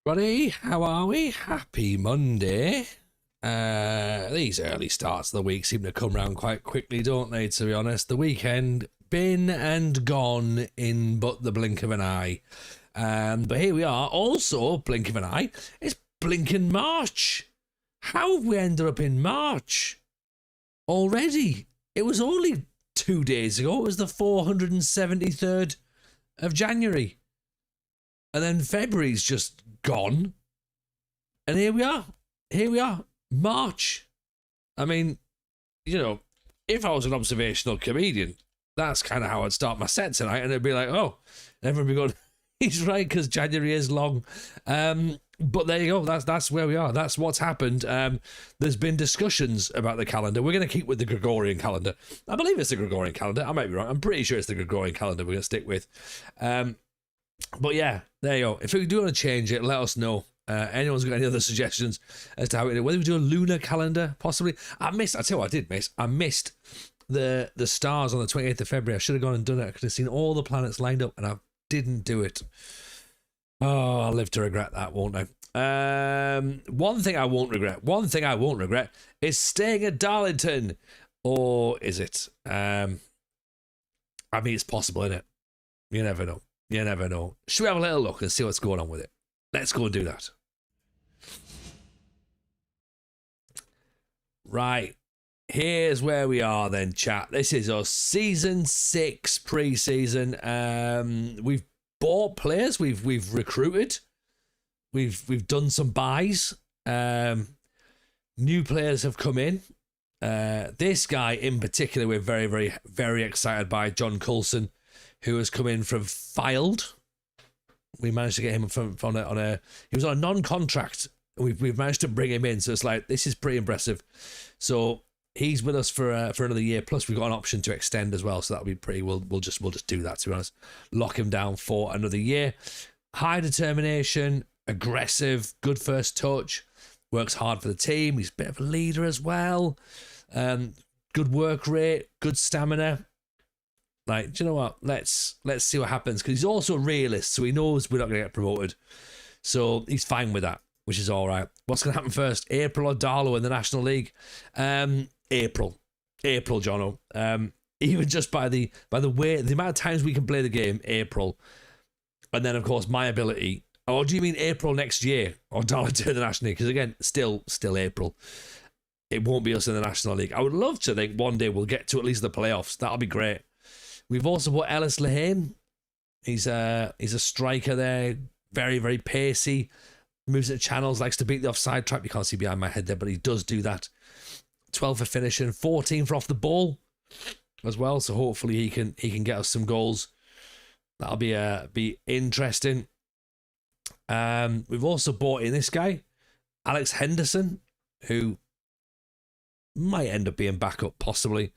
Buddy, how are we? Happy Monday. These early starts of the week seem to come round quite quickly, don't they, to be honest? The weekend, been and gone in but the blink of an eye. But here we are, also, blink of an eye, it's blinking March. How have we ended up in March already? It was only 2 days ago, it was the 473rd of January. And then February's just gone. And here we are. March. I mean, if I was an observational comedian, that's kind of how I'd start my set tonight. And it'd be like, oh, everyone would be going, he's right, because January is long. But there you go. That's where we are. That's what's happened. There's been discussions about the calendar. We're going to keep with the Gregorian calendar. I believe it's the Gregorian calendar. I might be wrong. I'm pretty sure it's the Gregorian calendar we're going to stick with. But yeah, there you go. If we do want to change it, let us know. Anyone's got any other suggestions as to how we do it? Whether we do a lunar calendar, possibly. I tell you what I did miss. I missed the stars on the 28th of February. I should have gone and done it. I could have seen all the planets lined up, and I didn't do it. Oh, I'll live to regret that, won't I? One thing I won't regret is staying at Darlington. Or is it? I mean, it's possible, isn't it? You never know. Should we have a little look and see what's going on with it? Let's go and do that. Right. Here's where we are then, chat. This is our Season 6 pre-season. We've bought players. We've recruited. We've done some buys. New players have come in. This guy in particular, we're very, very, very excited by, John Coulson, who has come in from Filed. We managed to get him he was on a non-contract. We've managed to bring him in, so it's like, this is pretty impressive. So he's with us for another year. Plus we've got an option to extend as well, so that'll be pretty. We'll just do that, to be honest. Lock him down for another year. High determination, aggressive, good first touch, works hard for the team. He's a bit of a leader as well. Good work rate, good stamina. Like, do you know what? Let's see what happens, because he's also a realist, so he knows we're not going to get promoted. So he's fine with that, which is all right. What's going to happen first? April or Darlow in the National League? April, Jono. Even just by the way, the amount of times we can play the game, April. And then, of course, my ability. Or do you mean April next year? Or Darlington in the National League? Because, again, still April. It won't be us in the National League. I would love to think one day we'll get to at least the playoffs. That'll be great. We've also bought Ellis Lehane. He's a striker there, very, very pacey, moves at channels, likes to beat the offside trap. You can't see behind my head there, but he does do that. 12 for finishing, 14 for off the ball as well. So hopefully he can get us some goals. That'll be interesting. We've also bought in this guy, Alex Henderson, who might end up being backup, possibly.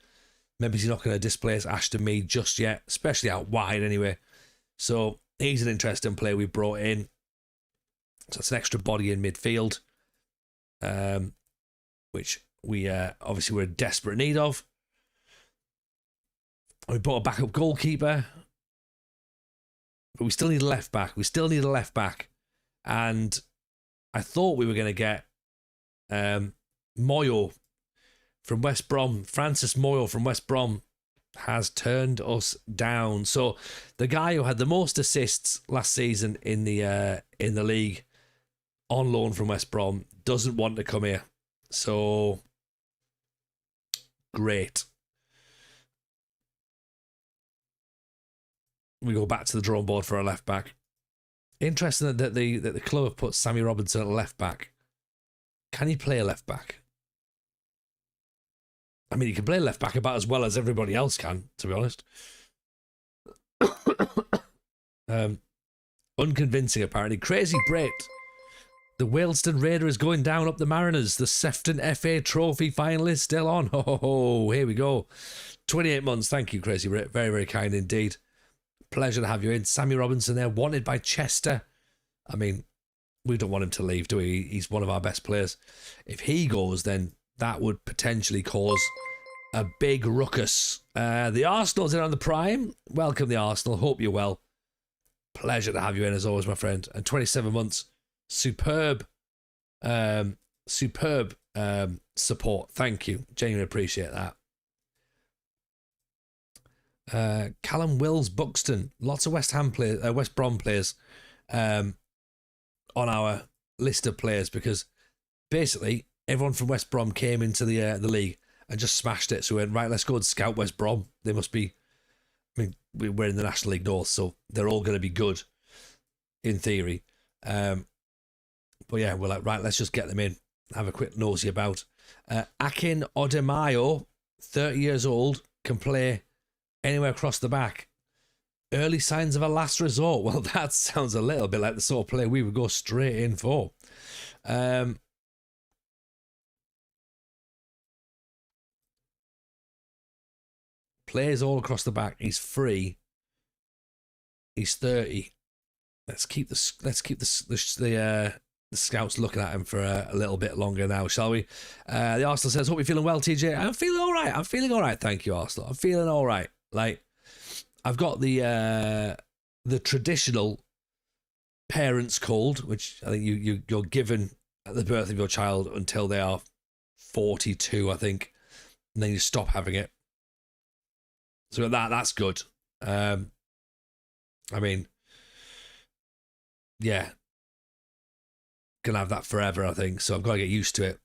Maybe he's not going to displace Ashton Mead just yet, especially out wide anyway. So he's an interesting player we brought in. So it's an extra body in midfield, which we obviously were in desperate need of. We bought a backup goalkeeper, but we still need a left back. And I thought we were going to get Moyo from West Brom. Francis Moyo from West Brom has turned us down. So the guy who had the most assists last season in the league, on loan from West Brom, doesn't want to come here. So great. We go back to the drawing board for a left back. Interesting that the club have put Sammy Robinson at left back. Can he play a left back? I mean, he can play left back about as well as everybody else can, to be honest. Unconvincing, apparently. Crazy Brit. The Wailston Raider is going down up the Mariners. The Sefton FA Trophy finalist still on. Oh, here we go. 28 months. Thank you, Crazy Brit. Very, very kind indeed. Pleasure to have you in. Sammy Robinson there, wanted by Chester. I mean, we don't want him to leave, do we? He's one of our best players. If he goes, then that would potentially cause a big ruckus. The Arsenal's in on the prime. Welcome, the Arsenal. Hope you're well. Pleasure to have you in, as always, my friend. And 27 months. Superb, superb support. Thank you. Genuinely appreciate that. Callum Wills Buxton. Lots of West Ham players, West Brom players on our list of players, because basically everyone from West Brom came into the league and just smashed it. So we went, right, let's go and scout West Brom. They must be, I mean, we're in the National League North, so they're all going to be good in theory. But yeah, we're like, right, let's just get them in, have a quick nosy about. Akin Odemayo, 30 years old, can play anywhere across the back. Early signs of a last resort. Well, that sounds a little bit like the sort of player we would go straight in for. Plays all across the back. He's free. He's 30. Let's keep the scouts looking at him for a little bit longer now, shall we? The Arsenal says, hope you're feeling well, TJ. I'm feeling all right. I'm feeling all right. Thank you, Arsenal. I'm feeling all right. Like, I've got the traditional parents' cold, which I think you're given at the birth of your child until they are 42, I think, and then you stop having it. So that's good. I mean, yeah, gonna have that forever, I think. So I've got to get used to it.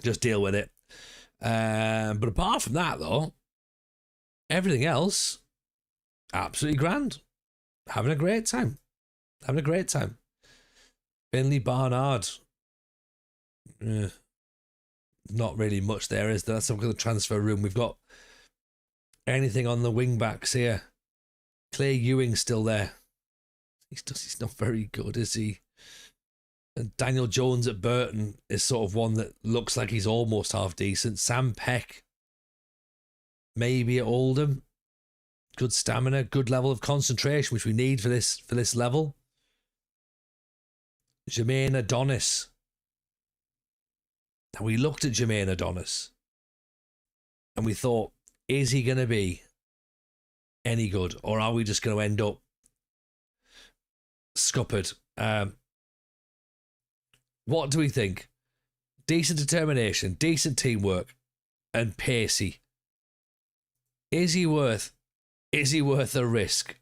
Just deal with it. But apart from that, though, everything else, absolutely grand. Having a great time. Finley Barnard. Not really much there, is there? That's the transfer room. We've got anything on the wing backs here. Clay Ewing's still there. He's not very good, is he? And Daniel Jones at Burton is sort of one that looks like he's almost half decent. Sam Peck, maybe at Oldham. Good stamina, good level of concentration, which we need for this level. Jermaine Adonis. Now, we looked at Jermaine Adonis and we thought, is he going to be any good, or are we just going to end up scuppered? What do we think? Decent determination, decent teamwork, and pacey. Is he worth a risk?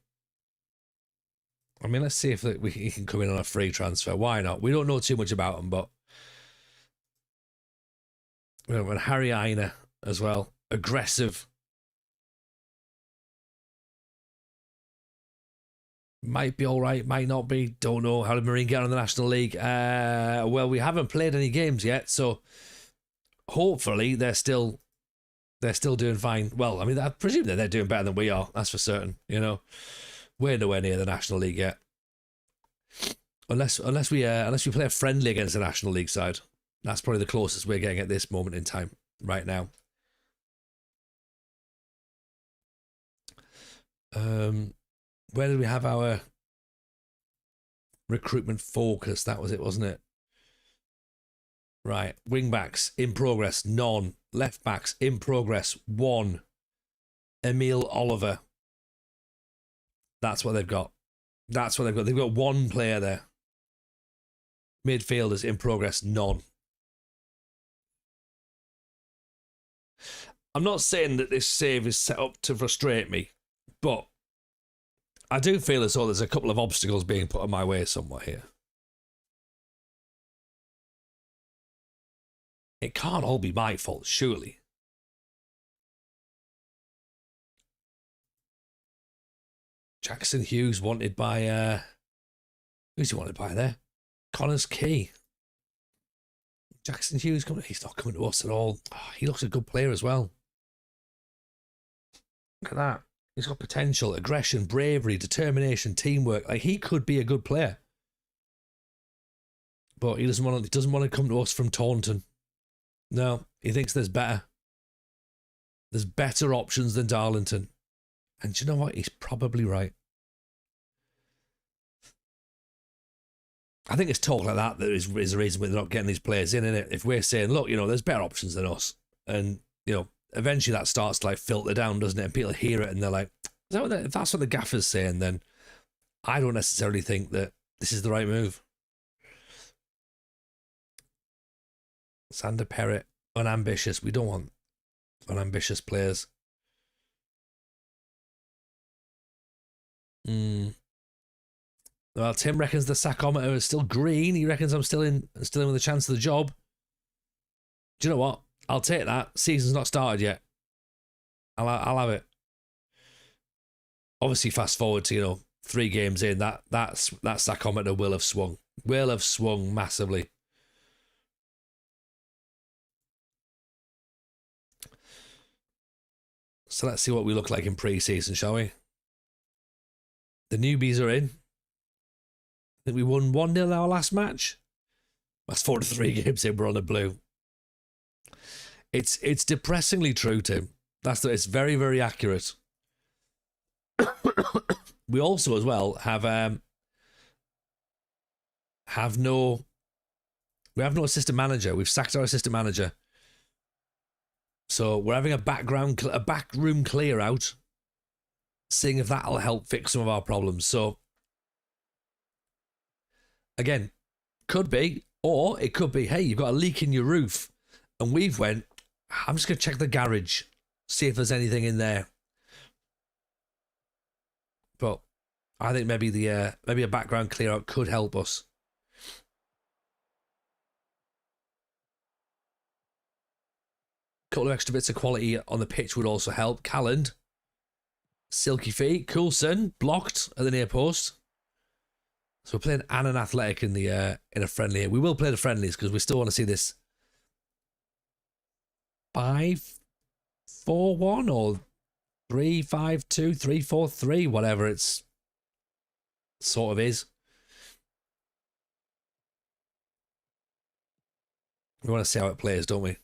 I mean, let's see if he can come in on a free transfer. Why not? We don't know too much about him, but we have Harry Aina as well. Aggressive. Might be all right, might not be. Don't know. How did Marine get on the National League? Well, we haven't played any games yet, so hopefully they're still doing fine. Well, I mean, I presume that they're doing better than we are. That's for certain. You know, we're nowhere near the National League yet, unless we play a friendly against the National League side. That's probably the closest we're getting at this moment in time, right now. Where did we have our recruitment focus? That was it, wasn't it? Right. Wing backs in progress, none. Left backs in progress, 1. Emile Oliver. That's what they've got. They've got 1 player there. Midfielders in progress, none. I'm not saying that this save is set up to frustrate me, but I do feel as though there's a couple of obstacles being put on my way somewhere here. It can't all be my fault, surely. Jackson Hughes wanted by... who's he wanted by there? Connors Key. Jackson Hughes, he's not coming to us at all. Oh, he looks a good player as well. Look at that. He's got potential, aggression, bravery, determination, teamwork. Like, he could be a good player. But he doesn't want to come to us from Taunton. No, he thinks there's better. There's better options than Darlington. And do you know what? He's probably right. I think it's talk like that is the reason we're not getting these players in, isn't it? If we're saying, look, you know, there's better options than us. And, you know, eventually that starts to like filter down, doesn't it? And people hear it and they're like, if that's what the gaffer's saying, then I don't necessarily think that this is the right move. Sander Perret, unambitious. We don't want unambitious players. Well, Tim reckons the sackometer is still green. He reckons I'm still in with a chance of the job. Do you know what? I'll take that. Season's not started yet. I'll have it. Obviously, fast forward to 3 games in, that sackometer will have swung. Will have swung massively. So let's see what we look like in pre-season, shall we? The newbies are in. I think we won 1-0 our last match. That's 4 to 3 games in, we're on the blue. It's depressingly true, Tim. It's very, very accurate. We also, as well, have no assistant manager. We've sacked our assistant manager. So we're having a backroom clear out, seeing if that'll help fix some of our problems. So again, could be, or it could be, hey, you've got a leak in your roof, and we've went, I'm just gonna check the garage, see if there's anything in there. But I think maybe a background clear out could help us. Couple of extra bits of quality on the pitch would also help. Calland, silky feet. Coulson blocked at the near post. So we're playing Annan Athletic in a friendly. We will play the friendlies because we still want to see this 5-4-1 or 3-5-2, 3-4-3, whatever it's sort of is. We want to see how it plays, don't we?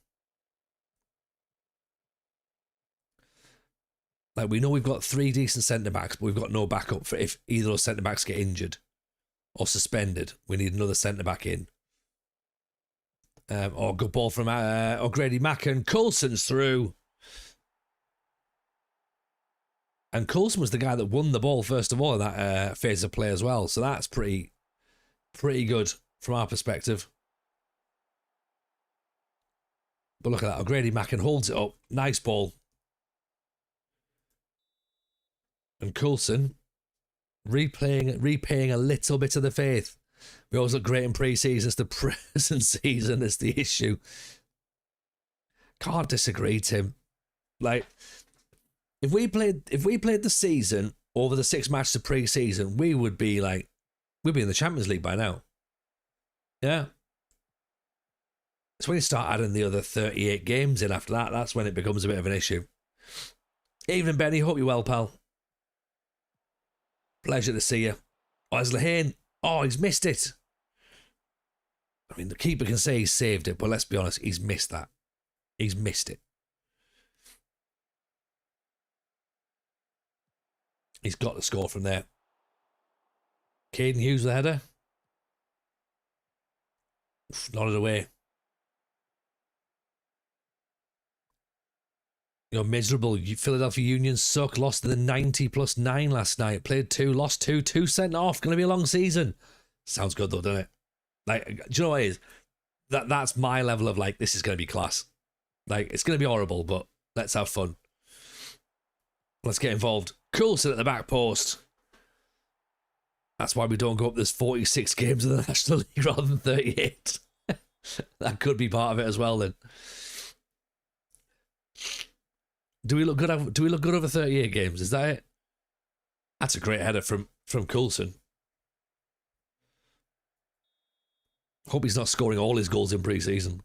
Like, we know we've got 3 decent centre-backs, but we've got no backup for if either of those centre-backs get injured or suspended. We need another centre-back in. Or good ball from O'Grady Macken. Coulson's through. And Coulson was the guy that won the ball first of all in that phase of play as well. So that's pretty good from our perspective. But look at that. O'Grady Macken holds it up. Nice ball. And Coulson repaying a little bit of the faith. We always look great in pre-season. It's the present season that's the issue. Can't disagree, Tim. Like, if we played the season over the 6 matches of pre-season, we'd be in the Champions League by now. Yeah. It's when you start adding the other 38 games in after that. That's when it becomes a bit of an issue. Evening, Benny. Hope you're well, pal. Pleasure to see you. Oh, it's Lehane. Oh, he's missed it. I mean, the keeper can say he's saved it, but let's be honest, he's missed that. He's missed it. He's got to score from there. Caden Hughes, the header. Nodded away. You're miserable. Philadelphia Union suck. Lost in the 90+9 last night. Played 2, lost 2. 2 sent off. Going to be a long season. Sounds good though, doesn't it? Like, do you know what it is? That's my level of like, this is going to be class. Like, it's going to be horrible, but let's have fun. Let's get involved. Coulson at the back post. That's why we don't go up. There's 46 games in the National League rather than 38. That could be part of it as well then. Do we look good? Do we look good over 38 games? Is that it? That's a great header from Coulson. Hope he's not scoring all his goals in pre-season.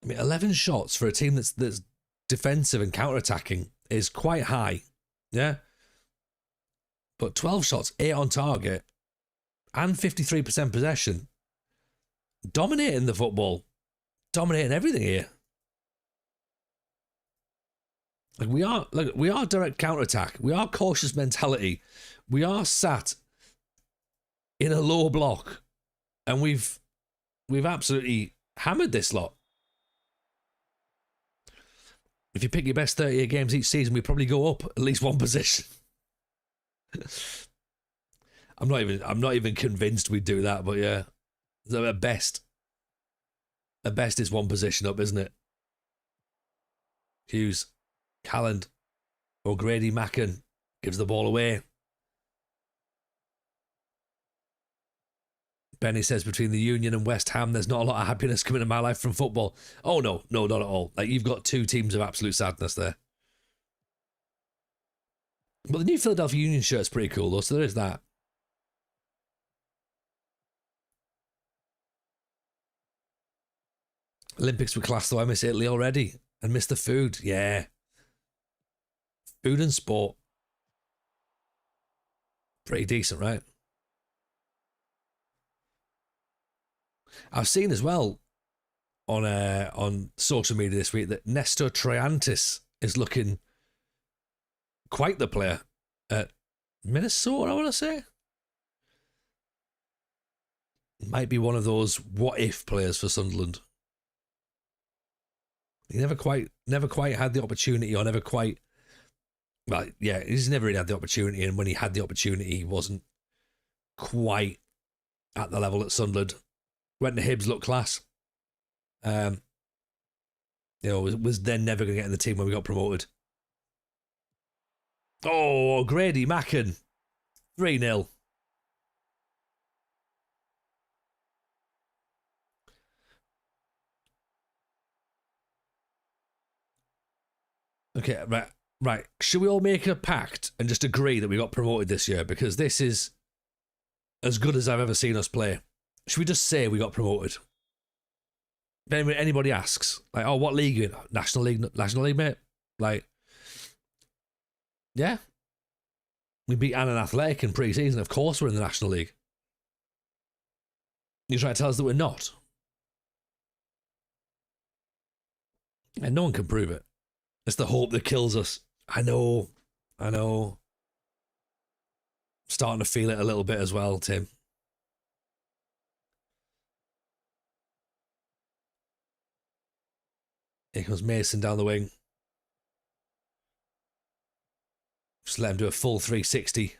I mean, 11 shots for a team that's defensive and counter-attacking is quite high. Yeah. But 12 shots, 8 on target, and 53% possession. Dominating the football. Dominating everything here. Like we are direct counterattack. We are cautious mentality. We are sat in a low block, and we've absolutely hammered this lot. If you pick your best 38 games each season, we probably go up at least one position. I'm not even convinced we'd do that, but yeah, at best is one position up, isn't it? Hughes, Calland, O'Grady, Macken gives the ball away. Benny says, between the Union and West Ham, there's not a lot of happiness coming in my life from football. Oh, no, not at all. Like, you've got two teams of absolute sadness there. But the new Philadelphia Union shirt's pretty cool, though, so there is that. Olympics were class, though. I miss Italy already. And miss the food. Yeah. Food and sport. Pretty decent, right? I've seen as well on social media this week that Nestor Triantis is looking quite the player at Minnesota, I want to say. Might be one of those what-if players for Sunderland. He never quite had the opportunity, or never quite... Well, yeah, he's never really had the opportunity, and when he had the opportunity, he wasn't quite at the level at Sunderland. Went to Hibs, looked class. Was then never going to get in the team when we got promoted. Oh, Grady Macken. 3-0. Okay, right. Should we all make a pact and just agree that we got promoted this year? Because this is as good as I've ever seen us play. Should we just say we got promoted? If anybody asks, like, oh, what league are you in? National League, mate. Like, yeah. We beat Annan Athletic in pre-season. Of course we're in the National League. You're trying to tell us that we're not? And no one can prove it. It's the hope that kills us. I know. Starting to feel it a little bit as well, Tim. Here comes Mason down the wing. Just let him do a full 360.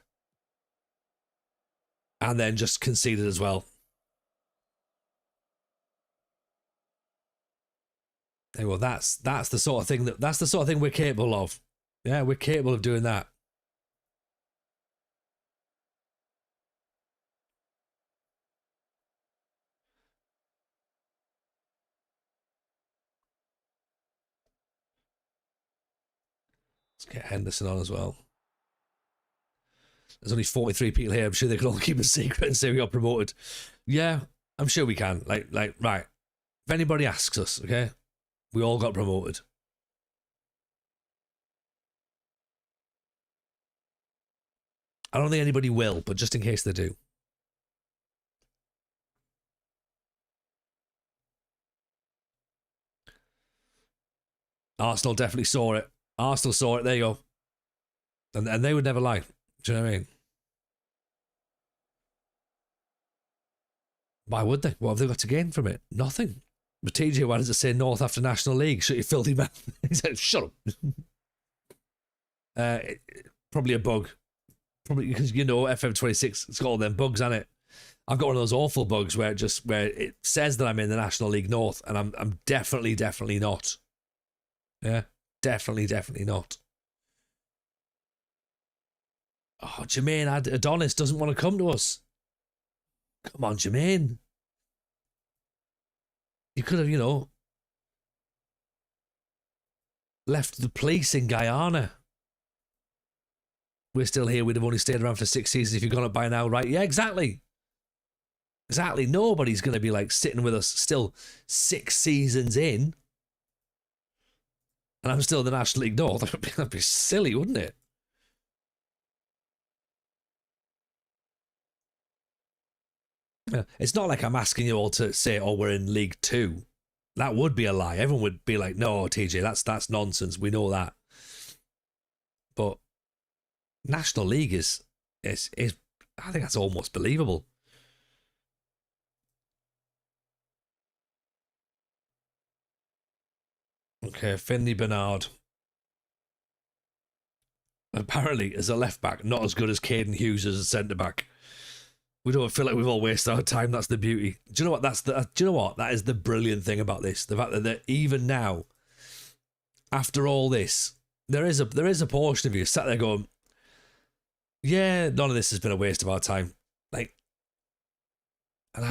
And then just conceded as well. Hey, well, that's the sort of thing we're capable of. Yeah, we're capable of doing that. Let's get Henderson on as well. There's only 43 people here. I'm sure they can all keep a secret and say we got promoted. Yeah, I'm sure we can. Like, right. If anybody asks us, okay, we all got promoted. I don't think anybody will, but just in case they do. Arsenal definitely saw it. Arsenal saw it. There you go. And they would never lie. Do you know what I mean? Why would they? What have they got to gain from it? Nothing. But TJ, why does it say North after National League? Shut your filthy mouth. He said, shut up. Probably a bug. Probably because, FM26, it's got all them bugs on it. I've got one of those awful bugs where it says that I'm in the National League North, and I'm definitely not. Yeah, definitely not. Oh, Jermaine Adonis doesn't want to come to us. Come on, Jermaine. You could have, left the police in Guyana. We're still here. We'd have only stayed around for 6 seasons if you'd gone up by now, right? Yeah, exactly. Exactly. Nobody's going to be like sitting with us still 6 seasons in. And I'm still in the National League North. That'd be silly, wouldn't it? Yeah. It's not like I'm asking you all to say, oh, we're in League 2. That would be a lie. Everyone would be like, no, TJ, that's nonsense. We know that. But National League is I think that's almost believable. Okay, Finley Bernard. Apparently, as a left back, not as good as Caden Hughes as a centre back. We don't feel like we've all wasted our time. That's the beauty. Do you know what? Do you know what? That is the brilliant thing about this. The fact that even now, after all this, there is a portion of you sat there going, yeah, none of this has been a waste of our time. Like, and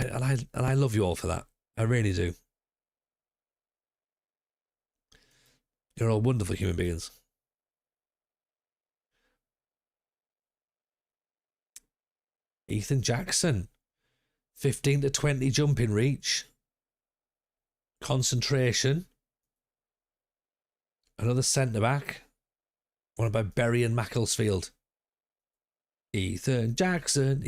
I love you all for that. I really do. You're all wonderful human beings. Ethan Jackson, 15 to 20 jumping reach, concentration. Another centre back, one by Berry and Macclesfield. Ethan Jackson.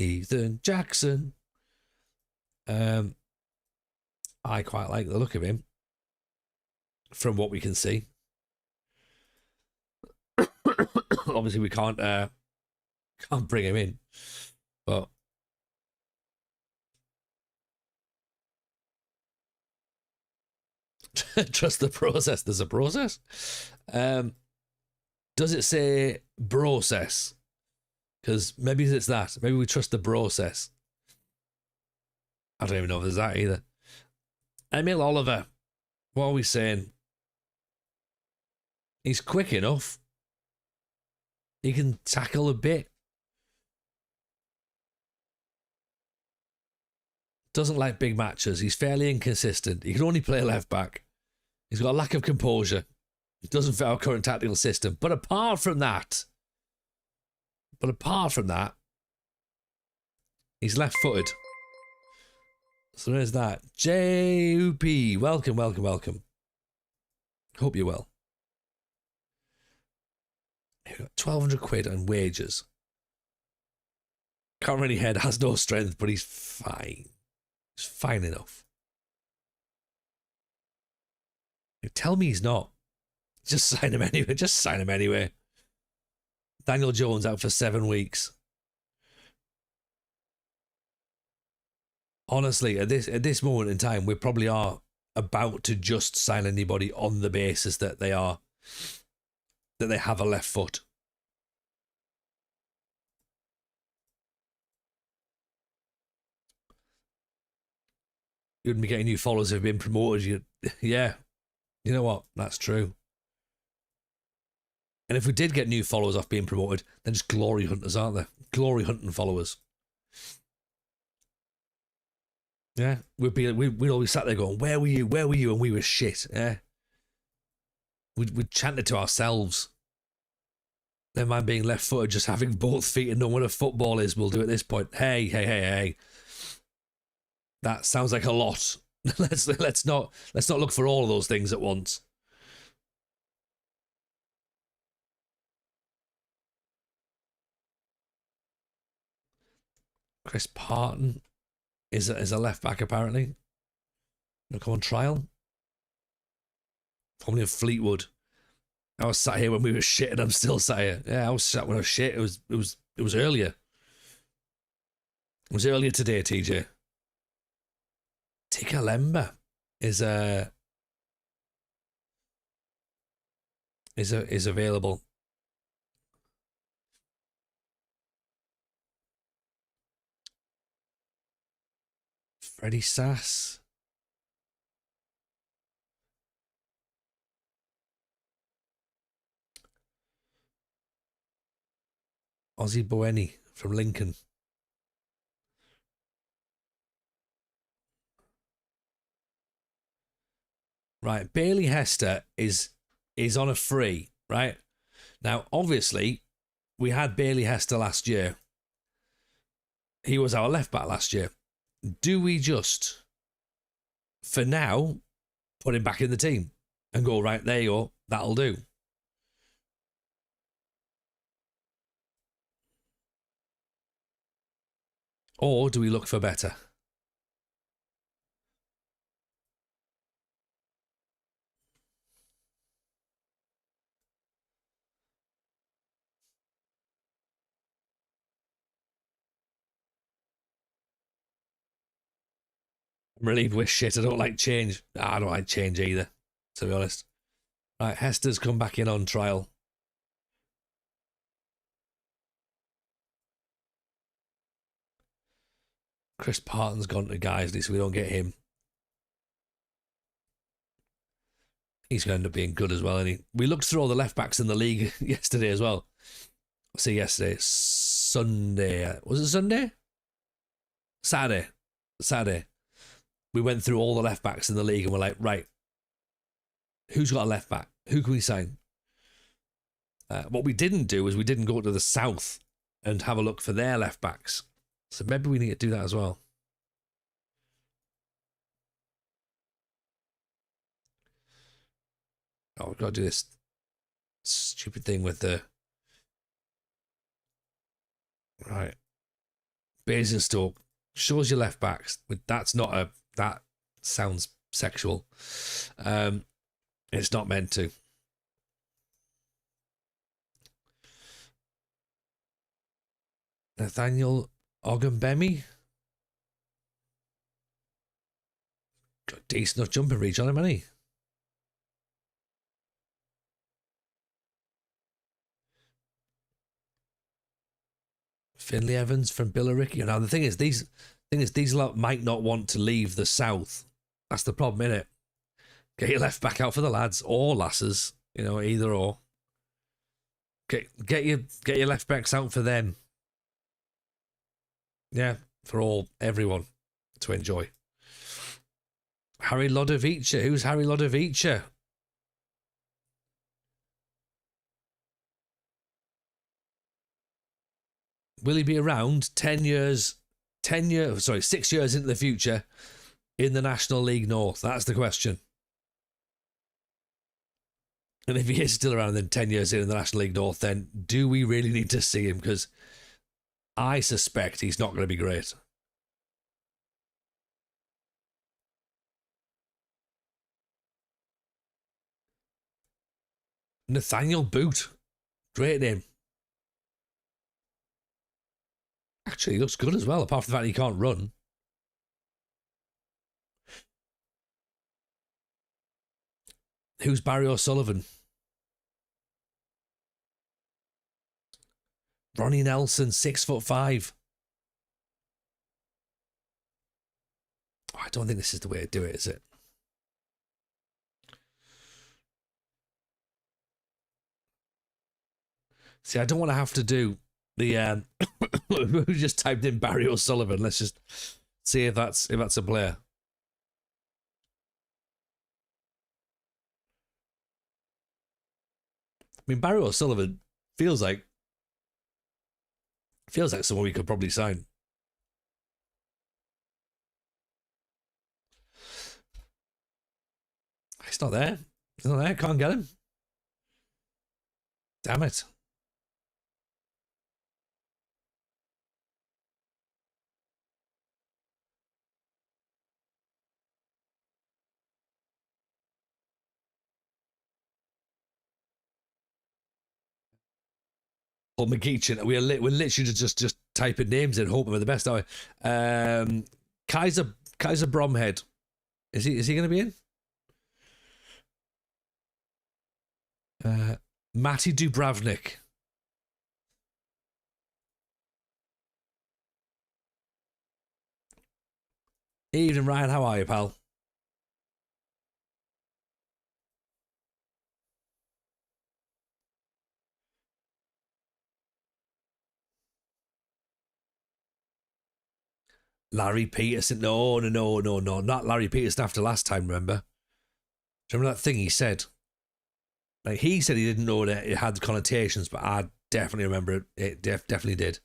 I quite like the look of him from what we can see. Obviously, we can't bring him in, but trust the process. There's a process. Does it say process? Because maybe it's that. Maybe we trust the process. I don't even know if there's that either. Emil Oliver. What are we saying? He's quick enough. He can tackle a bit. Doesn't like big matches. He's fairly inconsistent. He can only play left back. He's got a lack of composure. It doesn't fit our current tactical system. But apart from that, he's left-footed. So there's that. JUP, welcome. Hope you're well. 1,200 quid on wages. Can't really head, has no strength, but he's fine. He's fine enough. Tell me he's not. Just sign him anyway. Daniel Jones out for 7 weeks. Honestly, at this moment in time, we probably are about to just sign anybody on the basis that they have a left foot. You wouldn't be getting new followers if you've been promoted. Yeah. You know what? That's true. And if we did get new followers off being promoted, then just glory hunters, aren't they? Glory hunting followers. Yeah, we'd always sat there going, "Where were you? Where were you?" And we were shit. Yeah, we'd chant it to ourselves. Never mind being left-footed, just having both feet and knowing what a football is. We'll do at this point. Hey. That sounds like a lot. let's not look for all of those things at once. Chris Parton is a left back apparently. Gonna come on trial. Formerly of Fleetwood. I was sat here when we were shit, and I'm still sat here. Yeah, I was sat when I was shit. It was earlier. It was earlier today, TJ. Tikalemba is available. Freddie Sass. Ozzy Boeni from Lincoln. Right, Bailey Hester is on a free, right? Now, obviously, we had Bailey Hester last year. He was our left back last year. Do we just, for now, put him back in the team and go, right, there you go, that'll do? Or do we look for better? I'm relieved we're shit. I don't like change. I don't like change either, to be honest. Right, Hester's come back in on trial. Chris Parton's gone to Guiseley, so we don't get him. He's going to end up being good as well, isn't he? We looked through all the left backs in the league yesterday as well. See, yesterday, Sunday. Was it Sunday? Saturday. We went through all the left backs in the league and we're like, right, who's got a left back? Who can we sign? What we didn't do is we didn't go to the south and have a look for their left backs. So maybe we need to do that as well. Oh, we've got to do this stupid thing with the... Right. Basingstoke shows your left backs. That's not a... That sounds sexual. It's not meant to. Nathaniel Ogunbemi. Got decent enough jumping reach on him, hasn't he? Finley Evans from Billericay. Now the thing is, these lot might not want to leave the south. That's the problem, innit? Get your left back out for the lads or lasses, you know, either or. Get your left backs out for them. Yeah, for everyone to enjoy. Harry Lodovica. Who's Harry Lodovica? Will he be around 6 years into the future in the National League North? That's the question. And if he is still around then 10 years in the National League North, then do we really need to see him? Because I suspect he's not going to be great. Nathaniel Boot. Great name. Actually, he looks good as well, apart from the fact he can't run. Who's Barry O'Sullivan? Ronnie Nelson, 6'5". Oh, I don't think this is the way to do it, is it? See, I don't want to have to do the we just typed in Barry O'Sullivan. Let's just see if that's a player. I mean, Barry O'Sullivan feels like someone we could probably sign. He's not there. He's not there. Can't get him. Damn it. Paul McGeechan. We're literally just typing names in, hoping for the best, aren't we? Kaiser Bromhead. Is he going to be in? Matty Dubravnik. Evening, Ryan. How are you, pal? Larry Peterson. No. Not Larry Peterson after last time, remember? Do you remember that thing he said? Like, he said he didn't know that it had connotations, but I definitely remember it. It definitely did.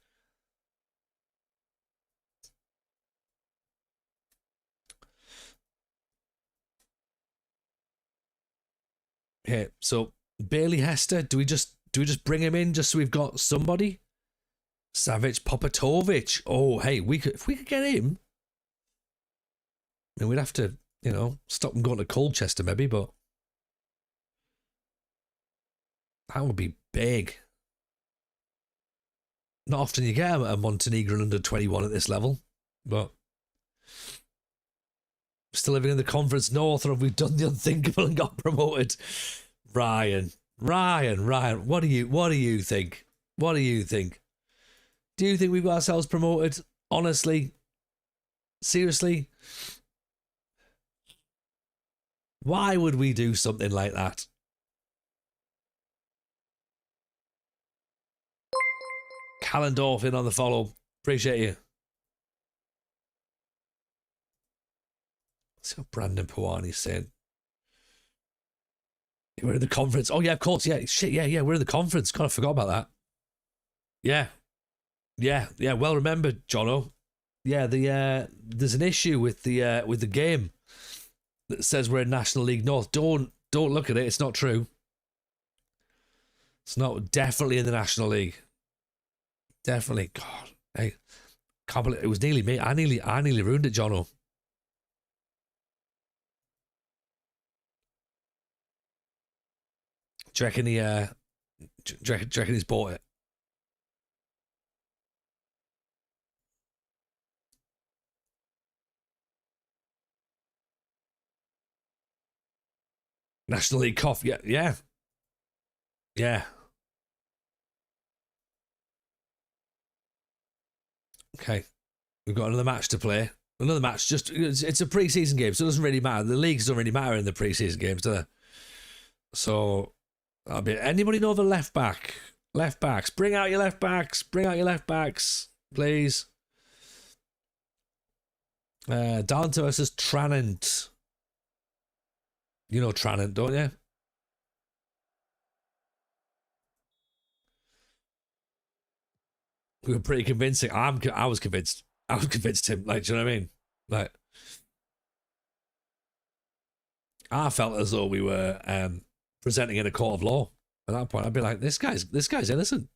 Okay, so Bailey Hester, do we just bring him in just so we've got somebody? Savage Popatovic. Oh, hey, if we could get him, I mean, we'd have to, stop him going to Colchester maybe, but that would be big. Not often you get a Montenegrin under 21 at this level, but Still living in the Conference North, or have we done the unthinkable and got promoted? Ryan, what do you think? What do you think? Do you think we've got ourselves promoted? Honestly? Seriously? Why would we do something like that? Callendorf in on the follow. Appreciate you. Let's see what Brandon Pawani's saying. We're in the conference. Oh, yeah, of course. Yeah, shit. Yeah, we're in the conference. God, I forgot about that. Yeah. Well remembered, Jono. Yeah, there's an issue with the game that says we're in National League North. Don't look at it. It's not true. It's not definitely in the National League. Definitely. God, hey, can't believe it was nearly me. I nearly ruined it, Jono. Do you reckon do you reckon he's bought it? National League cough. Yeah. Okay, we've got another match to play. Another match. Just it's a pre-season game, so it doesn't really matter. The leagues don't really matter in the pre-season games, do they? So, I'll be. Anybody know the left back? Left backs. Bring out your left backs. Bring out your left backs, please. Darlington versus Tranent. You know Tranent, don't you? We were pretty convincing. I was convinced. I was convinced him. Like, do you know what I mean? Like, I felt as though we were presenting in a court of law. At that point, I'd be like, this guy's innocent.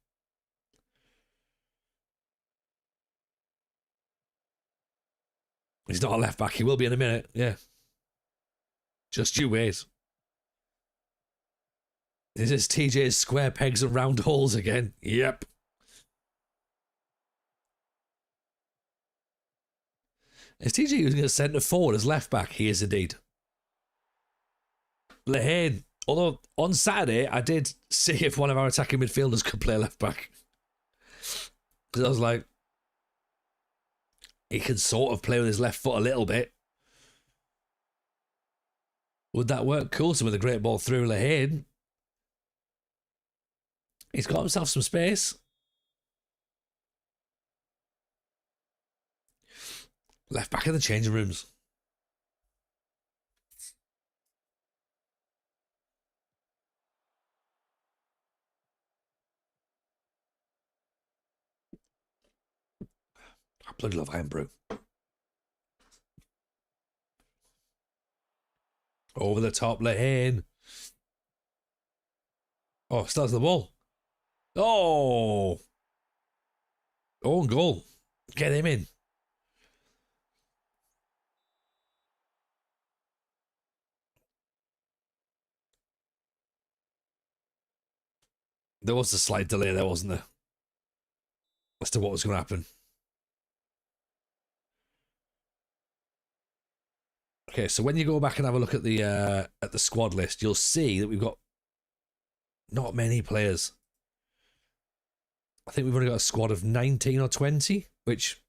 He's not a left back. He will be in a minute. Yeah. Just you wait. Is this TJ's square pegs and round holes again? Yep. Is TJ using a centre forward as left back? He is indeed. Lehane. Although on Saturday, I did see if one of our attacking midfielders could play left back. Because I was like, he can sort of play with his left foot a little bit. Would that work? Coulson with a great ball through Lehane. He's got himself some space. Left back in the changing rooms. I bloody love Iron Brew. Over the top, Lehane. Oh, starts the ball. Oh. Own goal. Get him in. There was a slight delay there, wasn't there? As to what was going to happen. Okay, so when you go back and have a look at the squad list, you'll see that we've got not many players. I think we've only got a squad of 19 or 20, which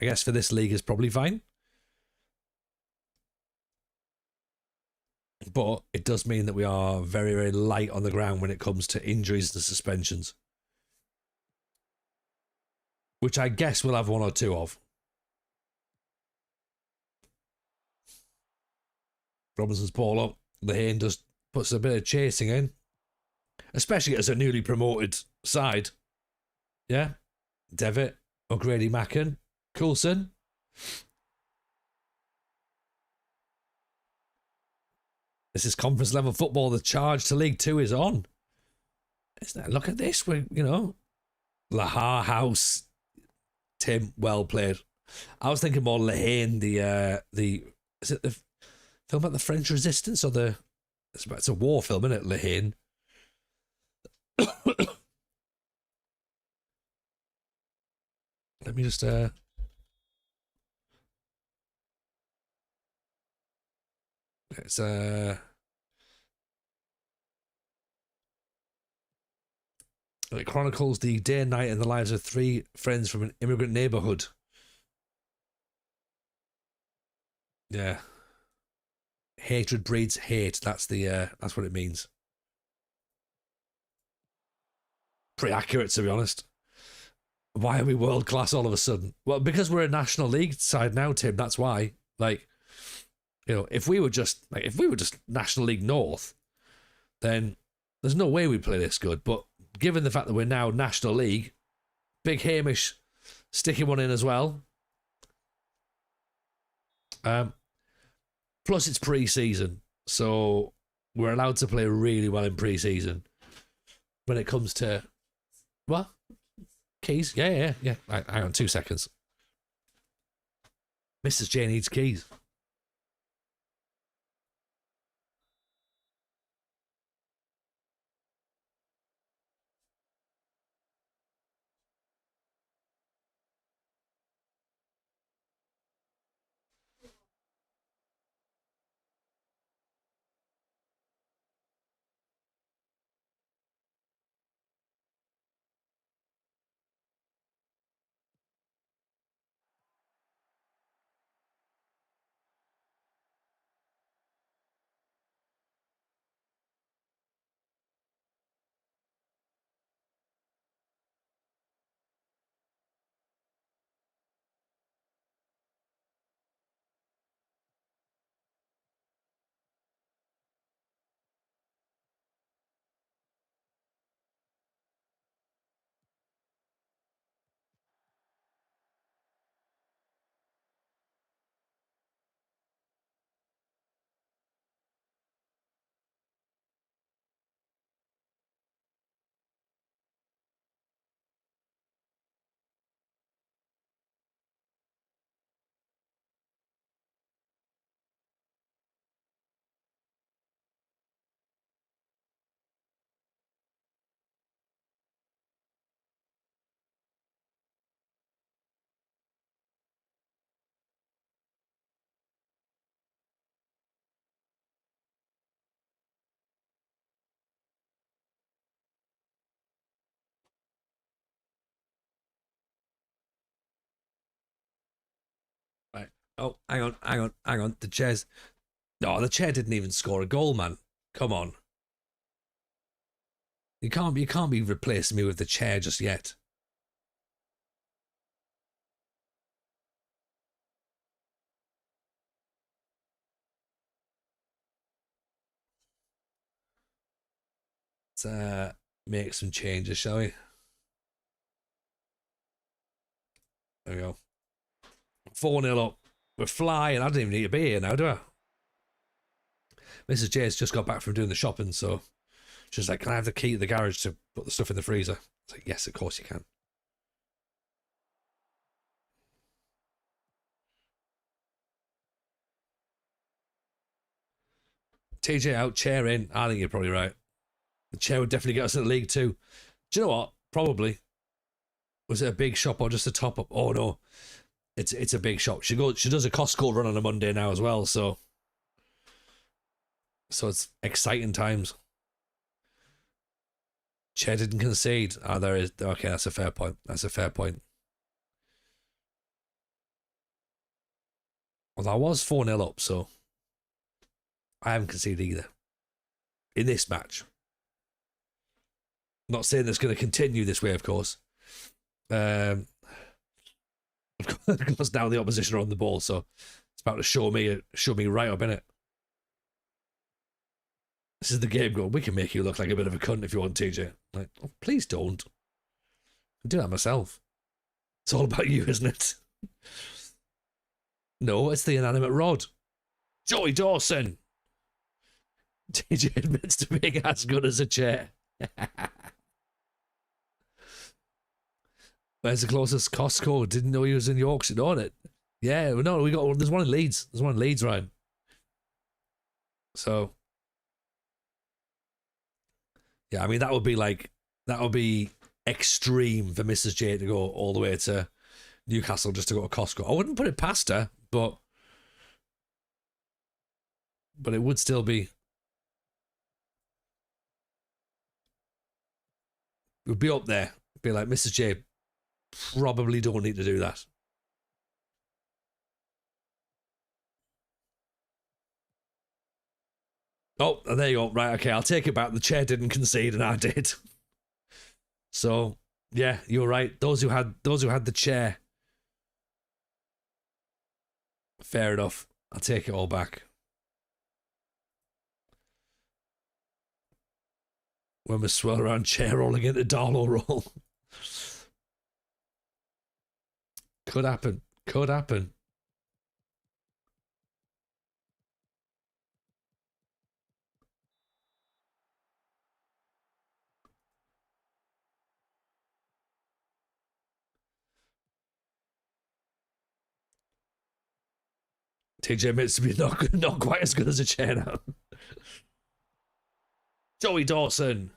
I guess for this league is probably fine. But it does mean that we are very, very light on the ground when it comes to injuries and suspensions. Which I guess we'll have one or two of. Robinson's ball up. Lehane just puts a bit of chasing in. Especially as a newly promoted side. Yeah. Devitt, O'Grady Macken, Coulson. This is conference level football. The charge to League Two is on. Look at this. Lahar House. Tim, well played. I was thinking more Lehane, is it the film about the French Resistance or it's a war film, isn't it, Lehane? Let me just It's it chronicles the day and night in the lives of three friends from an immigrant neighborhood. Yeah. Hatred breeds hate. That's what it means. Pretty accurate, to be honest. Why are we world class all of a sudden? Well, because we're a National League side now, Tim. That's why. Like, you know, if we were just National League North, then there's no way we'd play this good. But given the fact that we're now National League, Big Hamish sticking one in as well. Plus, it's pre-season, so we're allowed to play really well in pre-season. When it comes to what? Keys? Yeah. Right, hang on 2 seconds. Mrs. J needs keys. Right. Oh, hang on. The chairs. No, the chair didn't even score a goal, man. Come on. You can't be replacing me with the chair just yet. Let's make some changes, shall we? There we go. 4-0 up. We're flying. I don't even need to be here now, do I? Mrs. J's just got back from doing the shopping, so she's like, "Can I have the key to the garage to put the stuff in the freezer?" It's like, "Yes, of course you can." TJ out, chair in. I think you're probably right. The chair would definitely get us in the league too. Do you know what? Probably. Was it a big shop or just a top up? Oh no, it's a big shop. She does a Costco run on a Monday now as well, so it's exciting times. Chair didn't concede. Oh, there is. Okay, that's a fair point. Well, I was 4-0 up, so I haven't conceded either in this match. I'm not saying that's going to continue this way, of course. Of course, now the opposition are on the ball, so it's about to show me right up, innit? This is the game going, "We can make you look like a bit of a cunt if you want, TJ." Like, oh, please don't. I do that myself. It's all about you, isn't it? No, it's the inanimate rod. Joey Dawson. TJ admits to being as good as a chair. Where's the closest Costco? Didn't know he was in Yorkshire, on it. Yeah, no, there's one in Leeds. There's one in Leeds, Ryan. So, yeah, I mean, that would be extreme for Mrs. J to go all the way to Newcastle just to go to Costco. I wouldn't put it past her, but but it would still be. It would be up there. Be like, Mrs. J, probably don't need to do that. Oh, there you go. Right, okay, I'll take it back. The chair didn't concede, and I did. So, yeah, you're right. Those who had the chair. Fair enough. I'll take it all back. When we swirl around chair rolling into Darlow roll. Could happen. Could happen. TJ admits to be not quite as good as a chair now. Joey Dawson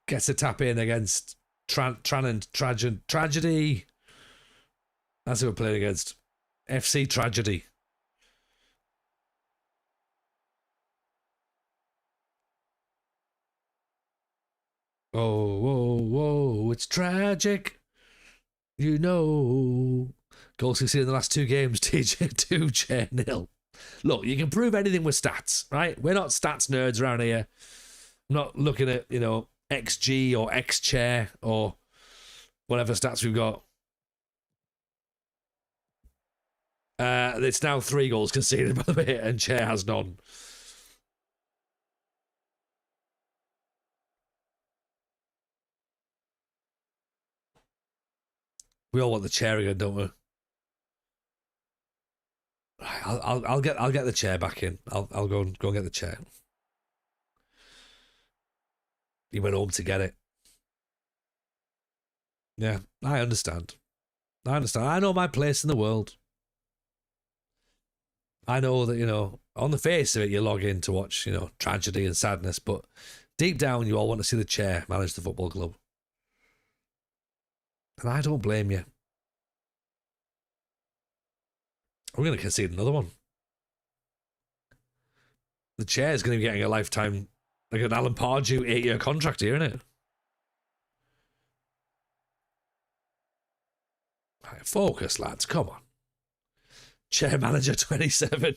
gets a tap in against Tragedy. That's who we're playing against. FC Tragedy. Oh, whoa, whoa, it's tragic. You know. Goals conceded in the last 2 games, TJ 2, chair 0. Look, you can prove anything with stats, right? We're not stats nerds around here. I'm not looking at, XG or X chair or whatever stats we've got. It's now 3 goals conceded, by the way, and chair has none. We all want the chair again, don't we? I'll get the chair back in. I'll go and get the chair. He went home to get it. Yeah, I understand. I know my place in the world. I know that, on the face of it, you log in to watch, tragedy and sadness, but deep down, you all want to see the chair manage the football club. And I don't blame you. We're going to concede another one. The chair is going to be getting a lifetime, like an Alan Pardew 8-year contract here, isn't it? Right, focus, lads. Come on. Chair manager 27.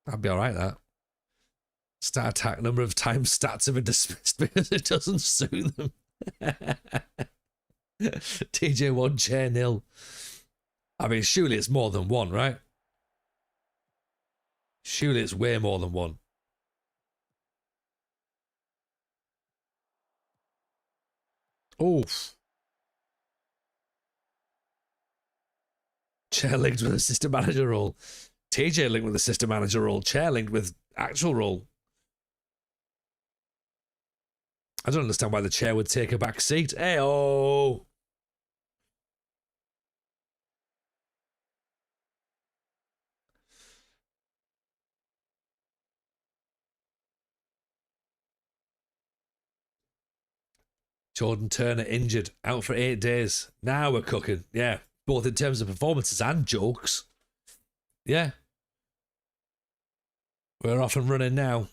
That'd be all right, that. Stat attack number of times stats have been dismissed because it doesn't suit them. TJ 1, chair 0. I mean, surely it's more than 1, right? Surely it's way more than 1. Oof. Chair linked with assistant manager role. TJ linked with assistant manager role. Chair linked with actual role. I don't understand why the chair would take a back seat. Hey-oh. Jordan Turner injured, out for 8 days. Now we're cooking. Yeah, both in terms of performances and jokes. Yeah. We're off and running now.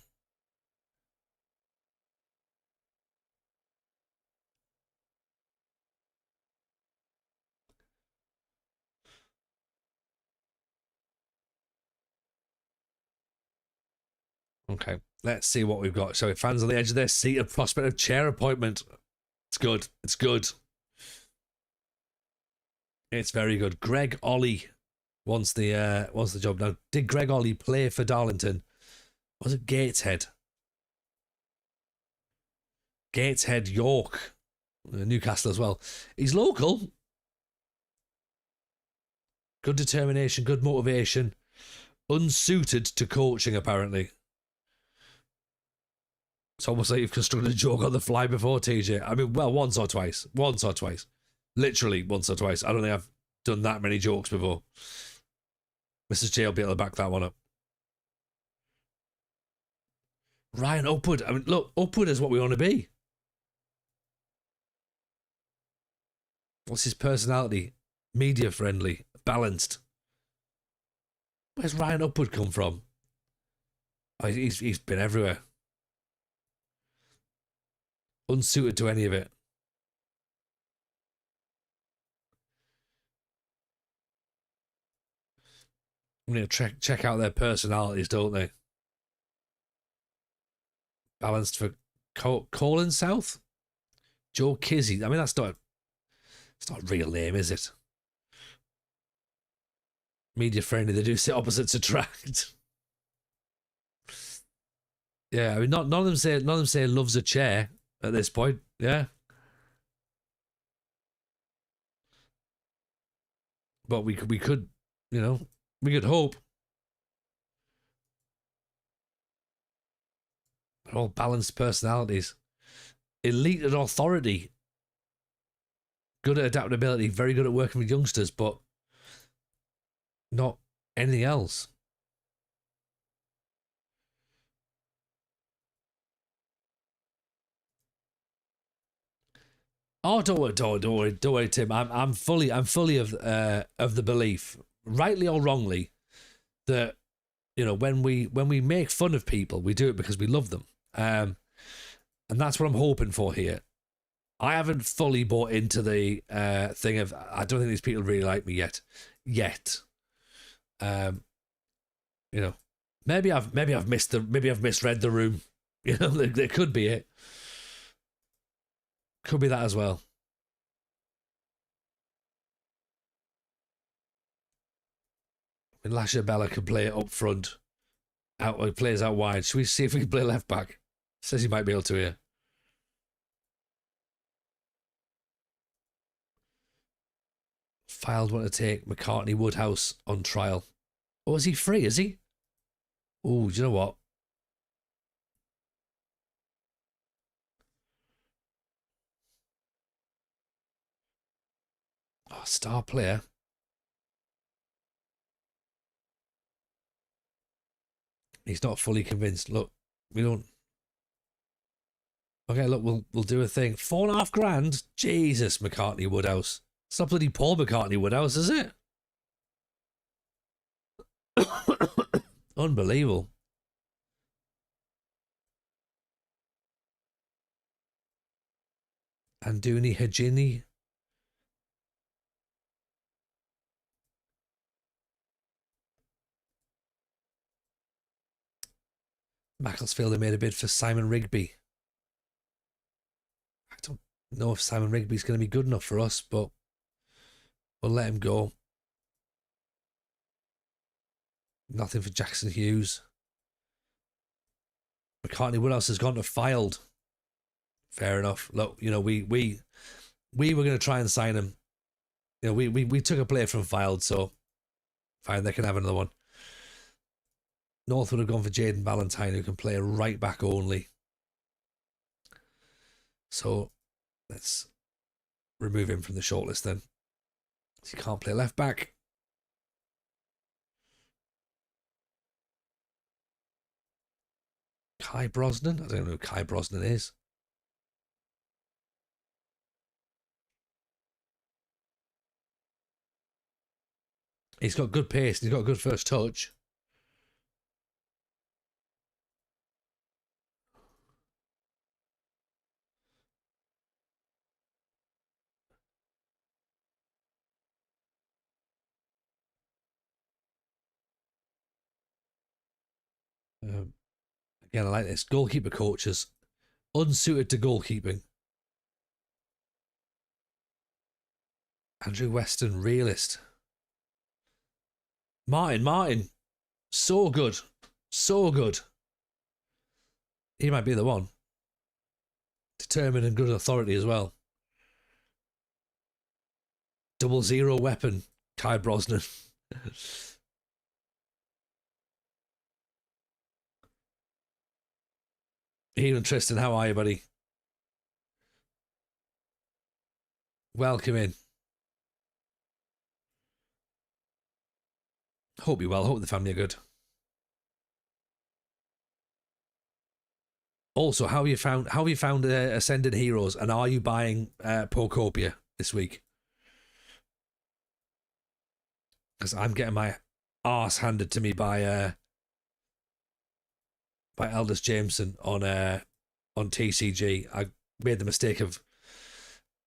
Okay, let's see what we've got. So fans on the edge of their seat of prospect of chair appointment. It's good. It's good. It's very good. Greg Ollie wants the job now. Did Greg Ollie play for Darlington? Was it Gateshead? Gateshead, York, Newcastle as well. He's local. Good determination, good motivation. Unsuited to coaching, apparently. It's almost like you've constructed a joke on the fly before, TJ. I mean, well, once or twice. Literally once or twice. I don't think I've done that many jokes before. Mrs. J will be able to back that one up. Ryan Upward. I mean, look, Upward is what we want to be. What's his personality? media friendly, balanced. Where's Ryan Upward come from? Oh, he's been everywhere. Unsuited to any of it. I'm going to check out their personalities, don't they? Balanced for Colin South? Joe Kizzy. I mean, it's not a real name, is it? Media friendly, they do say opposites attract. Yeah, I mean, none of them say loves a chair at this point. Yeah, but we could, we could hope. They're all balanced personalities, elite at authority, good at adaptability, very good at working with youngsters, but not anything else. Oh, don't worry, Tim. I'm fully of the belief, rightly or wrongly, that when we make fun of people, we do it because we love them, and that's what I'm hoping for here. I haven't fully bought into the thing of I don't think these people really like me yet. Maybe I've misread the room. There could be it. Could be that as well. I mean, Lasha Bella could play it up front. He plays out wide. Should we see if we can play left back? Says he might be able to here. Filed want to take McCartney Woodhouse on trial. Oh, is he free? Is he? Oh, do you know what? Oh, star player. He's not fully convinced. Look, we don't. Okay, look, we'll do a thing. £4.5 grand. Jesus, McCartney Woodhouse. It's not bloody Paul McCartney Woodhouse, is it? Unbelievable. Anduni Hajini. Macclesfield have made a bid for Simon Rigby. I don't know if Simon Rigby's going to be good enough for us, but we'll let him go. Nothing for Jackson Hughes. McCartney Woodhouse has gone to Filed. Fair enough. Look, we were going to try and sign him. We took a player from Filed, so fine, they can have another one. North would have gone for Jaden Valentine, who can play a right back only. So let's remove him from the shortlist then. He can't play left back. Kai Brosnan? I don't know who Kai Brosnan is. He's got good pace. He's got a good first touch. Again, I like this. Goalkeeper coaches. Unsuited to goalkeeping. Andrew Weston, realist. Martin. So good. So good. He might be the one. Determined and good authority as well. 00 weapon. Kai Brosnan. Ian Tristan, how are you, buddy? Welcome in. Hope you're well. Hope the family are good. Also, how have you found Ascended Heroes, and are you buying Procopia this week? because I'm getting my arse handed to me by Elders Jameson on TCG. I made the mistake of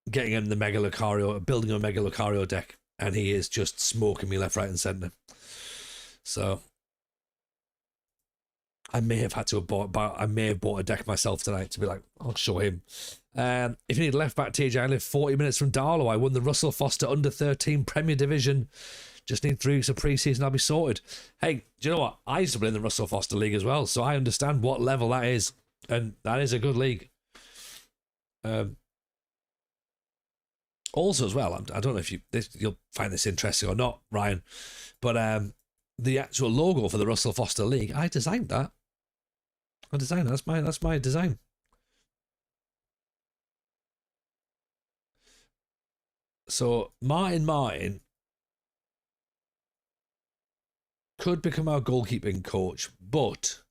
getting him the Mega Lucario, building a Mega Lucario deck, and he is just smoking me left, right, and centre. So I may have had to have bought a deck myself tonight to be like, I'll show him. If you need left back, TJ, I live 40 minutes from Darlow. I won the Russell Foster under 13 Premier Division. Just need 3 weeks of pre-season, I'll be sorted. Hey, do you know what? I used to play in the Russell Foster League as well, so I understand what level that is, and that is a good league. Also, as well, I don't know if you'll find this interesting or not, Ryan, but the actual logo for the Russell Foster League, I designed that. That's my design. So Martin could become our goalkeeping coach, but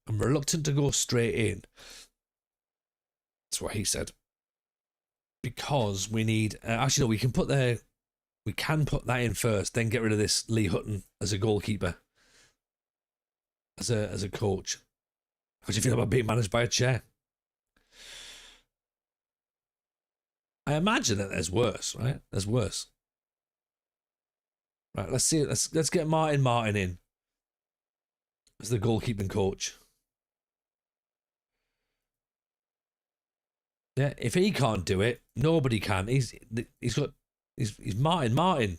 I'm reluctant to go straight in. That's what he said. Because we need actually no, we can put that in first, then get rid of this Lee Hutton as a goalkeeper, as a coach. How do you feel about being managed by a chair? I imagine that there's worse, right? There's worse. Right, let's see. Let's get Martin in as the goalkeeping coach. Yeah, if he can't do it, nobody can. He's Martin.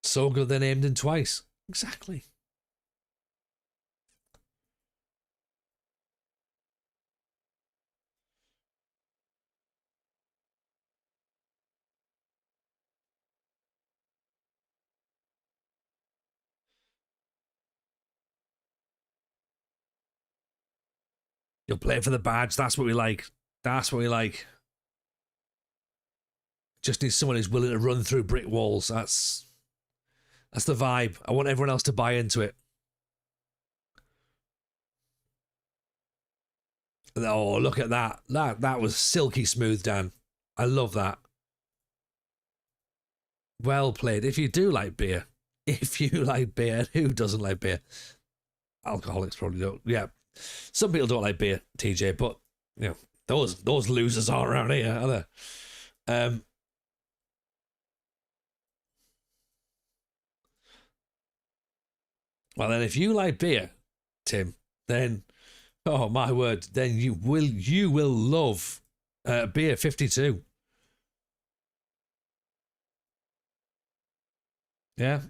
So good they named him twice. Exactly. You'll play for the badge. That's what we like. That's what we like. Just need someone who's willing to run through brick walls. That's the vibe. I want everyone else to buy into it. Oh, look at that. That was silky smooth, Dan. I love that. Well played. If you do like beer, who doesn't like beer? Alcoholics probably don't. Yeah. Some people don't like beer, TJ, but you know, those losers aren't around here, are there? Well, then if you like beer, Tim, then oh my word, then you will love Beer 52. Yeah.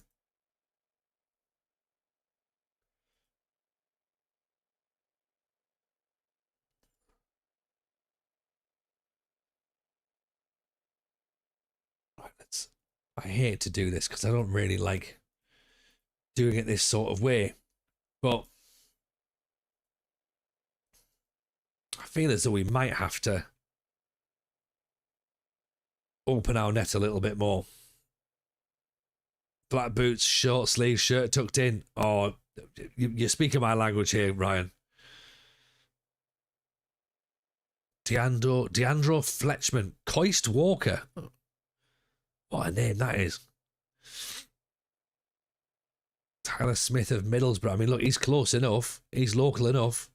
I hate to do this because I don't really like doing it this sort of way, but I feel as though we might have to open our net a little bit more. Black boots, short sleeve, shirt tucked in. Oh, you're speaking my language here, Ryan. Deandro Fletchman, Coist Walker. What a name that is. Tyler Smith of Middlesbrough. I mean, look, he's close enough. He's local enough.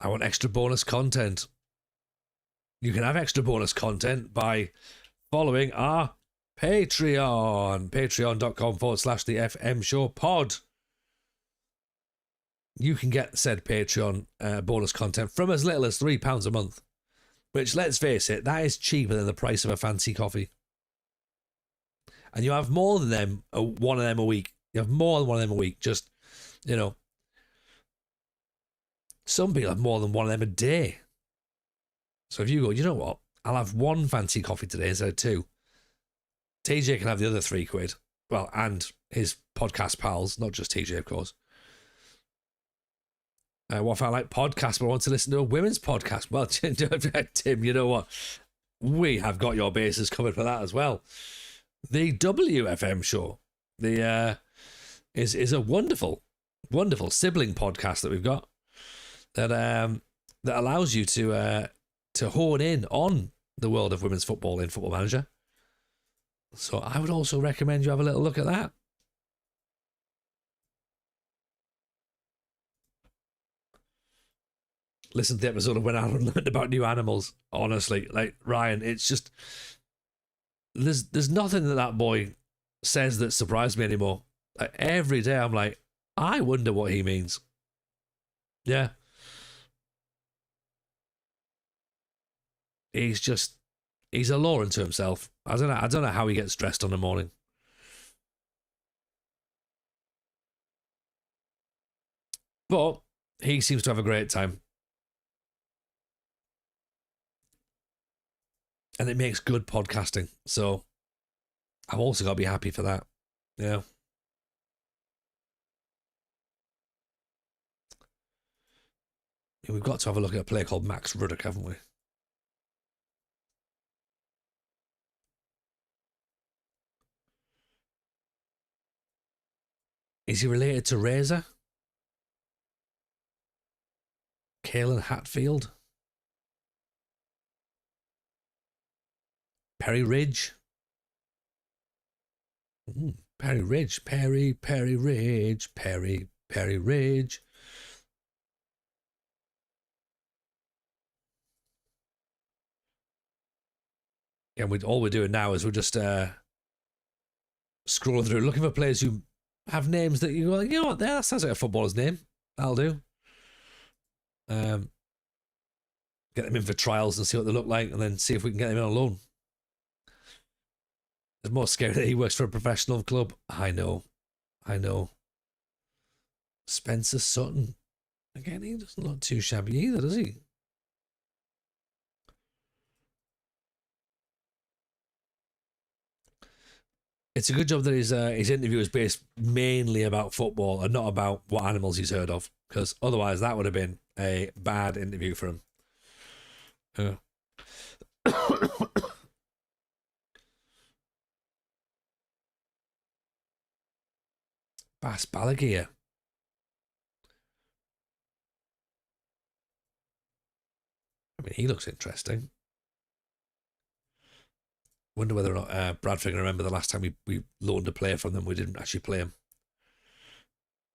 I want extra bonus content. You can have extra bonus content by following our Patreon. Patreon.com/the FM Show Pod. You can get said Patreon bonus content from as little as £3 a month. Which, let's face it, that is cheaper than the price of a fancy coffee. And you have more than them, one of them a week. You have more than one of them a week. Just, you know, some people have more than one of them a day. So if you go, you know what? I'll have one fancy coffee today instead of two. TJ can have the other £3. Well, and his podcast pals, not just TJ, of course. What if I like podcasts but I want to listen to a women's podcast? Well, Tim, you know what? we have got your bases covered for that as well. The WFM show, the is a wonderful, wonderful sibling podcast that we've got that that allows you to hone in on the world of women's football in Football Manager. So I would also recommend you have a little look at that. Listen to the episode of when Alan learned about new animals. Honestly, like Ryan, it's just there's nothing that boy says that surprised me anymore. Like, every day I'm like, I wonder what he means. Yeah. He's a law unto himself. I don't know how he gets dressed on the morning. But he seems to have a great time. And it makes good podcasting. So I've also got to be happy for that. Yeah. We've got to have a look at a player called Max Ruddock, haven't we? Is he related to Razor? Caelan Hatfield? Perry Ridge? Perry Ridge. Perry Ridge. Perry Ridge. And all we're doing now is we're just scrolling through, looking for players who have names that you go, you know what, that sounds like a footballer's name. That'll do. Get them in for trials and see what they look like, and then see if we can get them in on loan. It's more scary that he works for a professional club. I know. Spencer Sutton. Again, he doesn't look too shabby either, does he? It's a good job that his interview is based mainly about football and not about what animals he's heard of, because otherwise that would have been a bad interview for him. Bass Balaguer. I mean, he looks interesting. Wonder whether or not Bradford can remember the last time we loaned a player from them. We didn't actually play him.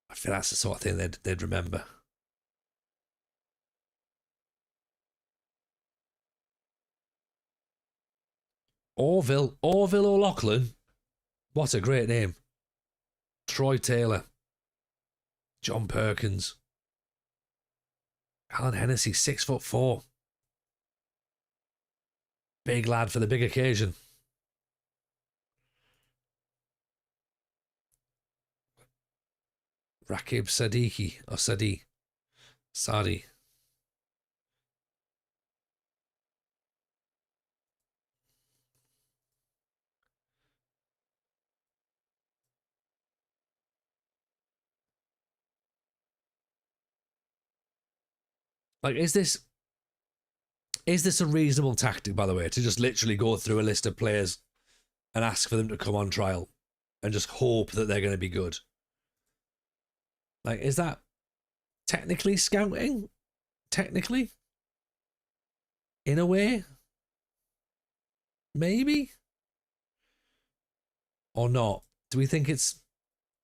I feel that's the sort of thing they'd remember. Orville O'Loughlin. What a great name. Troy Taylor. John Perkins. Alan Hennessy, 6'4". Big lad for the big occasion. Rakib Sadiki or Sadi. Like, is this a reasonable tactic, by the way, to just literally go through a list of players and ask for them to come on trial and just hope that they're going to be good? Like, is that technically scouting? Technically? In a way? Maybe? Or not? Do we think it's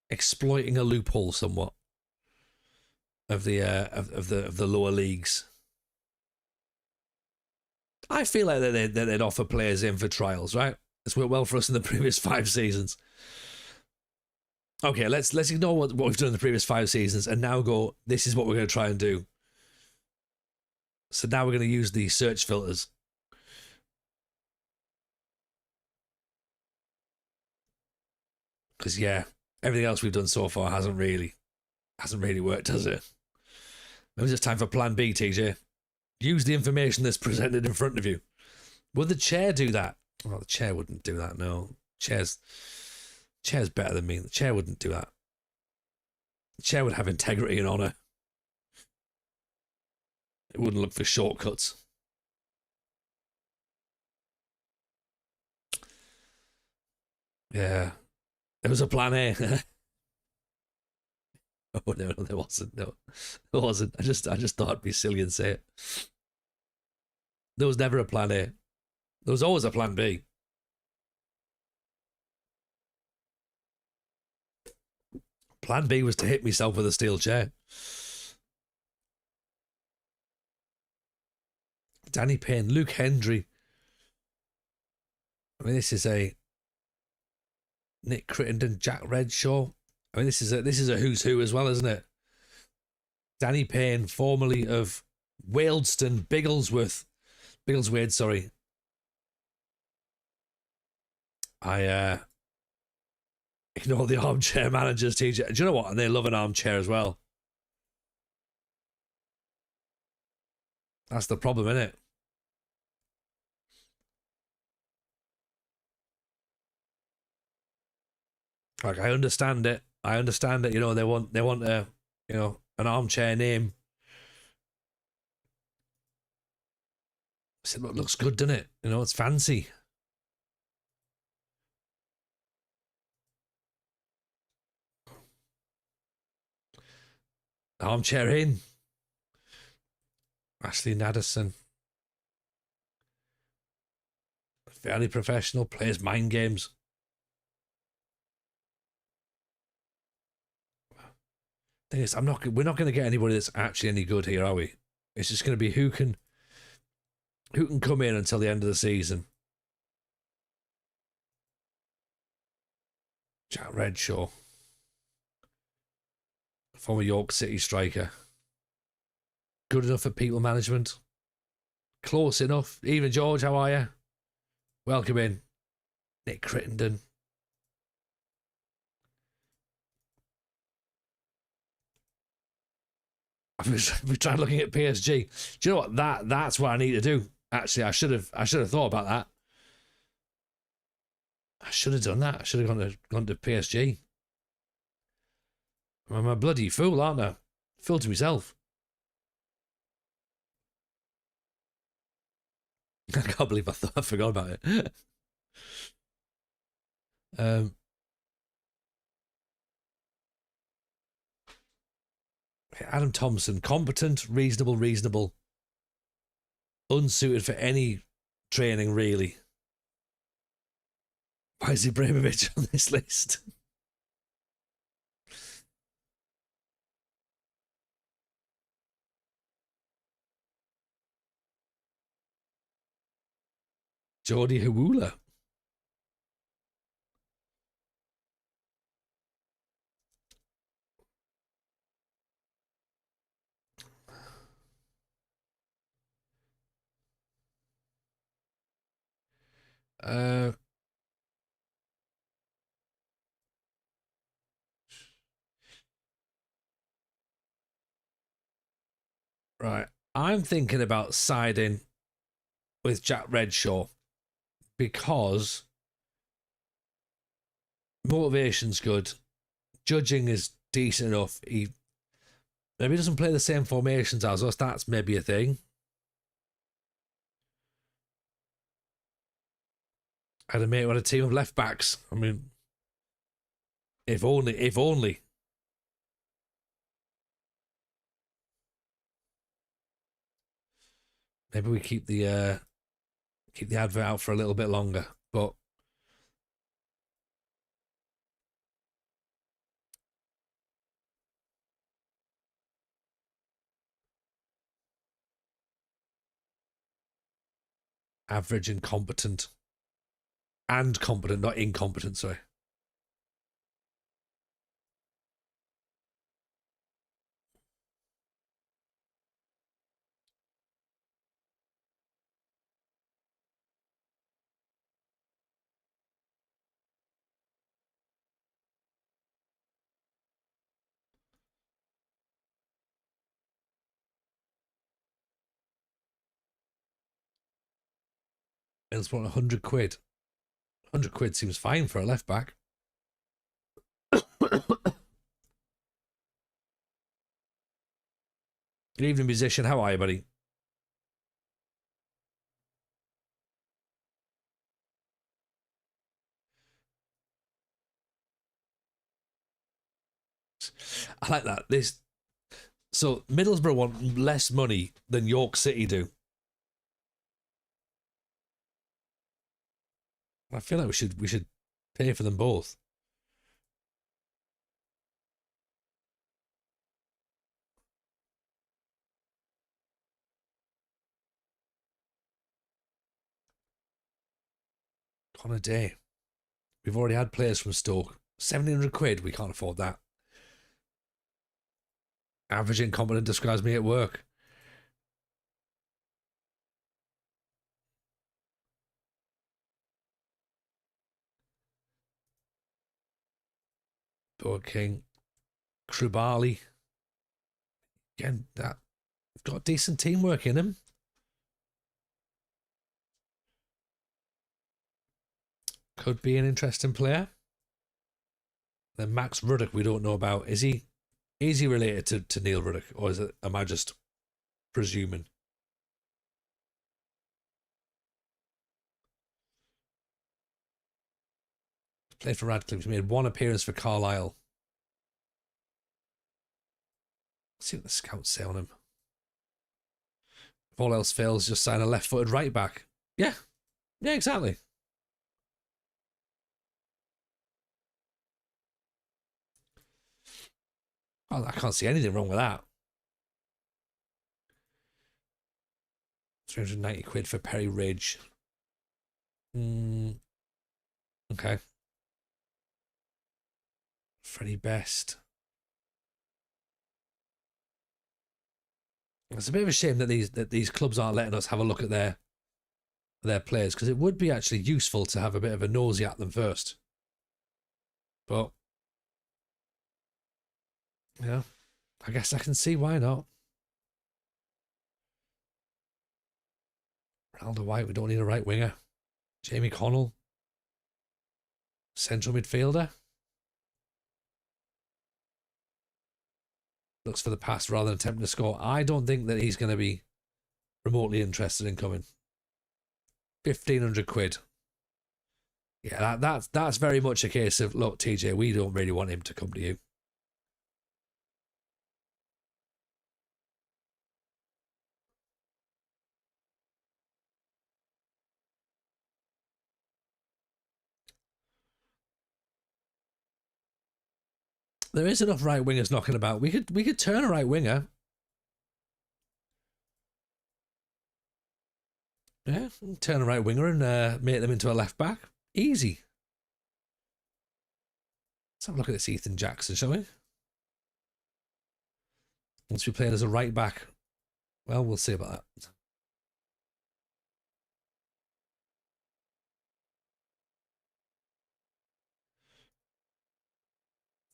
exploiting a loophole somewhat of the lower leagues? I feel like they'd offer players in for trials, right? It's worked well for us in the previous 5 seasons. Okay, let's ignore what we've done in the previous 5 seasons and now go, this is what we're going to try and do. So now we're going to use the search filters. Because, yeah, everything else we've done so far hasn't really worked, has it? Maybe it's time for plan B, TJ. Use the information that's presented in front of you. Would the chair do that? Well, the chair wouldn't do that, no. Chair's better than me. The chair wouldn't do that. The chair would have integrity and honour. It wouldn't look for shortcuts. Yeah. There was a plan A. Oh no, there wasn't. No, there wasn't. I just thought it'd be silly and say it. There was never a plan A. There was always a plan B. Plan B was to hit myself with a steel chair. Danny Payne, Luke Hendry. I mean, this is a Nick Crittenden, Jack Redshaw. I mean, this is a who's who as well, isn't it? Danny Payne, formerly of Wailston, Biggleswade, sorry. I ignore the armchair managers, TJ. Do you know what? And they love an armchair as well. That's the problem, isn't it? Like, I understand it. You know, they want a, you know, an armchair name. I said, look, looks good, doesn't it? You know, it's fancy. Armchair in. Ashley Naderson. Fairly professional, plays mind games. Thing is, we're not going to get anybody that's actually any good here, are we? It's just going to be who can come in until the end of the season. Jack Redshaw, former York City striker. Good enough for people management. Close enough. Even George, how are you? Welcome in. Nick Crittenden. We tried looking at PSG. Do you know what? That's what I need to do. Actually, I should have thought about that. I should have done that. I should have gone to PSG. I'm a bloody fool, aren't I? Fool to myself. I can't believe I forgot about it. Adam Thompson, competent, reasonable, unsuited for any training, really. Why is Ibrahimovic on this list? Jordi Hawula. Right. I'm thinking about siding with Jack Redshaw because motivation's good. Judging is decent enough. He maybe doesn't play the same formations as us. That's maybe a thing. I had a mate who had a team of left backs. I mean, if only. Maybe we keep the advert out for a little bit longer, but average and competent. And competent, not incompetent, sorry. It's what, 100 quid? 100 quid seems fine for a left back. Good evening, musician. How are you, buddy? I like that. So Middlesbrough want less money than York City do. I feel like we should pay for them both. On a day. We've already had players from Stoke. 1,700 quid, we can't afford that. Average incompetent describes me at work. Board King. Krubali. Again, that got decent teamwork in him. Could be an interesting player. Then Max Ruddock, we don't know about. Is he related to Neil Ruddock, or am I just presuming? Played for Radcliffe. He made one appearance for Carlisle. Let's see what the scouts say on him. If all else fails, just sign a left-footed right back. Yeah, exactly. Oh, I can't see anything wrong with that. 390 quid for Perry Ridge. Okay. Freddie Best. It's a bit of a shame that these clubs aren't letting us have a look at their players, because it would be actually useful to have a bit of a nosy at them first. But yeah, I guess I can see why not. Ronaldo White, we don't need a right winger. Jamie Connell, central midfielder. Looks for the pass rather than attempting to score. I don't think that he's going to be remotely interested in coming. 1,500 quid. Yeah, that's very much a case of, look, TJ, we don't really want him to come to you. There is enough right wingers knocking about. We could turn a right winger. Yeah, turn a right winger and make them into a left back. Easy. Let's have a look at this Ethan Jackson, shall we? Once we played as a right back. Well, we'll see about that.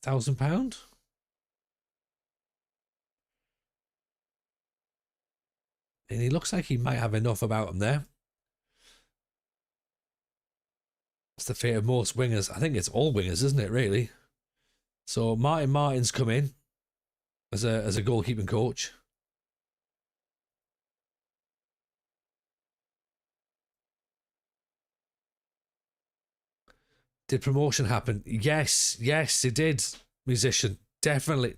£1,000? And he looks like he might have enough about him there. It's the fate of most wingers. I think it's all wingers, isn't it, really? So Martin Martin's come in as a goalkeeping coach. Did promotion happen? Yes, it did. Musician, definitely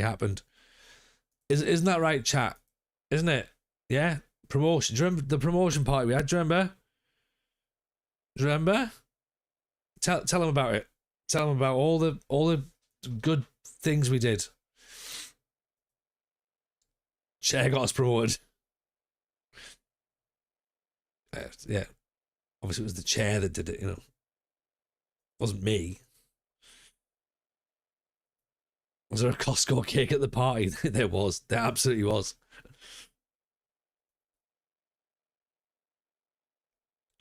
happened. Isn't that right, chat? Isn't it? Yeah, promotion. Do you remember the promotion party we had? Do you remember? Tell them about it. Tell them about all the good things we did. Chair got us promoted. Yeah, obviously it was the chair that did it. You know, it wasn't me. Was there a Costco cake at the party? There was. There absolutely was.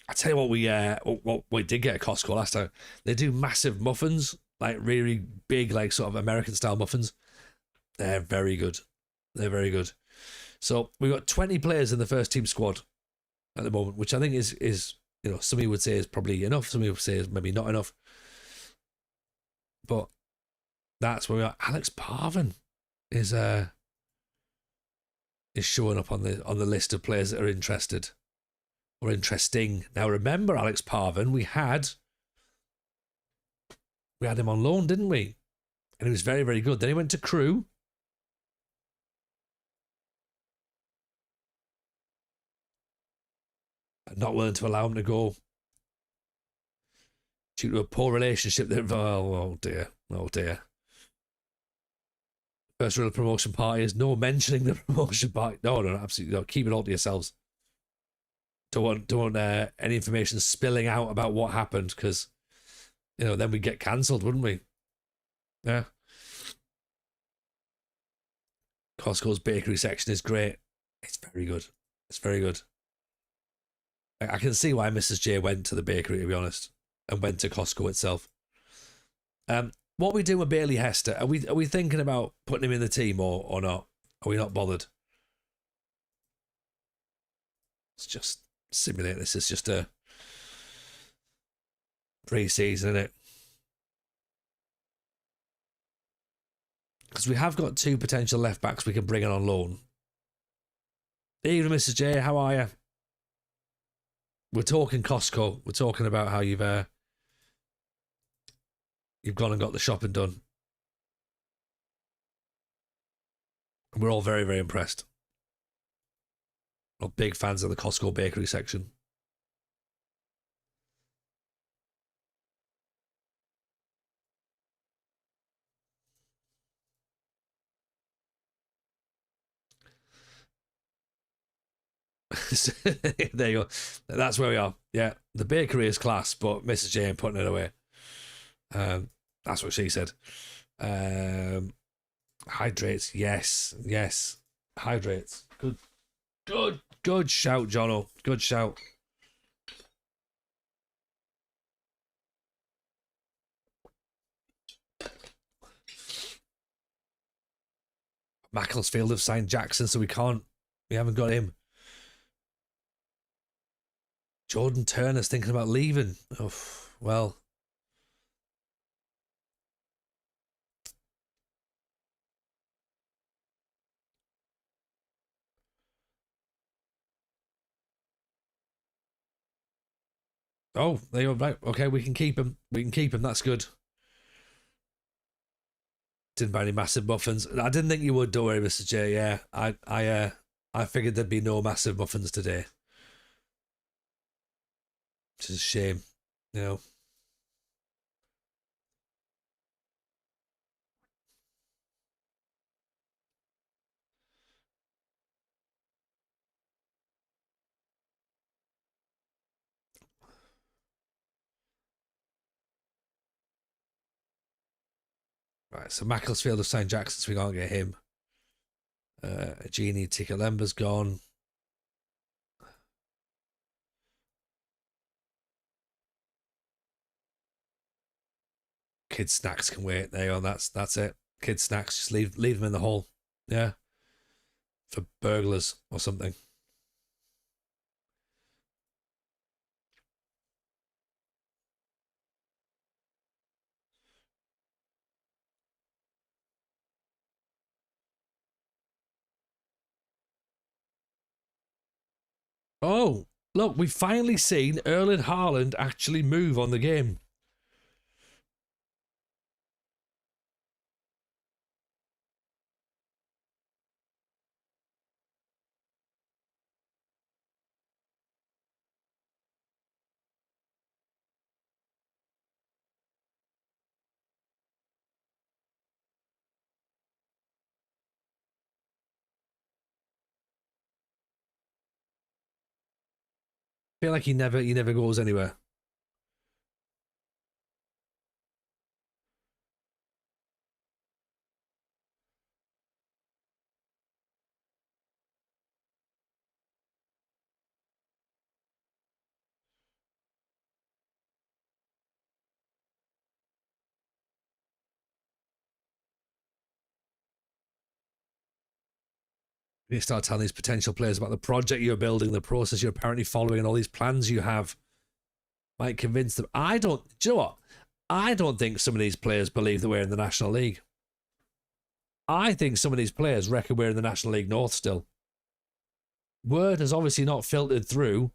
I tell you what we did get at Costco last time. They do massive muffins, like really big, like sort of American style muffins. They're very good. They're very good. So we've got 20 players in the first team squad at the moment, which I think is you know, some of you would say is probably enough. Some of you would say is maybe not enough. But that's where we are. Alex Parvin is showing up on the list of players that are interested or interesting. Now remember, Alex Parvin, we had him on loan, didn't we? And he was very, very good. Then he went to Crewe. And not willing to allow him to go due to a poor relationship. Oh dear. Oh dear. First rule of promotion party is no mentioning the promotion party. No, absolutely no. Keep it all to yourselves. Don't want any information spilling out about what happened, because then we'd get cancelled, wouldn't we? Yeah. Costco's bakery section is great. It's very good. It's very good. I can see why Mrs. J went to the bakery, to be honest, and went to Costco itself. What we do with Bailey Hester? Are we thinking about putting him in the team or not? Are we not bothered? Let's just simulate this. It's just a pre-season, isn't it? Because we have got 2 potential left backs we can bring in on loan. Evening, Mrs. J. How are you? We're talking Costco. We're talking about how you've gone and got the shopping done. We're all very, very impressed. We're big fans of the Costco bakery section. There you go. That's where we are. Yeah, the bakery is class, but Mrs. J ain't putting it away. That's what she said. Hydrates, yes. Hydrates. Good shout, Jono. Good shout. Macclesfield have signed Jackson, so we haven't got him. Jordan Turner's thinking about leaving. Oh, well. Oh, they are right. Okay, we can keep him. That's good. Didn't buy any massive muffins. I didn't think you would, don't worry, Mr. J. Yeah, I figured there'd be no massive muffins today. Which is a shame, Right, so Macclesfield have signed Jackson, so we can't get him. Genie Tikalemba's gone. Kid Snacks can wait. There you go. That's it. Kid Snacks, just leave them in the hall. Yeah. For burglars or something. Oh, look, we've finally seen Erling Haaland actually move on the game. I feel like he never goes anywhere. You start telling these potential players about the project you're building, the process you're apparently following, and all these plans you have. Might convince them. Do you know what? I don't think some of these players believe that we're in the National League. I think some of these players reckon we're in the National League North still. Word has obviously not filtered through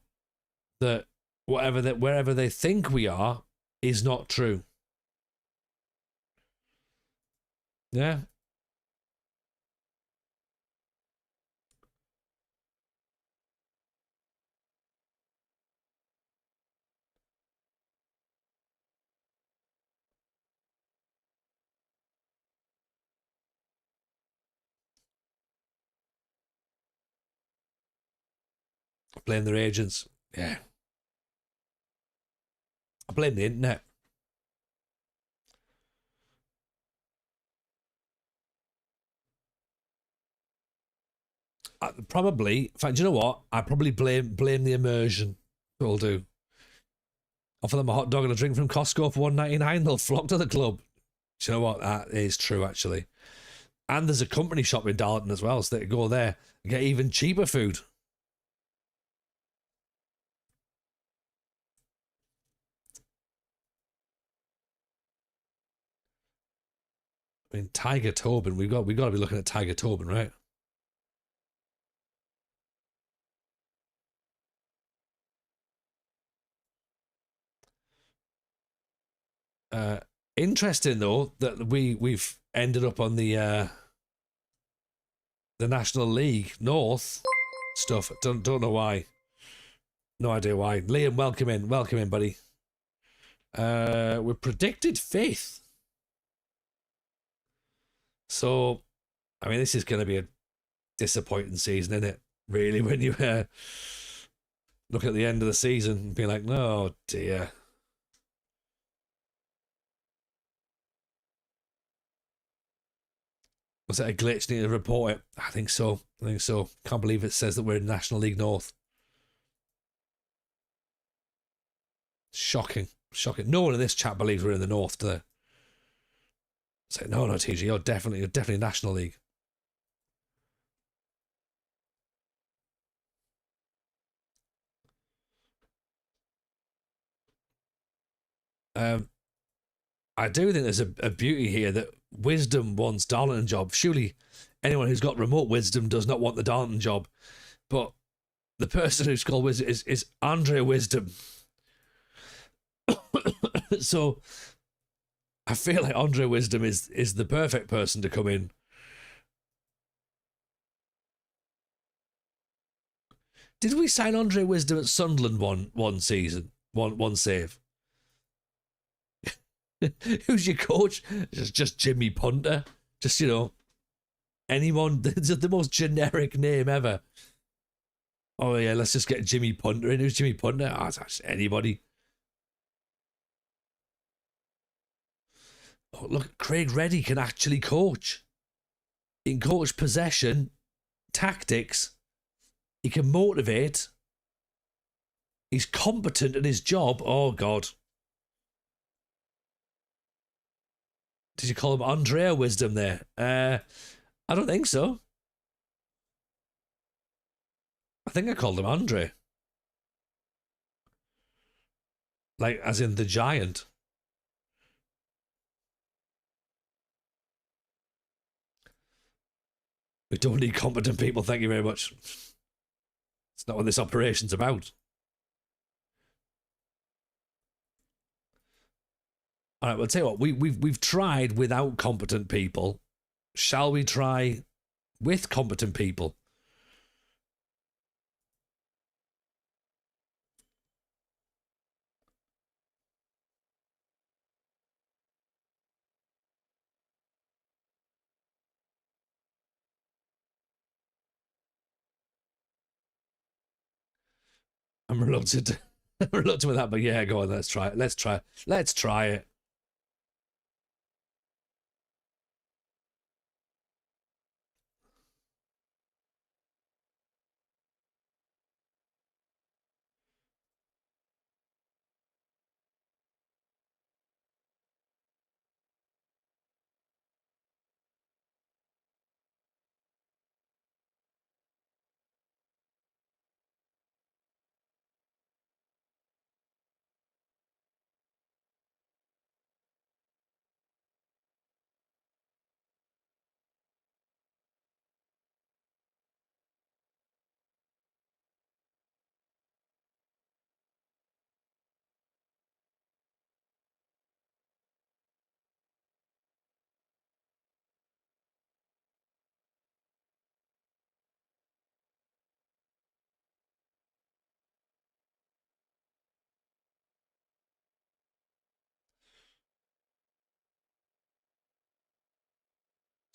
that wherever they think we are is not true. Yeah. Blame their agents. Yeah. I blame the internet. Probably. In fact, do you know what? I probably blame the immersion. Will do. Offer them a hot dog and a drink from Costco for $1.99. They'll flock to the club. Do you know what? That is true, actually. And there's a company shop in Darlington as well, so they can go there and get even cheaper food. I mean, Tiger Tobin. We got to be looking at Tiger Tobin, right? Uh, Interesting though that we've ended up on the National League North stuff. Don't know why. No idea why. Liam, welcome in, buddy. We're predicted fifth. So, I mean, this is going to be a disappointing season, isn't it? Really, when you look at the end of the season and be like, oh dear. Was it a glitch? Need to report it. I think so. Can't believe it says that we're in National League North. Shocking. No one in this chat believes we're in the North, do they? Say, no, TG, you're definitely National League. I do think there's a beauty here that Wisdom wants Darlington job. Surely anyone who's got remote Wisdom does not want the Darlington job. But the person who's called Wisdom is Andre Wisdom. So I feel like Andre Wisdom is the perfect person to come in. Did we sign Andre Wisdom at Sunderland one season? One save? Who's your coach? Just Jimmy Punter. Just, anyone. The most generic name ever. Oh yeah, let's just get Jimmy Punter in. Who's Jimmy Punter? Oh, that's anybody. Oh, look, Craig Reddy can actually coach. He can coach possession, tactics. He can motivate. He's competent at his job. Oh God. Did you call him Andrea Wisdom there? I don't think so. I think I called him Andre. Like, as in the giant. We don't need competent people, thank you very much. It's not what this operation's about. All right, we'll tell you what, we've tried without competent people. Shall we try with competent people? I'm reluctant. I'm reluctant with that, but yeah, go on. Let's try it. Let's try it.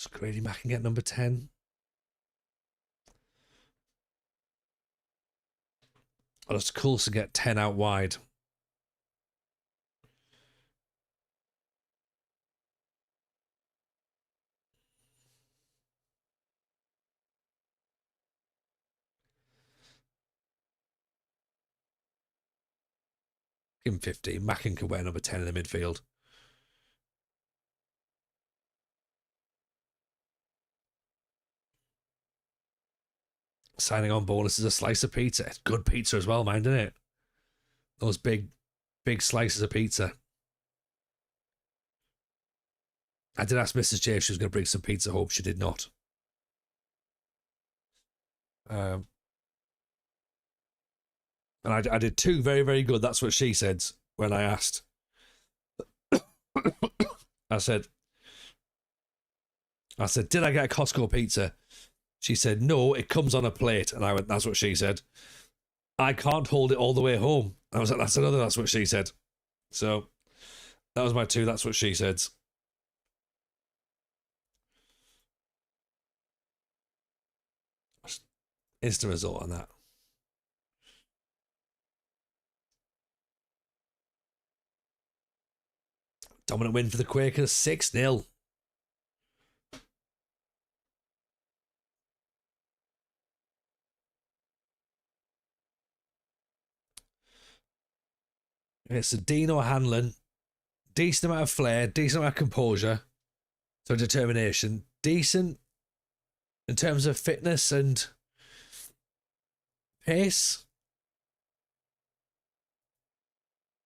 So Grady Mack can get number 10. Or does Coulson get 10 out wide? Give him 15. Mackin can wear number 10 in the midfield. Signing on bonus is a slice of pizza. It's good pizza as well, mind, isn't it? Those big slices of pizza. I did ask Mrs. J if she was going to bring some pizza home. She did not. And I did 2 very, very good. That's what she said when I asked. I said, did I get a Costco pizza? She said, no, it comes on a plate. And I went, that's what she said. I can't hold it all the way home. I was like, that's what she said. So that was my 2. That's what she said. Instant result on that. Dominant win for the Quakers, 6-0. It's a Dino Hanlon. Decent amount of flair, decent amount of composure. So determination. Decent in terms of fitness and pace.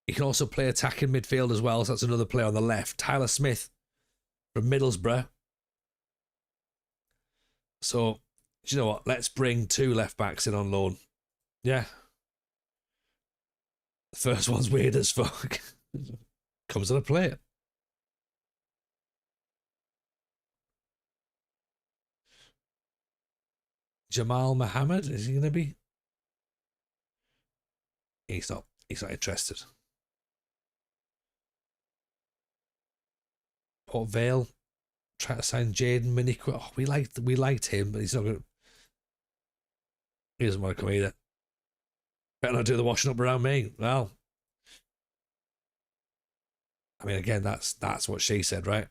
He can also play attacking midfield as well, so that's another player on the left. Tyler Smith from Middlesbrough. So, you know what? Let's bring 2 left backs in on loan. Yeah. The first one's weird as fuck. Comes on a plate. Jamal Mohammed, is he going to be? He's not interested. Port Vale trying to sign Jaden Miniqua. Oh, we liked him, but he's not going to. He doesn't want to come either. Better not do the washing up around me. Well, I mean, again, that's what she said, right?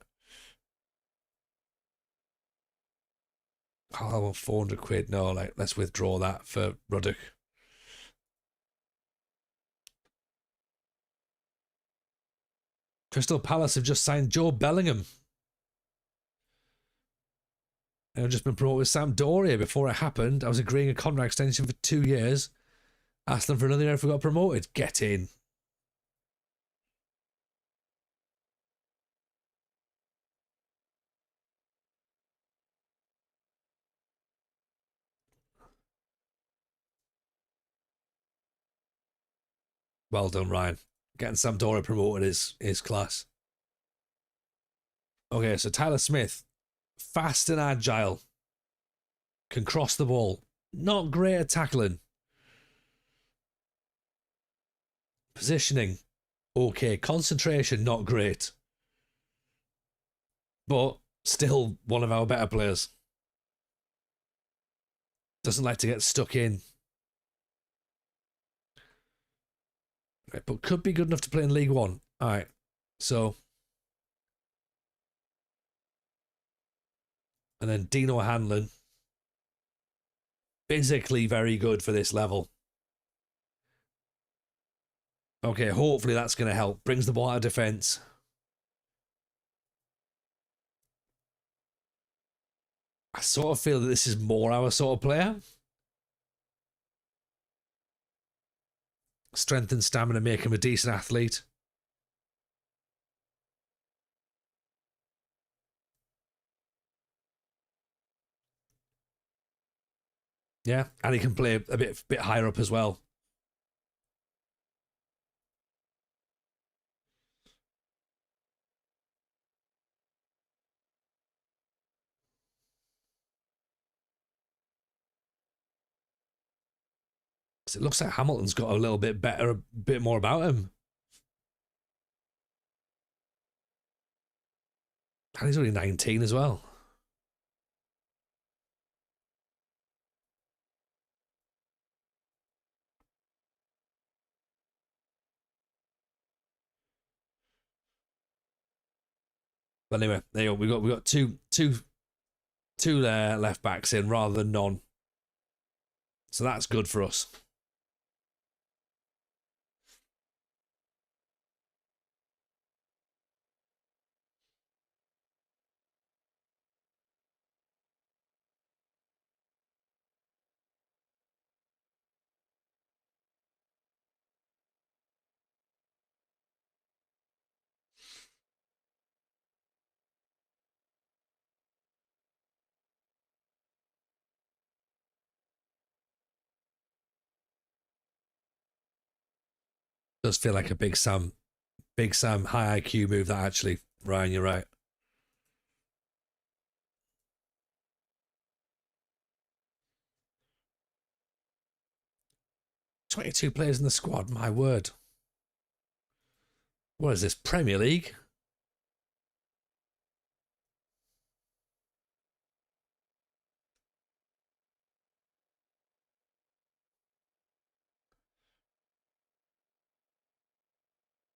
Oh, I want 400 quid. No, like, let's withdraw that for Ruddock. Crystal Palace have just signed Joe Bellingham. I've just been promoted with Sampdoria. Before it happened, I was agreeing a contract extension for 2 years. Asked them for another year if we got promoted. Get in. Well done, Ryan. Getting Sampdoria promoted is class. Okay, so Tyler Smith, fast and agile, can cross the ball. Not great at tackling. Positioning, okay. Concentration, not great. But still one of our better players. Doesn't like to get stuck in. Right, but could be good enough to play in League One. All right, so. And then Dino Hanlon. Physically very good for this level. Okay, hopefully that's going to help. Brings the ball out of defence. I sort of feel that this is more our sort of player. Strength and stamina make him a decent athlete. Yeah, and he can play a bit higher up as well. It looks like Hamilton's got a little bit better, a bit more about him. And he's only 19 as well. But anyway, there you go. We got two left backs in rather than none. So that's good for us. Does feel like a Big Sam high IQ move that actually. Ryan, you're right. "22 players in the squad, my word. What is this, Premier League?"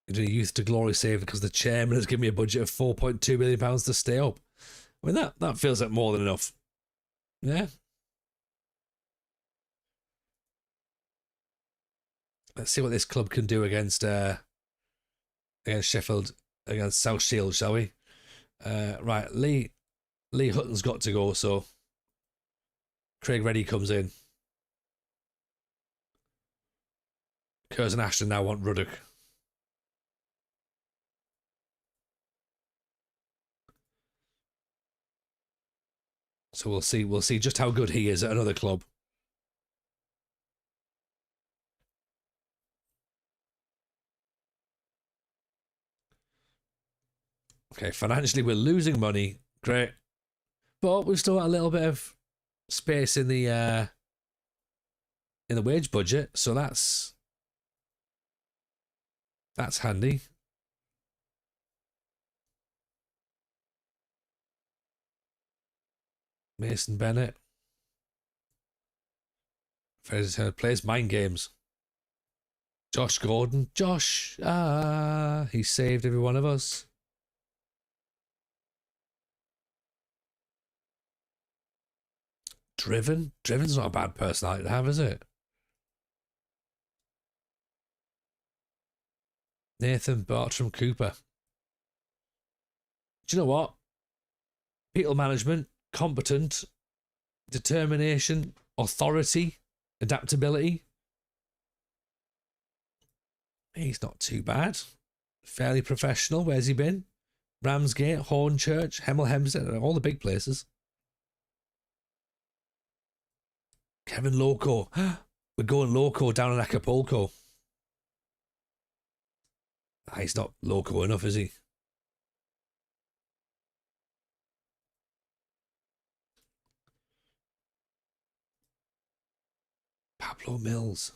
You do a youth to glory save because the chairman has given me a budget of £4.2 million to stay up. I mean, that feels like more than enough. Yeah. Let's see what this club can do against Sheffield, against South Shield, shall we? Right, Lee Hutton's got to go, so Craig Reddy comes in. Kurz and Ashton now want Ruddock. So we'll see just how good he is at another club. Okay, financially we're losing money. Great. But we've still got a little bit of space in the wage budget, so that's handy. Mason Bennett. Plays mind games. Josh Gordon. Josh. He saved every one of us. Driven's not a bad personality to have, is it? Nathan Bartram Cooper. Do you know what? People management, competent, determination, authority, adaptability. He's not too bad. Fairly professional. Where's he been? Ramsgate, Hornchurch, Hemel Hempstead, all the big places. Kevin Loco. We're going loco down in Acapulco. He's not loco enough, is he? Pablo Mills.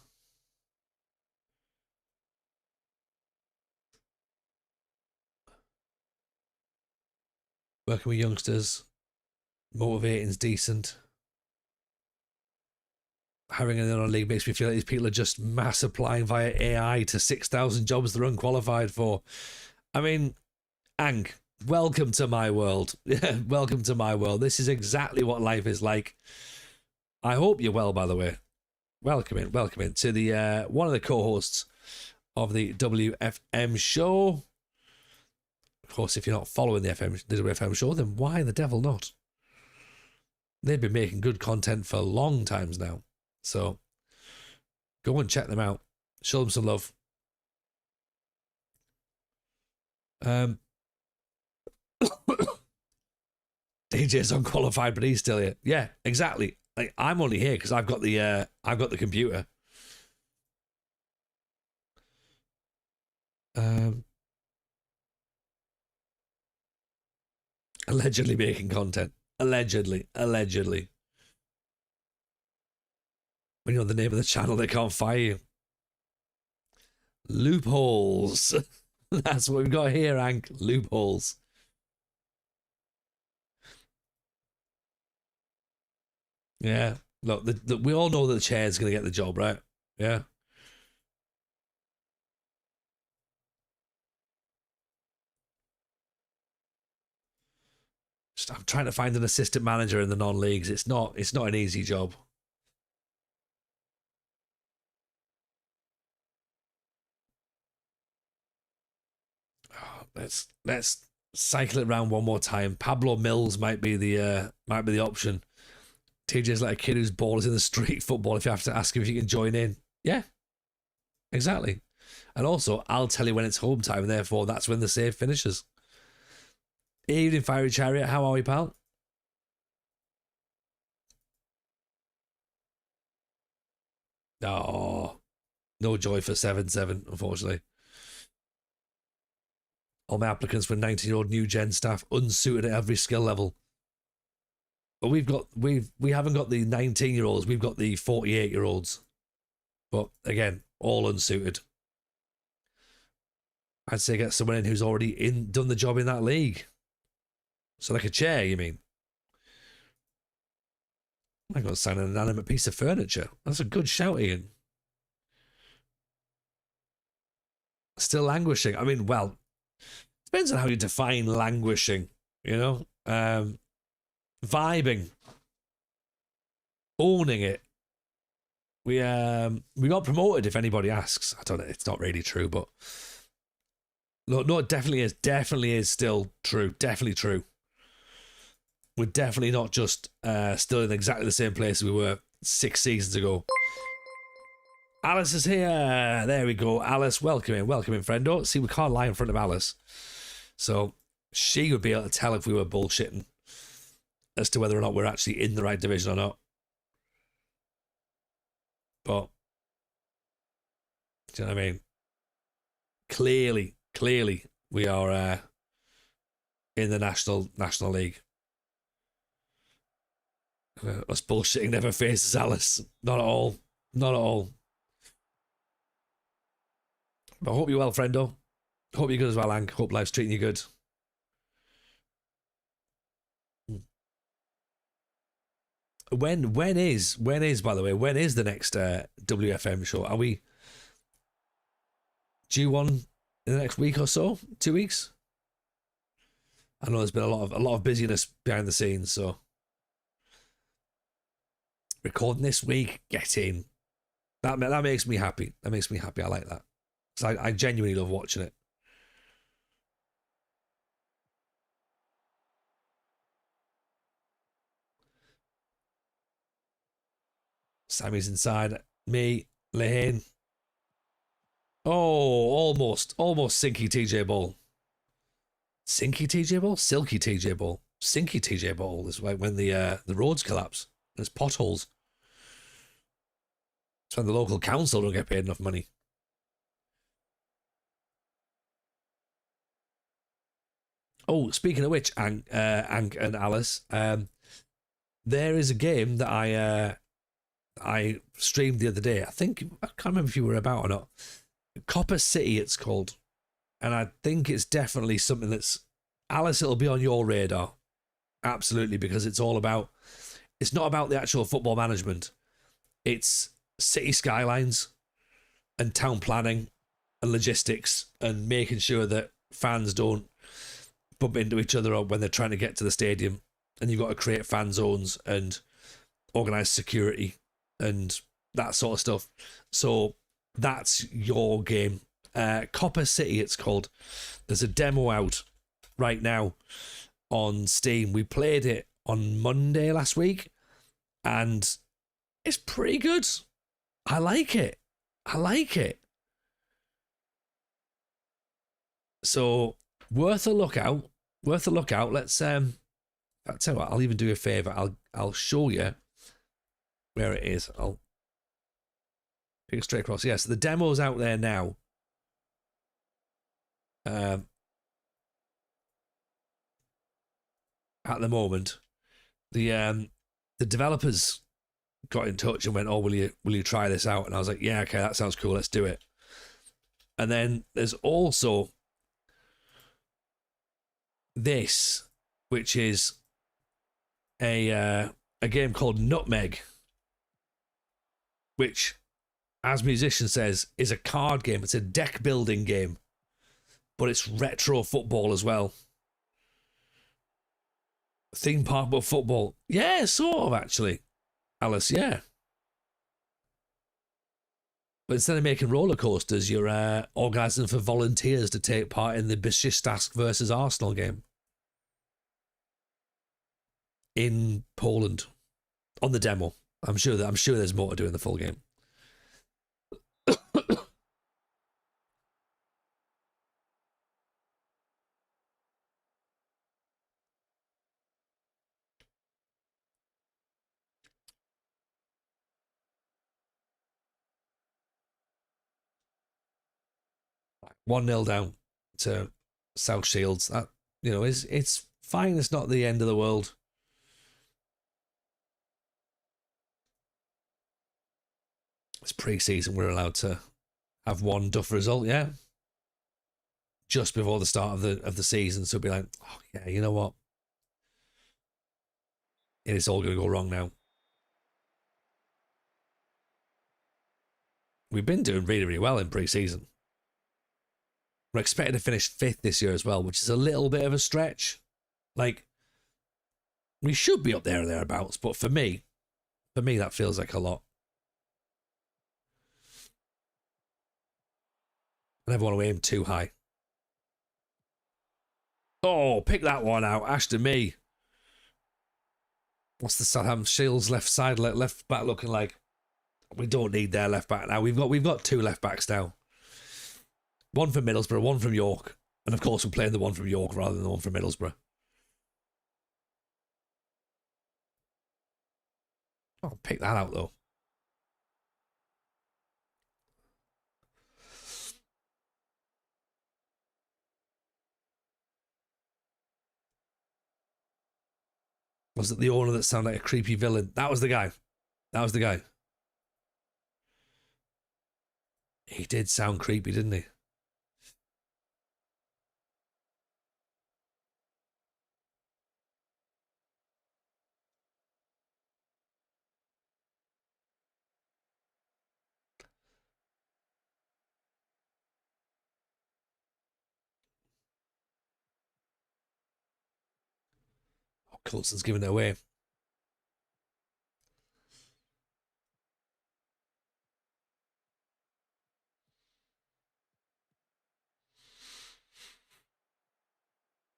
Working with youngsters. Motivating's decent. Having another league makes me feel like these people are just mass applying via AI to 6,000 jobs they're unqualified for. I mean, Ang, welcome to my world. Yeah, welcome to my world. This is exactly what life is like. I hope you're well, by the way. Welcome in to the one of the co-hosts of the WFM show. Of course, if you're not following the WFM show, then why the devil not? They've been making good content for long times now. So go and check them out. Show them some love. DJ's unqualified, but he's still here. Yeah, exactly. Like, I'm only here because I've got the computer. Allegedly making content. Allegedly. When you're the name of the channel, they can't fire you. Loopholes. That's what we've got here, Hank. Loopholes. Yeah. Look, we all know that the chair's going to get the job, right? Yeah. I'm trying to find an assistant manager in the non-leagues. It's not an easy job. Let's cycle it around one more time. Pablo Mills might be the option. TJ's like a kid whose ball is in the street football. If you have to ask him if you can join in, yeah, exactly. And also, I'll tell you when it's home time, and therefore that's when the save finishes. Evening, Fiery Chariot. How are we, pal? Oh, no joy for 7-7, unfortunately. All my applicants were 19-year-old new gen staff, unsuited at every skill level. But we haven't got the 19-year-olds, we've got the 48-year-olds. But again, all unsuited. I'd say get someone in who's already done the job in that league. So like a chair, you mean? I'm going to sign an inanimate piece of furniture. That's a good shout, Ian. Still languishing. I mean, well, depends on how you define languishing, you know? Vibing. Owning it. We got promoted, if anybody asks. I don't know, it's not really true, but no, it definitely is. Definitely is still true. Definitely true. We're definitely not just still in exactly the same place we were 6 seasons ago. Alice is here. There we go. Alice, welcome in, friendo. See, we can't lie in front of Alice. So she would be able to tell if we were bullshitting as to whether or not we're actually in the right division or not. But, do you know what I mean? Clearly, we are in the National League. Us bullshitting never faces Alice. Not at all. Not at all. But I hope you're well, friendo. Hope you're good as well, Ang. Hope life's treating you good. When is, by the way, when is the next WFM show? Are we due one in the next week or so? 2 weeks? I know there's been a lot of busyness behind the scenes, so recording this week, get in. That makes me happy. That makes me happy. I like that. So I genuinely love watching it. Sammy's inside. Me, Lane. Oh, almost Sinky TJ Ball. Sinky TJ Ball? Silky TJ Ball. Sinky TJ Ball is when the roads collapse. There's potholes. It's when the local council don't get paid enough money. Oh, speaking of which, Ank and Alice, there is a game that I streamed the other day. I can't remember if you were about or not. Copper City, it's called, and I think it's definitely something that's Alice. It'll be on your radar, absolutely, because it's all about. It's not about the actual football management. It's city skylines, and town planning, and logistics, and making sure that fans don't bump into each other when they're trying to get to the stadium, and you've got to create fan zones and organise security and that sort of stuff. So that's your game. Copper City, it's called. There's a demo out right now on Steam. We played it on Monday last week, and it's pretty good. I like it. So worth a look out. Let's I'll tell you what, I'll even do you a favour. I'll show you where it is. I'll pick it straight across. Yes, the demo's out there now. At the moment, the developers got in touch and went, "Oh, will you try this out?" And I was like, "Yeah, okay, that sounds cool. Let's do it." And then there's also this, which is a game called Nutmeg, which, as Musician says, is a card game. It's a deck building game, but it's retro football as well. Theme park but football. Yeah, sort of actually, Alice. Yeah. But instead of making roller coasters, you're organising for volunteers to take part in the Besiktas versus Arsenal game in Poland on the demo. I'm sure there's more to do in the full game. 1-0 down to South Shields. That, it's fine. It's not the end of the world. It's pre-season. We're allowed to have one duff result, yeah. Just before the start of the season, so be like, oh yeah, you know what? It is all going to go wrong now. We've been doing really, really well in pre-season. We're expected to finish 5th this year as well, which is a little bit of a stretch. Like, we should be up there or thereabouts, but for me, that feels like a lot. I never want to aim too high. Oh, pick that one out. Ashton Me. What's the Southampton Shields left side, left back looking like? We don't need their left back now. We've got 2 left backs now. One from Middlesbrough, one from York. And of course, we're playing the one from York rather than the one from Middlesbrough. Oh, pick that out though. Was it the owner that sounded like a creepy villain? That was the guy. That was the guy. He did sound creepy, didn't he? Oh, Coulson's giving it away.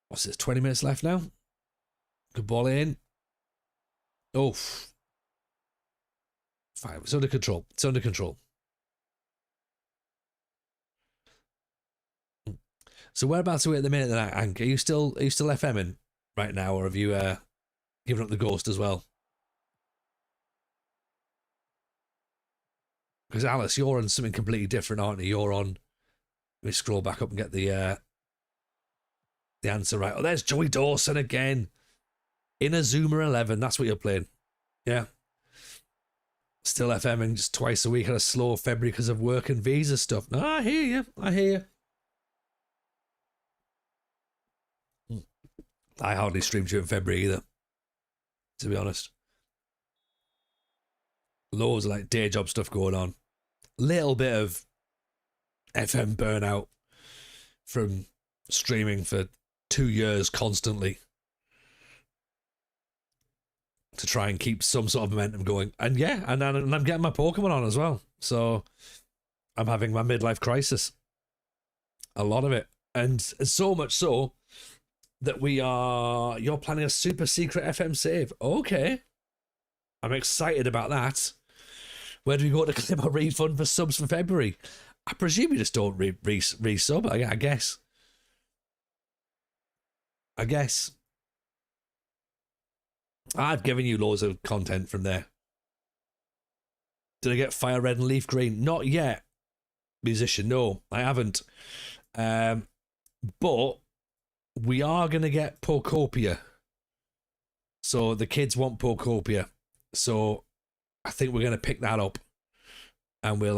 What's this? 20 minutes left now. Good ball in. Oh, fine. It's under control. It's under control. So whereabouts are we at the minute then, Hank? Are you still FMing right now, or have you given up the ghost as well? Because Alice, you're on something completely different, aren't you? You're on. Let me scroll back up and get the answer right. Oh, there's Joey Dawson again. Inazuma 11. That's what you're playing. Yeah. Still FMing just twice a week. Had a slow February because of work and visa stuff. No, I hear you. I hear you. I hardly streamed during February either, to be honest. Loads of like day job stuff going on. Little bit of FM burnout from streaming for 2 years constantly to try and keep some sort of momentum going. And yeah, and I'm getting my Pokemon on as well. So I'm having my midlife crisis. A lot of it. And so much so that you're planning a super secret FM save. Okay. I'm excited about that. Where do we go to claim a refund for subs for February? I presume you just don't resub, I guess. I guess. I've given you loads of content from there. Did I get Fire Red and Leaf Green? Not yet. Musician, no, I haven't. But we are going to get Pokopia. So the kids want Pokopia. So I think we're going to pick that up. And we'll...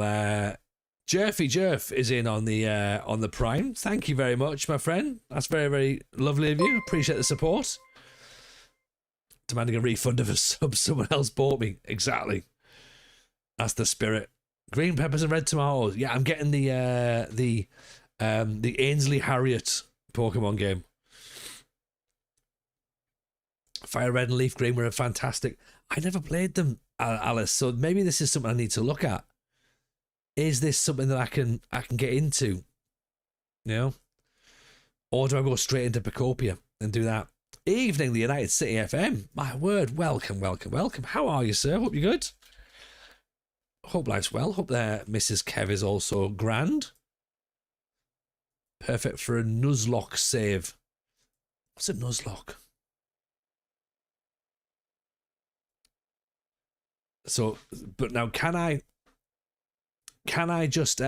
Jerfy Jerf is in on the Prime. Thank you very much, my friend. That's very, very lovely of you. Appreciate the support. Demanding a refund of a sub someone else bought me. Exactly. That's the spirit. Green peppers and red tomatoes. Yeah, I'm getting the Ainsley Harriet Pokemon game. Fire Red and Leaf Green were fantastic. I never played them, Alice. So maybe this is something I need to look at. Is this something that I can get into? You know, or do I go straight into Pacopia and do that? Evening, the United City FM. My word, welcome, welcome, welcome. How are you, sir? Hope you're good. Hope life's well. Hope that Mrs. Kev is also grand. Perfect for a Nuzlocke save. What's a Nuzlocke? So, but now can I just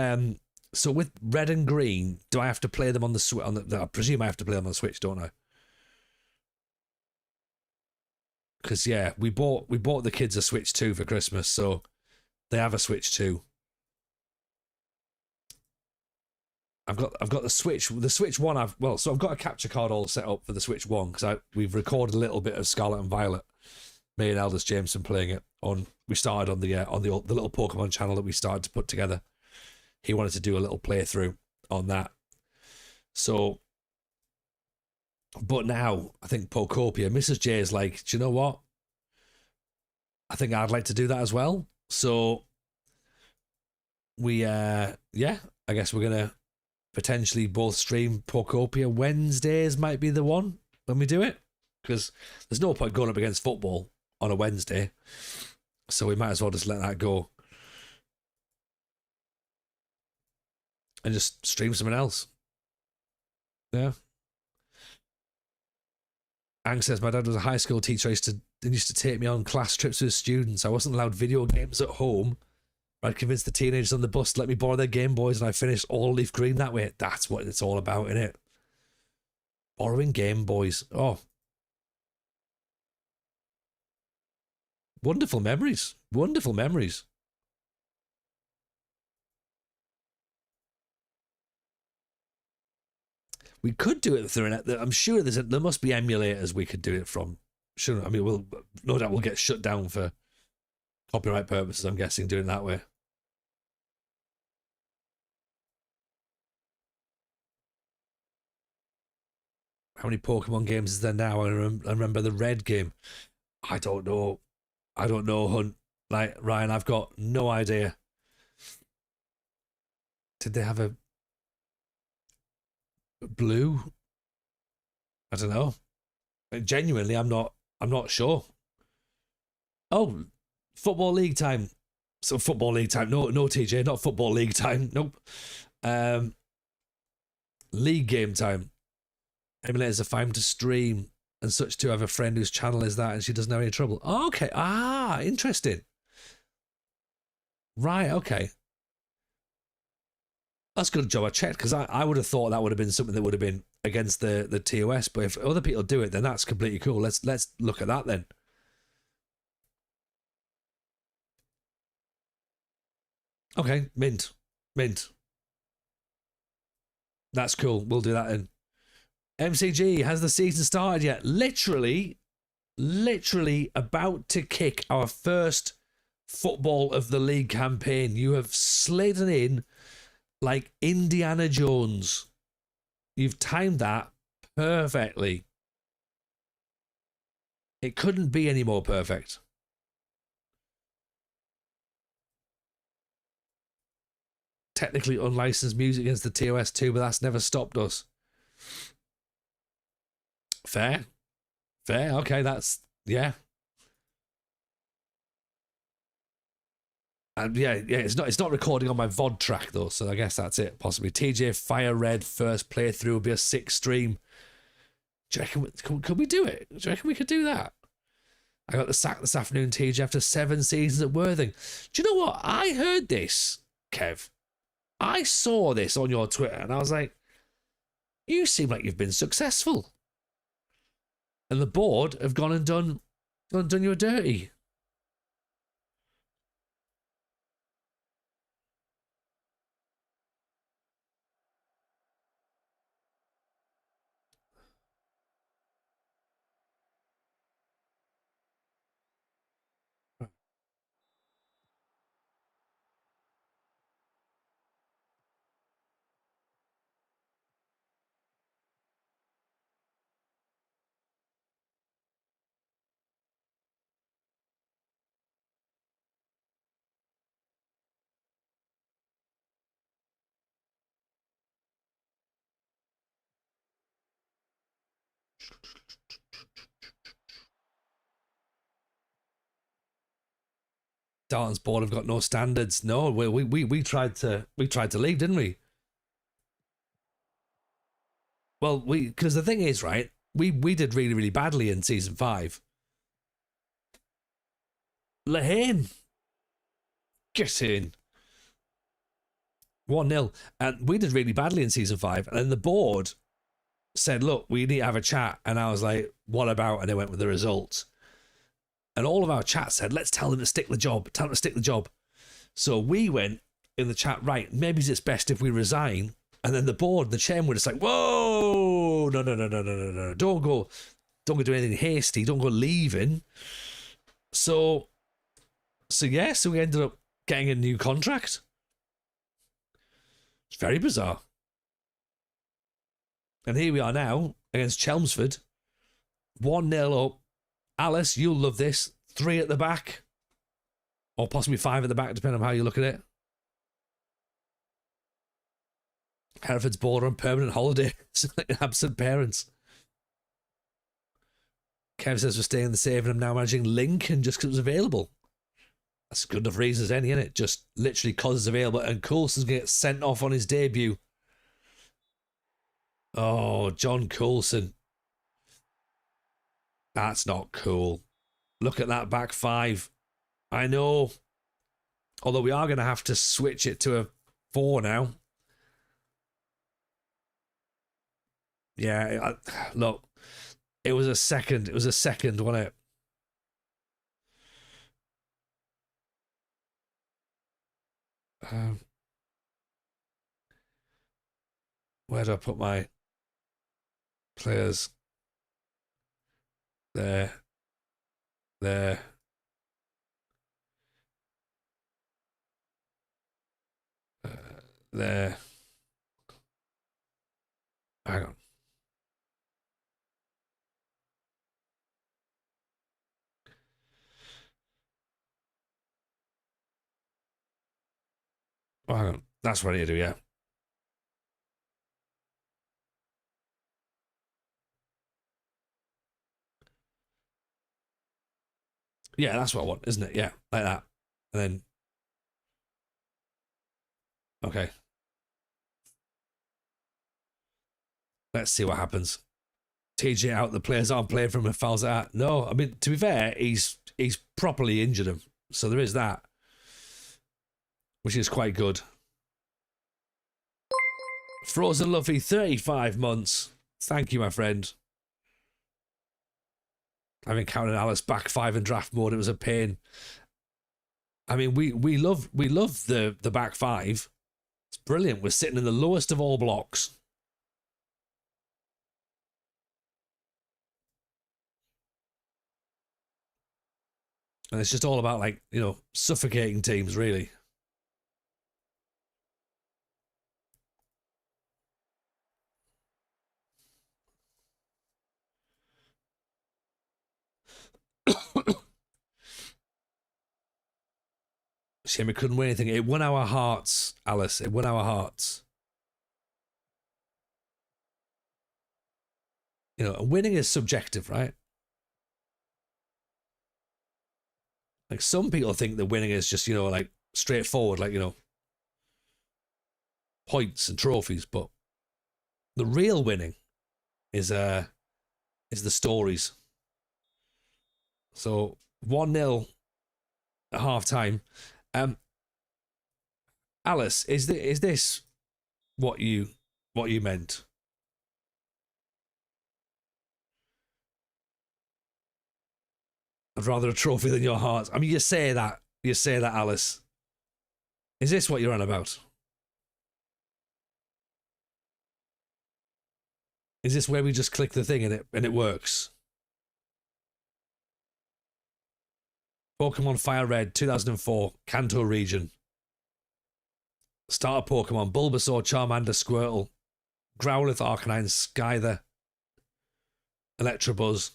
so with red and green, do I have to play them on the Switch? I presume I have to play them on the Switch, don't I? Because yeah, we bought the kids a Switch 2 for Christmas, so they have a Switch 2. I've got the Switch 1. I've got a capture card all set up for the Switch 1 because we've recorded a little bit of Scarlet and Violet. Me and Aldous Jameson playing it on. We started on the little Pokemon channel that we started to put together. He wanted to do a little playthrough on that. So, but now I think Pokopia, Mrs. J is like, do you know what? I think I'd like to do that as well. So we I guess we're gonna potentially both stream Pokopia. Wednesdays might be the one when we do it, because there's no point going up against football on a Wednesday, so we might as well just let that go and just stream something else. Yeah. Ang says, my dad was a high school teacher. He used to take me on class trips with students. I wasn't allowed video games at home. I'd convince the teenagers on the bus to let me borrow their Game Boys, and I finished all Leaf Green that way. That's what it's all about, innit? Borrowing Game Boys. Oh. Wonderful memories. Wonderful memories. We could do it through an. I'm sure there must be emulators we could do it from. Sure, I mean, no doubt we'll get shut down for copyright purposes, I'm guessing, doing it that way. How many Pokemon games is there now? I remember the Red game. I don't know. Hunt. Like, Ryan, I've got no idea. Did they have a Blue? I don't know. Genuinely, I'm not sure. Oh, Football League time. So Football League time. No, TJ, not Football League time. Nope. League game time. Emulators are fine to stream and such too. I have a friend whose channel is that and she doesn't have any trouble. Oh, okay. Interesting. Right, okay. That's a good job I checked, because I would have thought that would have been something that would have been against the TOS, but if other people do it, then that's completely cool. Let's look at that then. Okay, mint. That's cool. We'll do that then. MCG, has the season started yet? Literally about to kick our first Football of the League campaign. You have slidden in like Indiana Jones. You've timed that perfectly. It couldn't be any more perfect. Technically unlicensed music against the TOS too, but that's never stopped us. Fair. Okay, that's yeah. And yeah, it's not recording on my VOD track though, so I guess that's it. Possibly TJ Fire Red first playthrough will be a 6 stream. Do you reckon could we do it? Do you reckon we could do that? I got the sack this afternoon, TJ, after 7 seasons at Worthing. Do you know what? I heard this, Kev. I saw this on your Twitter and I was like, you seem like you've been successful. And the board have gone and done you a dirty. Darton's board have got no standards. No, we tried to leave, didn't we? Well, because the thing is, right, we did really, really badly in season 5. Lahane, get in. 1-0. And we did really badly in season 5. And then the board said, look, we need to have a chat. And I was like, what about? And they went with the results. And all of our chat said, let's tell them to stick the job. Tell them to stick the job. So we went in the chat, right, maybe it's best if we resign. And then the board, the chairman were just like, whoa, no. Don't go do anything hasty. Don't go leaving. So we ended up getting a new contract. It's very bizarre. And here we are now against Chelmsford. 1-0 up. Alice, you'll love this. 3 at the back. Or possibly 5 at the back, depending on how you look at it. Hereford's board on permanent holiday. Absent parents. Kev says we're staying the same and I'm now managing Lincoln just because it was available. That's good enough reason as any, isn't it? Just literally because it's available. And Coulson's going to get sent off on his debut. Oh, John Coulson. That's not cool. Look at that back 5. I know. Although we are going to have to switch it to a 4 now. Yeah, look. It was a second, wasn't it? Where do I put my players? There. There. There. Hang on. Oh, hang on. That's what I need to do, yeah. Yeah, that's what I want, isn't it? Yeah, like that. And then... Okay. Let's see what happens. TJ out, the players aren't playing from a fouls out. No, I mean, to be fair, he's properly injured him. So there is that. Which is quite good. Frozen Luffy, 35 months. Thank you, my friend. I've encountered Alice back 5 in draft mode. It was a pain. I mean, we love the back 5. It's brilliant. We're sitting in the lowest of all blocks. And it's just all about, like, you know, suffocating teams, really. Shame we couldn't win anything. It won our hearts, Alice. It won our hearts. You know, winning is subjective, right? Like, some people think that winning is just, you know, like, straightforward, like, you know, points and trophies, but the real winning is the stories. So 1-0 at half time. Alice, is this what you meant? I'd rather a trophy than your heart. I mean, you say that, Alice. Is this what you're on about? Is this where we just click the thing and it works? Pokemon Fire Red 2004, Kanto region. Starter Pokemon, Bulbasaur, Charmander, Squirtle, Growlithe, Arcanine, Skyther, Electabuzz.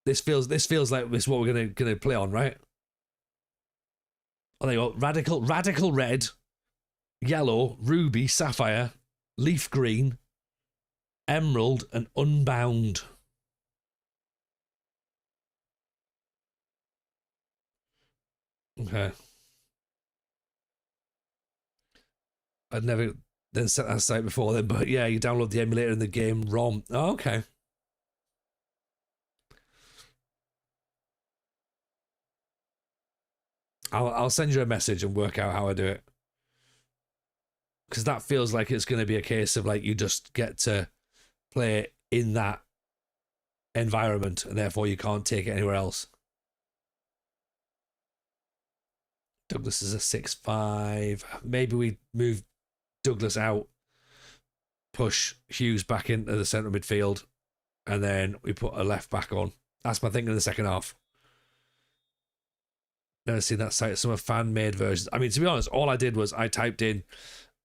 This feels like this is what we're gonna play on, right? Oh, there you go. Radical Red, Yellow, Ruby, Sapphire, Leaf Green, Emerald, and Unbound. Okay. I'd never then set that site before then, but yeah, you download the emulator in the game ROM. Oh, okay. I'll send you a message and work out how I do it. Because that feels like it's going to be a case of like you just get to play in that environment and therefore you can't take it anywhere else. Douglas is a 6'5". Maybe we move Douglas out, push Hughes back into the centre midfield, and then we put a left back on. That's my thinking in the second half. Never seen that site. Some fan made versions. I mean, to be honest, all I did was I typed in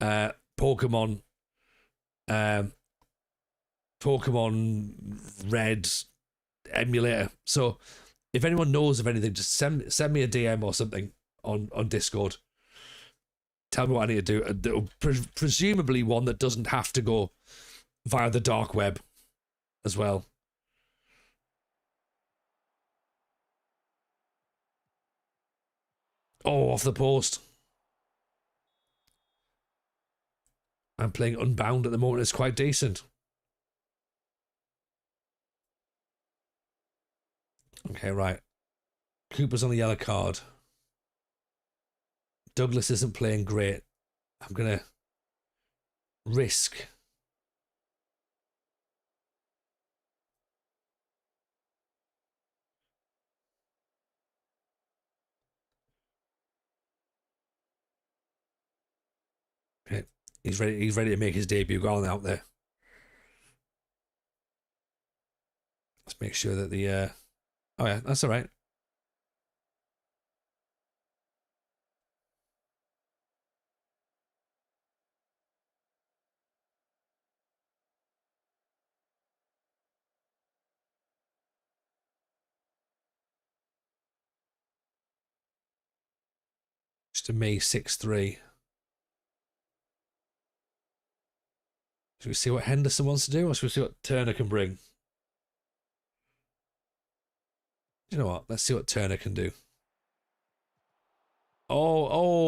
Pokemon Pokemon Red emulator. So if anyone knows of anything, just send me a DM or something on Discord. Tell me what I need to do. Presumably one that doesn't have to go via the dark web as well. Oh, off the post. I'm playing Unbound at the moment. It's quite decent. Okay, right. Cooper's on the yellow card. Douglas isn't playing great. I'm going to risk. Okay. He's ready to make his debut. Go on out there. Let's make sure that the oh yeah, that's all right. Just a me 6'3". Should we see what Henderson wants to do, or should we see what Turner can bring? You know what? Let's see what Turner can do. Oh.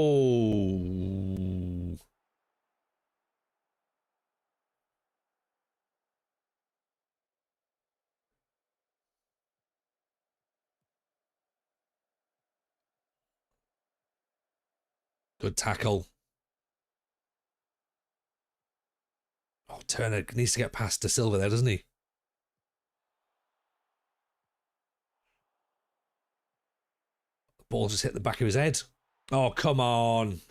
Good tackle. Oh, Turner needs to get past De Silva there, doesn't he? The ball just hit the back of his head. Oh, come on.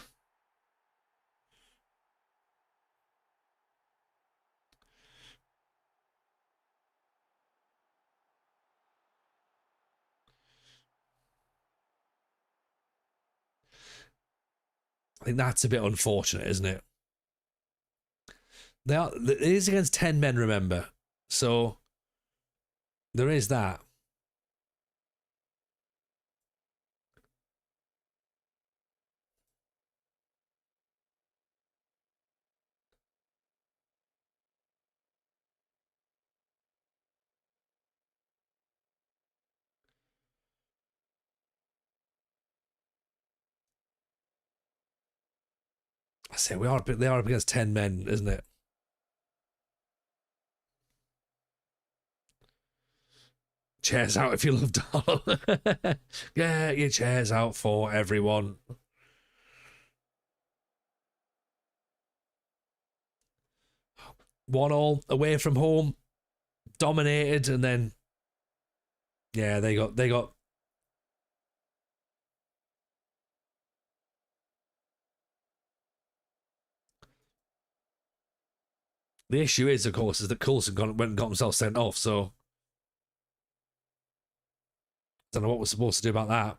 I think that's a bit unfortunate, isn't it? It is against 10 men, remember. So there is that. I say they are up against 10 men, isn't it? Chairs out if you love Darlington. Get your chairs out for everyone. 1-1 away from home, dominated, and then yeah, they got the issue is, of course, is that Coulson went and got himself sent off, so don't know what we're supposed to do about that.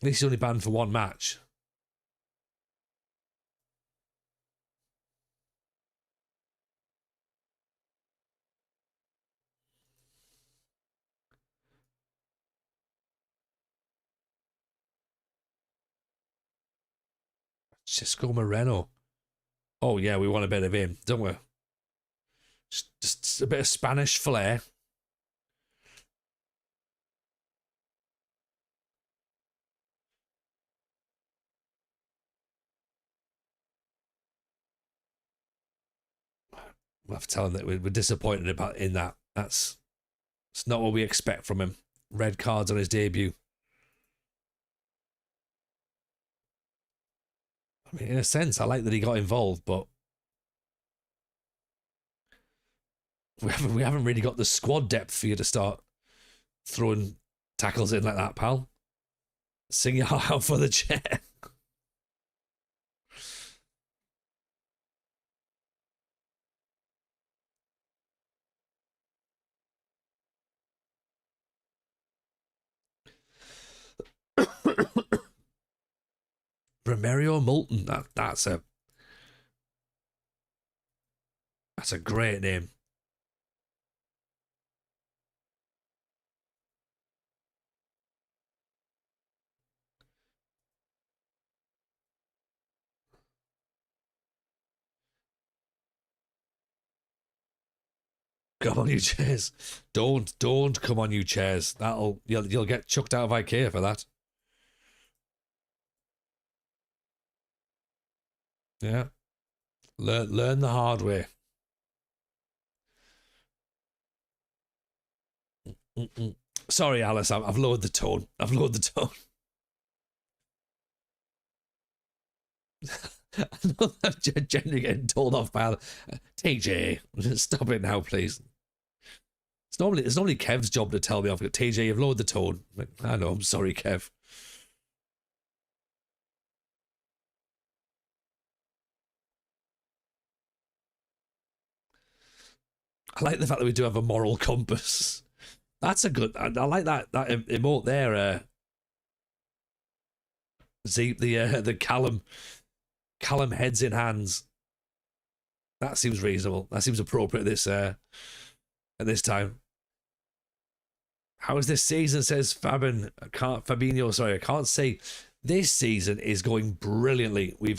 At least he's only banned for one match. Cisco Moreno. Oh yeah, we want a bit of him, don't we? Just a bit of Spanish flair. We'll have to tell him that we're disappointed about in that. It's not what we expect from him. Red cards on his debut. I mean, in a sense, I like that he got involved, but we haven't really got the squad depth for you to start throwing tackles in like that, pal. Sing your heart out for the chair. Romario Moulton. That's a great name. Come on, you chairs. Don't come on, you chairs. You'll get chucked out of IKEA for that. Yeah. Learn the hard way. Sorry, Alice, I've lowered the tone. I've lowered the tone. I'm generally getting told off by TJ. Stop it now, please. It's normally Kev's job to tell me off. TJ, you've lowered the tone. I know, I'm sorry, Kev. I like the fact that we do have a moral compass. That's a good. I like that emote there. The Callum heads in hands. That seems reasonable. That seems appropriate at this time. How is this season? Says Fabinho. Sorry, I can't say. This season is going brilliantly. We've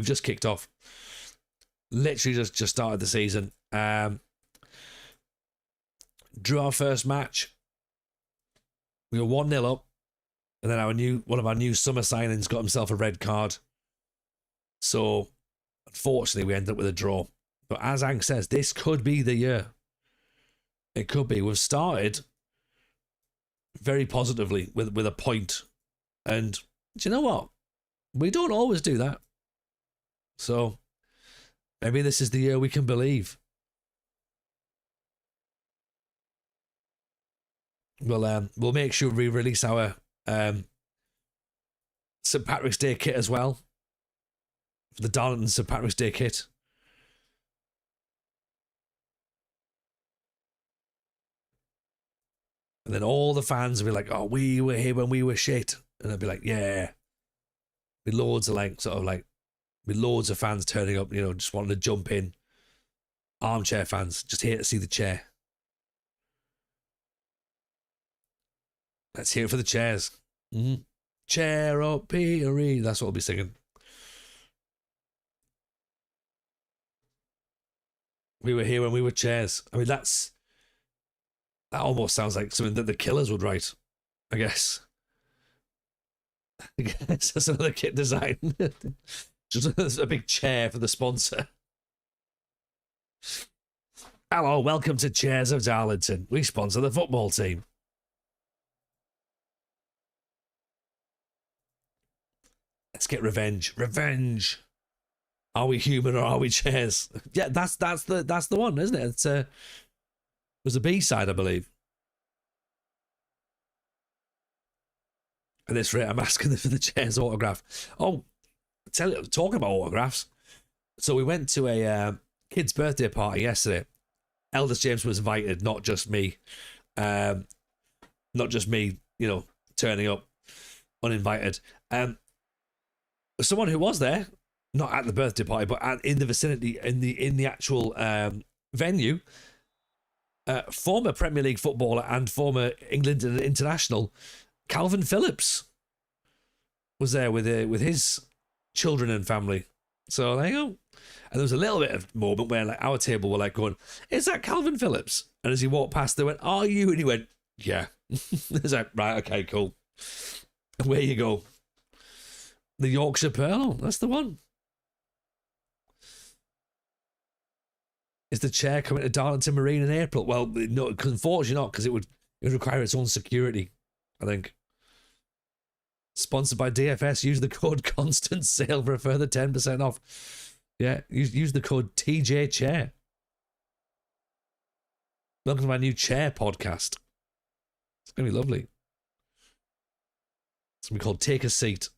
just kicked off. Literally just started the season. Drew our first match. We were 1-0 up, and then one of our new summer signings got himself a red card. So, unfortunately, we ended up with a draw. But as Ang says, this could be the year. It could be. We've started very positively with a point. And do you know what? We don't always do that. So, maybe this is the year we can believe. We'll make sure we release our St. Patrick's Day kit as well. For the Darlington St. Patrick's Day kit. And then all the fans will be like, oh, we were here when we were shit. And I'd be like, yeah. With loads of with loads of fans turning up, just wanting to jump in. Armchair fans, just here to see the chair. Let's hear it for the chairs. Mm-hmm. Chair up, Petery. That's what we'll be singing. We were here when we were chairs. I mean, that almost sounds like something that the Killers would write, I guess. I guess that's another kit design. Just a big chair for the sponsor. Hello, welcome to Chairs of Darlington. We sponsor the football team. Let's get revenge. Revenge. Are we human or are we chairs? Yeah, that's the one, isn't it? It was a B-side, I believe. At this rate, I'm asking for the chairs autograph. Oh, talking about autographs. So we went to a kid's birthday party yesterday. Eldest James was invited, not just me. Turning up uninvited. Someone who was there, not at the birthday party, but in the vicinity, in the actual venue, former Premier League footballer and former England international Calvin Phillips was there with his children and family. So there you go. And there was a little bit of moment where like our table were like going, "Is that Calvin Phillips?" And as he walked past, they went, "Are you?" And he went, "Yeah." It's like, right, okay, cool. Where you go? The Yorkshire Pearl. That's the one. Is the chair coming to Darlington Marine in April? Well, no, unfortunately not, because it would require its own security, I think. Sponsored by DFS. Use the code Constant Sale for a further 10% off. Yeah, use the code TJ Chair. Welcome to my new chair podcast. It's going to be lovely. It's going to be called Take a Seat.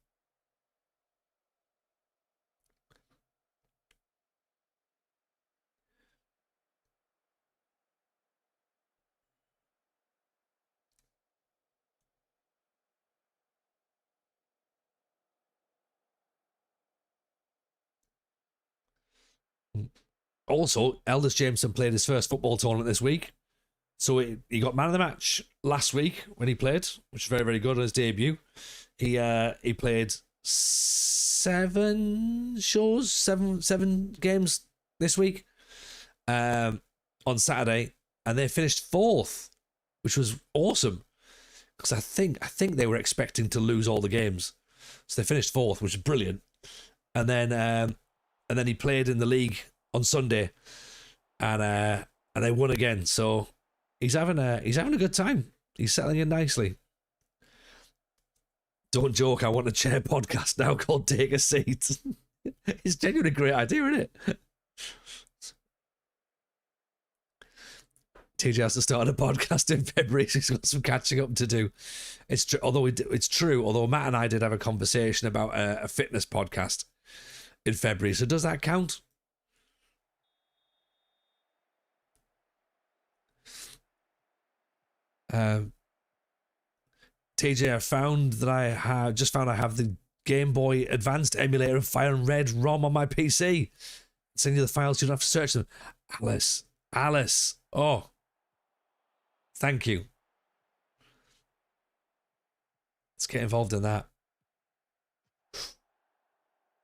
Also, Elders Jameson played his first football tournament this week. So he got man of the match last week when he played, which is very, very good on his debut. He played seven games this week on Saturday, and they finished fourth, which was awesome because I think they were expecting to lose all the games, so they finished fourth, which is brilliant. And then he played in the league on Sunday, and they won again. So he's having a good time. He's settling in nicely. Don't joke, I want a chair podcast now called Take a Seat. It's genuinely a great idea, isn't it? TJ has to start a podcast in February, so he's got some catching up to do. It's true, although Matt and I did have a conversation about a fitness podcast in February. So does that count? TJ, I found that I have the Game Boy Advanced emulator of Fire and Red ROM on my PC. Send you the files, you don't have to search them. Alice, oh, thank you. Let's get involved in that.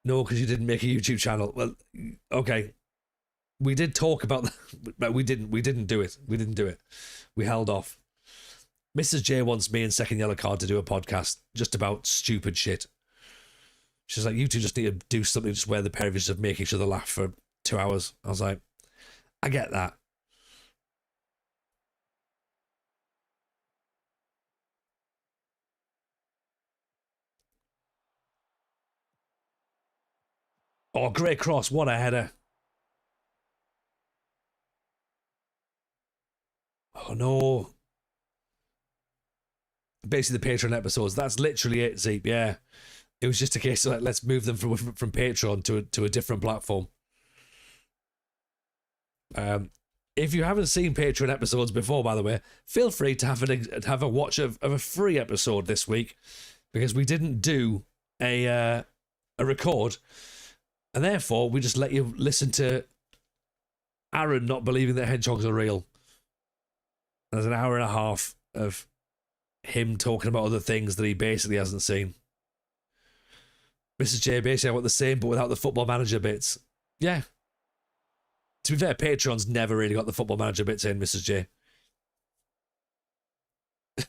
No, because you didn't make a YouTube channel. Well, okay. We did talk about that, but we didn't do it. We held off. Mrs. J wants me and Second Yellow Card to do a podcast just about stupid shit. She's like, you two just need to do something just where the pair of you just make each other laugh for 2 hours. I was like, I get that. Oh, Grey Cross, what a header. Oh, no. Basically, the Patreon episodes. That's literally it, Zeep. Yeah. It was just a case of like, let's move them from Patreon to a different platform. If you haven't seen Patreon episodes before, by the way, feel free to have a watch of a free episode this week, because we didn't do a record, and therefore we just let you listen to Aaron not believing that hedgehogs are real. There's an hour and a half of him talking about other things that he basically hasn't seen. Mrs. J, basically I want the same but without the Football Manager bits. Yeah. To be fair, Patreon's never really got the Football Manager bits in, Mrs. J.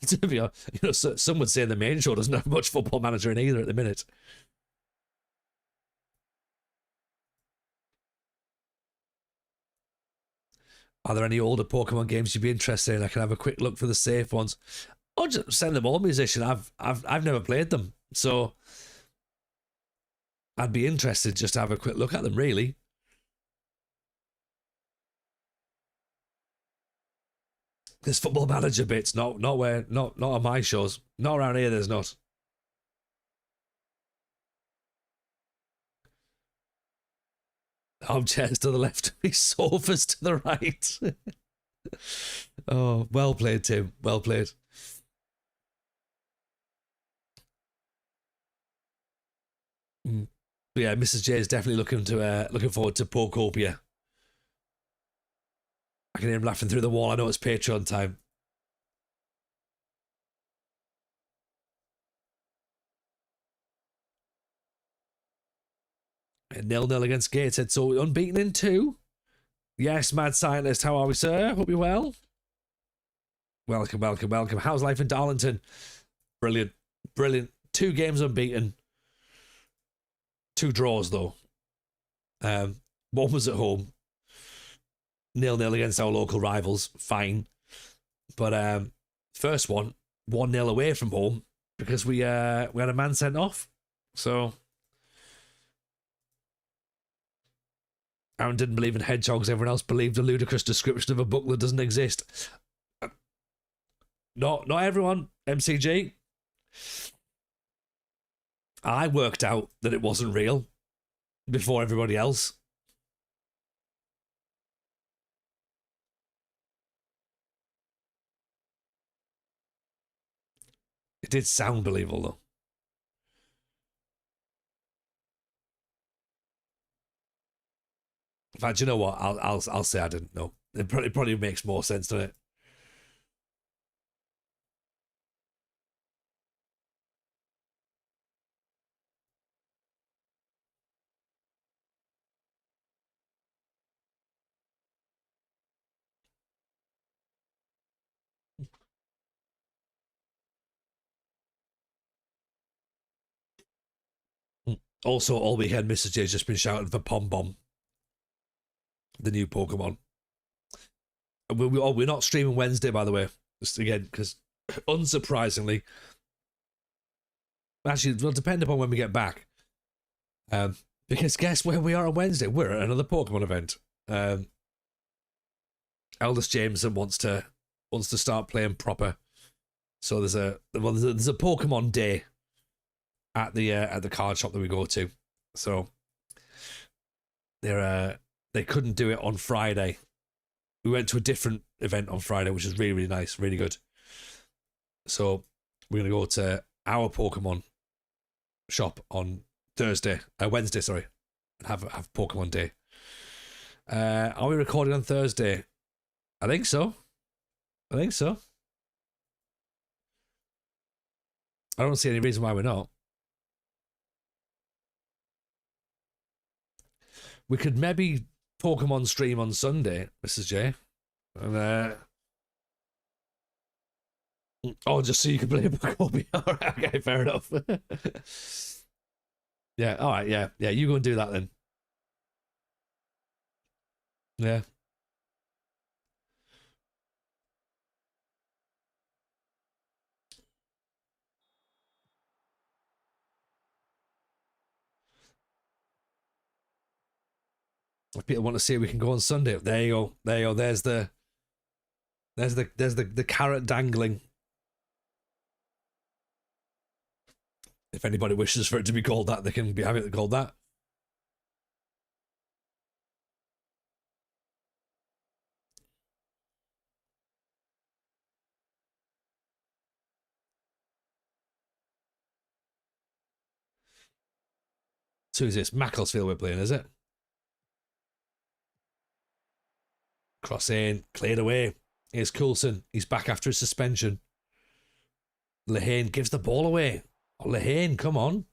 To be honest, some would say the main show doesn't have much Football Manager in either at the minute. Are there any older Pokemon games you'd be interested in? I can have a quick look for the safe ones. Or just send them all, musician. I've never played them, so I'd be interested just to have a quick look at them, really. There's Football Manager bits, not on my shows. Not around here, there's not. Armchairs to the left, sofas to the right. Oh, well played, Tim. Well played. But yeah, Mrs. J is definitely looking forward to Pokopia. I can hear him laughing through the wall. I know it's Patreon time. 0-0 against Gateshead, so unbeaten in 2. Yes, Mad Scientist, how are we, sir? Hope you're well. Welcome, welcome, welcome. How's life in Darlington? Brilliant, brilliant. 2 games unbeaten. 2 draws, though. One was at home. 0-0 against our local rivals. Fine. But first one, 1-0 away from home because we had a man sent off. So Aaron didn't believe in hedgehogs. Everyone else believed a ludicrous description of a book that doesn't exist. Not everyone, MCG. I worked out that it wasn't real before everybody else. It did sound believable, though. In fact, you know what? I'll say I didn't know. It probably makes more sense, doesn't it? Also, all weekend, Mr. J's just been shouting for Pom Bomb, the new Pokemon. We're not streaming Wednesday, by the way. Just again, because unsurprisingly, actually, it'll depend upon when we get back. Because guess where we are on Wednesday? We're at another Pokemon event. Eldest Jameson wants to start playing proper. So there's a Pokemon day at the card shop that we go to. So they couldn't do it on Friday. We went to a different event on Friday, which is really, really nice, really good. So we're gonna go to our Pokemon shop on Wednesday, sorry, and have Pokemon Day. Are we recording on Thursday? I think so. I don't see any reason why we're not. We could maybe Pokemon stream on Sunday, Mrs. J. And just so you can play a Pokemon. Alright, okay, fair enough. Yeah, alright, yeah. You go and do that then. Yeah. If people want to see, we can go on Sunday. There you go. There's the carrot dangling. If anybody wishes for it to be called that, they can have it called that. So who's this? Macclesfield we're playing, is it? Cross in, cleared away. Here's Coulson. He's back after his suspension. Lehane gives the ball away. Oh, Lehane, come on.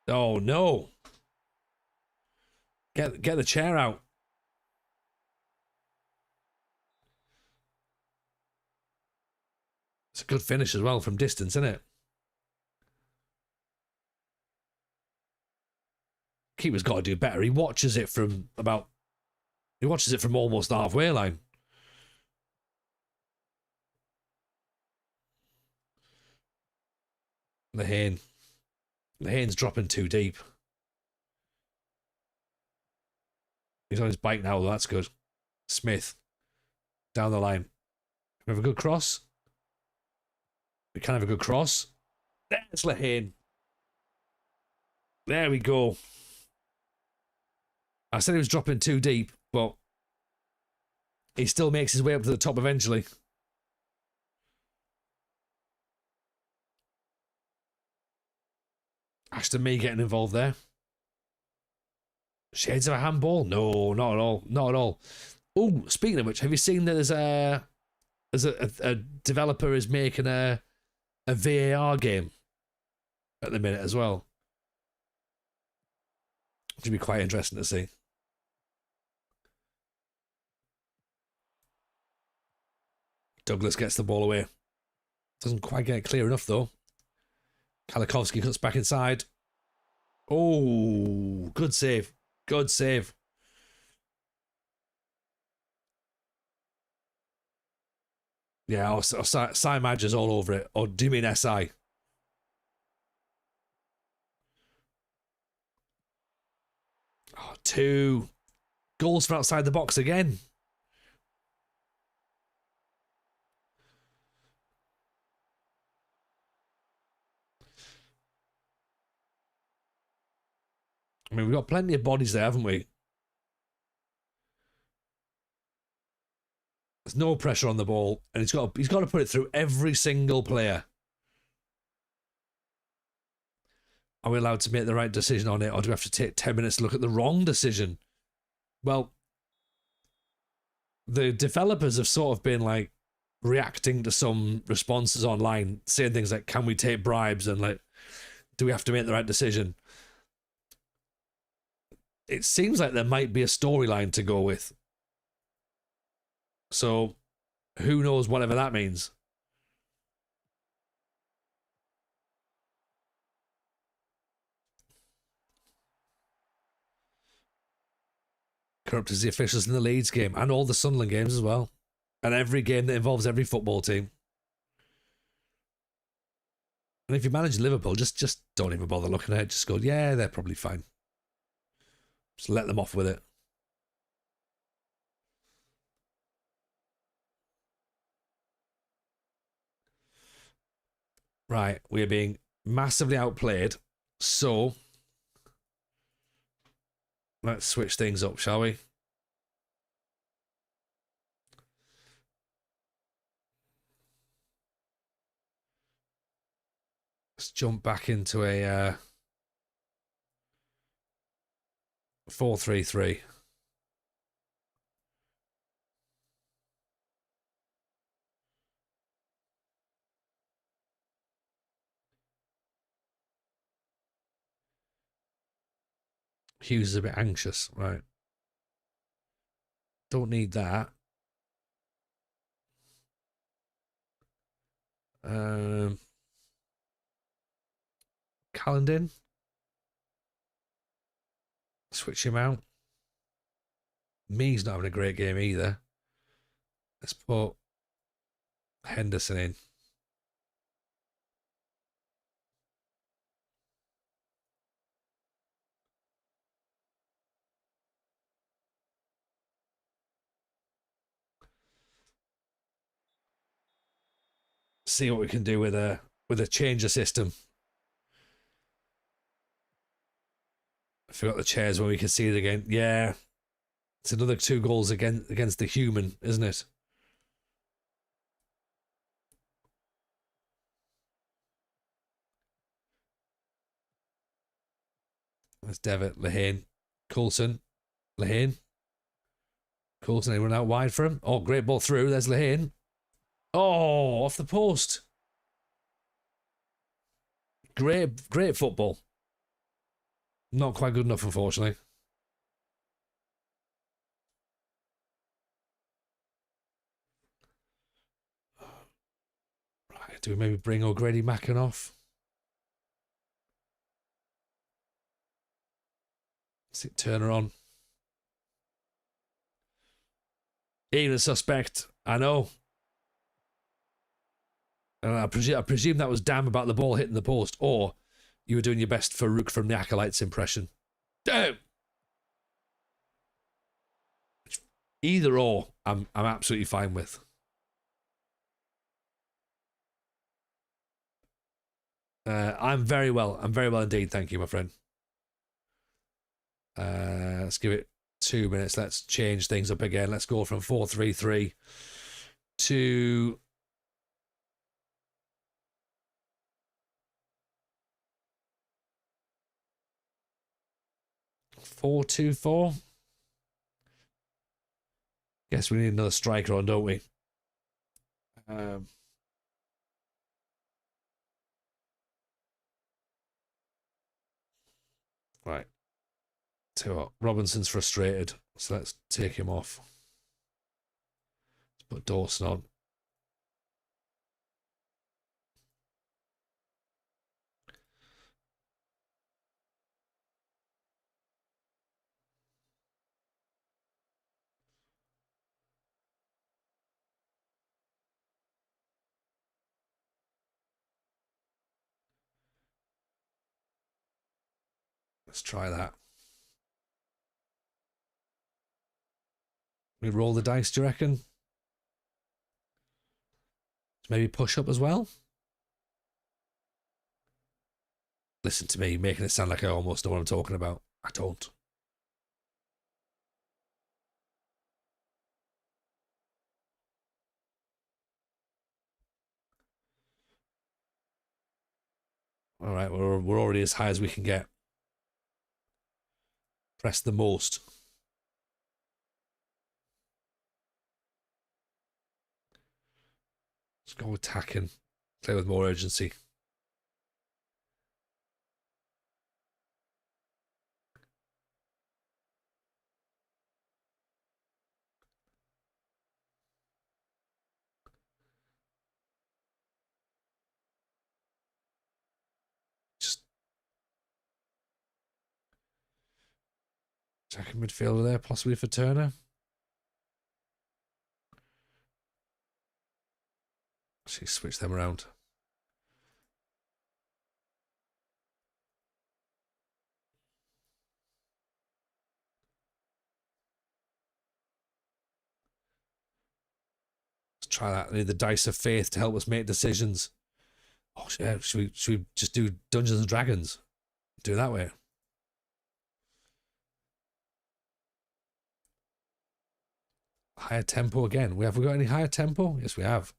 Oh, no. Get the chair out. It's a good finish as well from distance, isn't it? Keeper's got to do better. He watches it from almost the halfway line. Lehane's dropping too deep. He's on his bike now, though. That's good. Smith down the line. We have a good cross. We can have a good cross. There's Lehane. There we go. I said he was dropping too deep, but he still makes his way up to the top eventually. Ashton Mee getting involved there. Shades of a handball? No, not at all. Not at all. Oh, speaking of which, have you seen that there's as a developer is making a VAR game at the minute as well. Which would be quite interesting to see. Douglas gets the ball away. Doesn't quite get it clear enough, though. Kalikovsky cuts back inside. Oh, good save. Good save. Yeah, Sai Madger's all over it. Or do you mean SI? Oh, 2 goals from outside the box again. I mean, we've got plenty of bodies there, haven't we? There's no pressure on the ball, and he's got to put it through every single player. Are we allowed to make the right decision on it, or do we have to take 10 minutes to look at the wrong decision? Well, the developers have sort of been like reacting to some responses online, saying things like, can we take bribes, and like, do we have to make the right decision? It seems like there might be a storyline to go with. So, who knows, whatever that means. Corrupt as the officials in the Leeds game and all the Sunderland games as well. And every game that involves every football team. And if you manage Liverpool, just don't even bother looking at it. Just go, yeah, they're probably fine. Just let them off with it. Right, we're being massively outplayed. So, let's switch things up, shall we? Let's jump back into a 4-3-3. Hughes is a bit anxious, right? Don't need that. Callendon. Switch him out. Me's not having a great game either. Let's put Henderson in. See what we can do with a change of system. I forgot the chairs when we can see it again. Yeah. It's another 2 goals against the human, isn't it? That's Devitt, Lehane, Coulson, Lehane. Coulson, they run out wide for him. Oh, great ball through. There's Lehane. Oh, off the post. Great football. Not quite good enough, unfortunately. Right, do we maybe bring O'Grady Mackin off? Sit Turner on. Even a suspect, I know. And I presume that was damn about the ball hitting the post, or you were doing your best Farouk from the Acolytes impression. Damn. Either or, I'm absolutely fine with. I'm very well. I'm very well indeed. Thank you, my friend. Let's give it 2 minutes. Let's change things up again. Let's go from 4-3-3 to 4-2-4. Guess we need another striker on, don't we? Um, right. Tell you what, Robinson's frustrated, so let's take him off. Let's put Dawson on. Let's try that. We roll the dice, do you reckon? Maybe push up as well? Listen to me, making it sound like I almost know what I'm talking about. I don't. All right, we're already as high as we can get. Press the most. Let's go attacking. Play with more urgency. Just attacking midfielder there, possibly for Turner. Actually, switch them around. Let's try that. I need the dice of faith to help us make decisions. Oh, yeah, should we just do Dungeons and Dragons? Do it that way. Higher tempo again. Have we got any higher tempo? Yes, we have.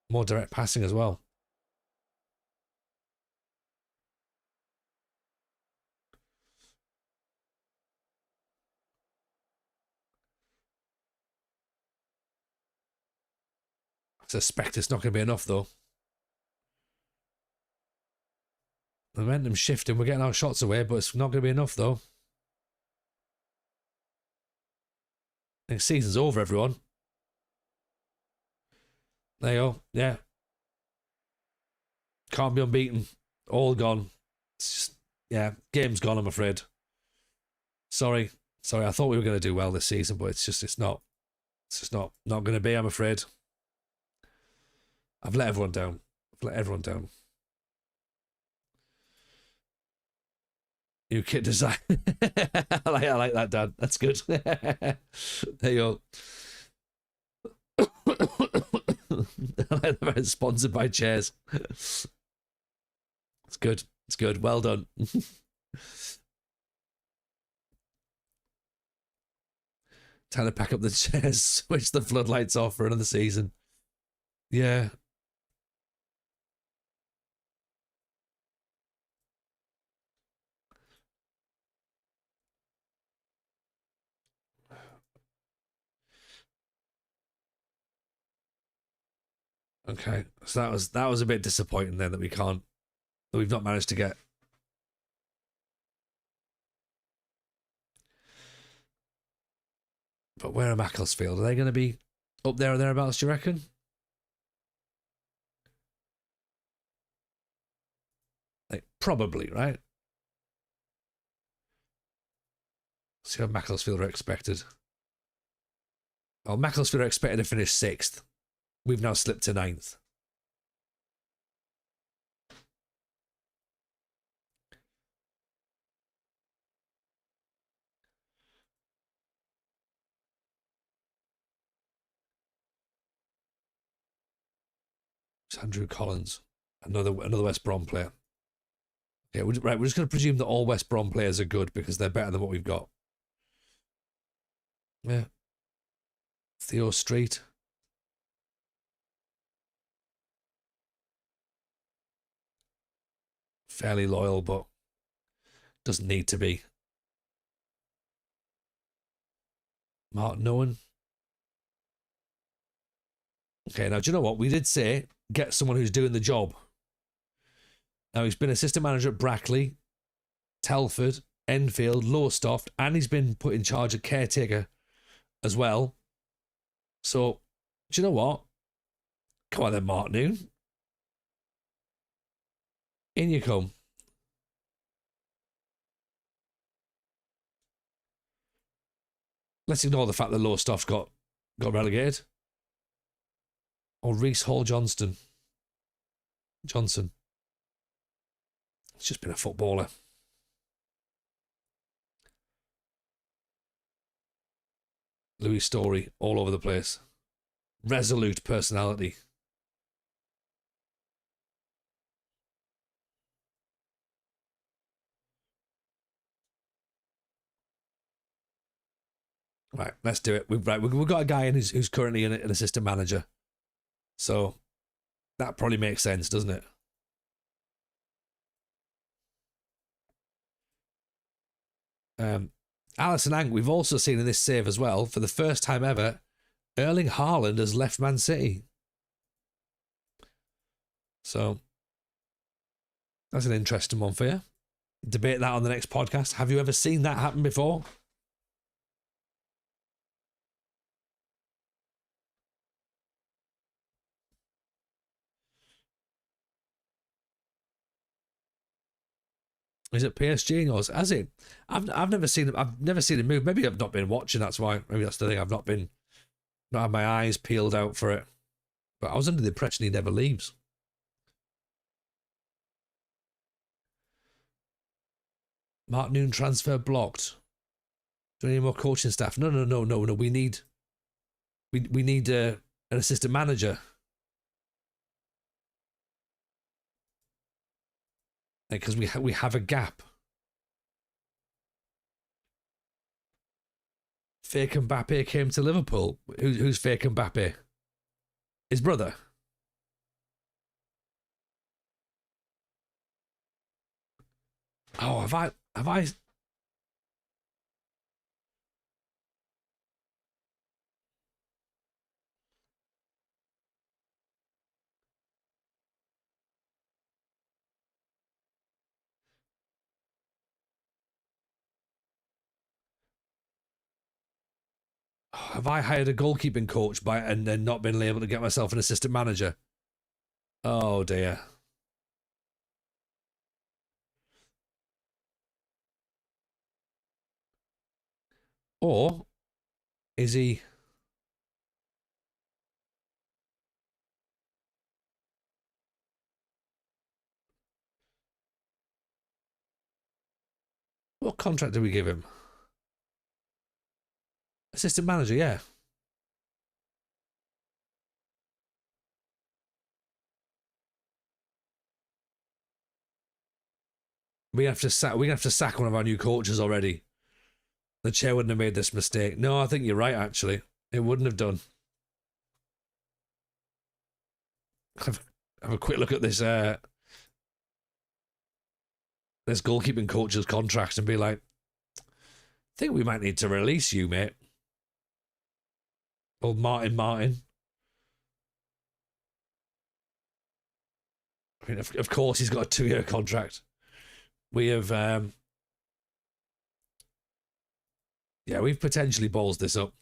More direct passing as well. I suspect it's not going to be enough, though. The momentum's shifting. We're getting our shots away, but it's not going to be enough, though. I think season's over, everyone. There you go. Yeah. Can't be unbeaten. All gone. It's just, yeah, game's gone, I'm afraid. Sorry. I thought we were going to do well this season, but it's not. It's just not going to be, I'm afraid. I've let everyone down. New kit design. I like that, Dad. That's good. There you go. I like that. Sponsored by chairs. It's good. It's good. Well done. Time to pack up the chairs, switch the floodlights off for another season. Yeah. Okay. So that was a bit disappointing then that we've not managed to get. But where are Macclesfield? Are they going to be up there or thereabouts, do you reckon? Like, probably, right? See how Macclesfield are expected. Oh, Macclesfield are expected to finish 6th. We've now slipped to 9th. It's Andrew Collins, another West Brom player. Yeah, we're just going to presume that all West Brom players are good because they're better than what we've got. Yeah. Theo Street. Fairly loyal, but doesn't need to be. Martin Owen. Okay, now do you know what? We did say get someone who's doing the job. Now he's been assistant manager at Brackley, Telford, Enfield, Lowestoft, and he's been put in charge of caretaker as well. So, do you know what? Come on then, Mark Noon. In you come. Let's ignore the fact that Lowestoft got relegated. Or Reese Hall Johnson. It's just been a footballer. Louis Story, all over the place. Resolute personality. Right, let's do it. We've got a guy in who's currently an assistant manager. So that probably makes sense, doesn't it? Alison Ang, we've also seen in this save as well, for the first time ever, Erling Haaland has left Man City. So that's an interesting one for you. Debate that on the next podcast. Have you ever seen that happen before? Is it PSG or has it? I've never seen him. I've never seen him move. Maybe I've not been watching. That's why. Maybe that's the thing. I've not had my eyes peeled out for it. But I was under the impression he never leaves. Mark Noon transfer blocked. Do we need more coaching staff? No. We need an assistant manager. Because we have a gap. Fake Mbappe came to Liverpool. Who's Fake Mbappe? His brother. Oh, have I? Have I hired a goalkeeping coach and then not been able to get myself an assistant manager? Oh dear. Or is he? What contract did we give him? Assistant manager, yeah. We have to sack one of our new coaches already. The chair wouldn't have made this mistake. No, I think you're right. Actually, it wouldn't have done. Have a quick look at this this goalkeeping coach's contract and be like, I think we might need to release you, mate. Old Martin. I mean, of course, he's got a 2-year contract. We have, we've potentially ballsed this up.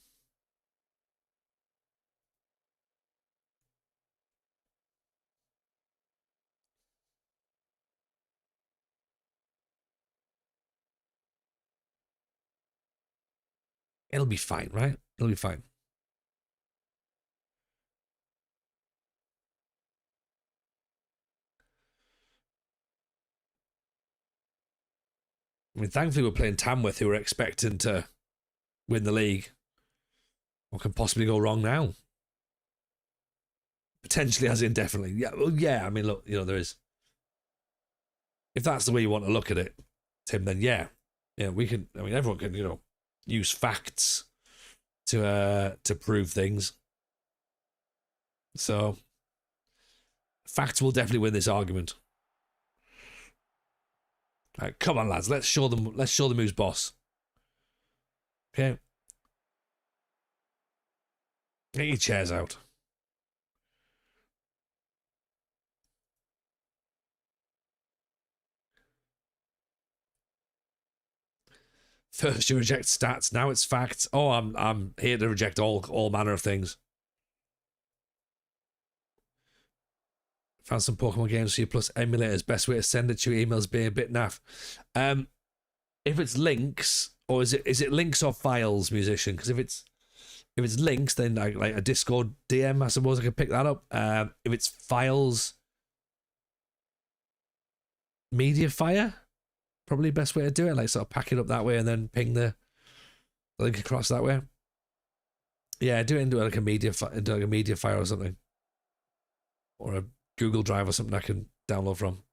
It'll be fine, right? It'll be fine. I mean, thankfully, we're playing Tamworth, who are expecting to win the league. What can possibly go wrong now? Potentially, as in definitely. Yeah, well, yeah. I mean, look, there is. If that's the way you want to look at it, Tim, then yeah, we can. I mean, everyone can, use facts to prove things. So, facts will definitely win this argument. Right, come on, lads. Let's show them who's boss. Okay. Get your chairs out. First you reject stats, now it's facts. Oh, I'm here to reject all manner of things. Found some Pokemon games for you plus emulators. Best way to send it to your emails being a bit naff. If it's links, or is it links or files, musician? Because if it's links, then like a Discord DM, I suppose I could pick that up. If it's files, Mediafire, probably the best way to do it. Like sort of pack it up that way and then ping the link across that way. Yeah, do it into like a Mediafire or something, or a Google Drive or something I can download from.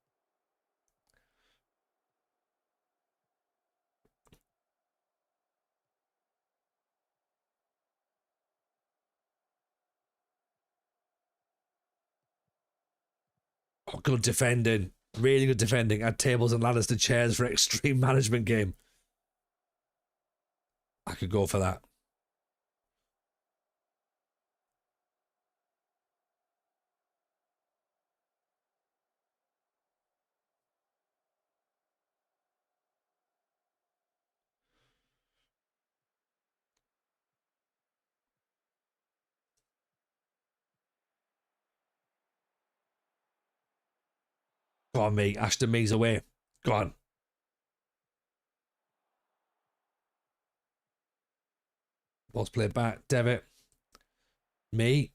Oh, good defending. Really good defending. Add tables and ladders to chairs for extreme management game. I could go for that. Go on, me. Ashton Mees away. Go on. Ball's played back. Devitt. Me.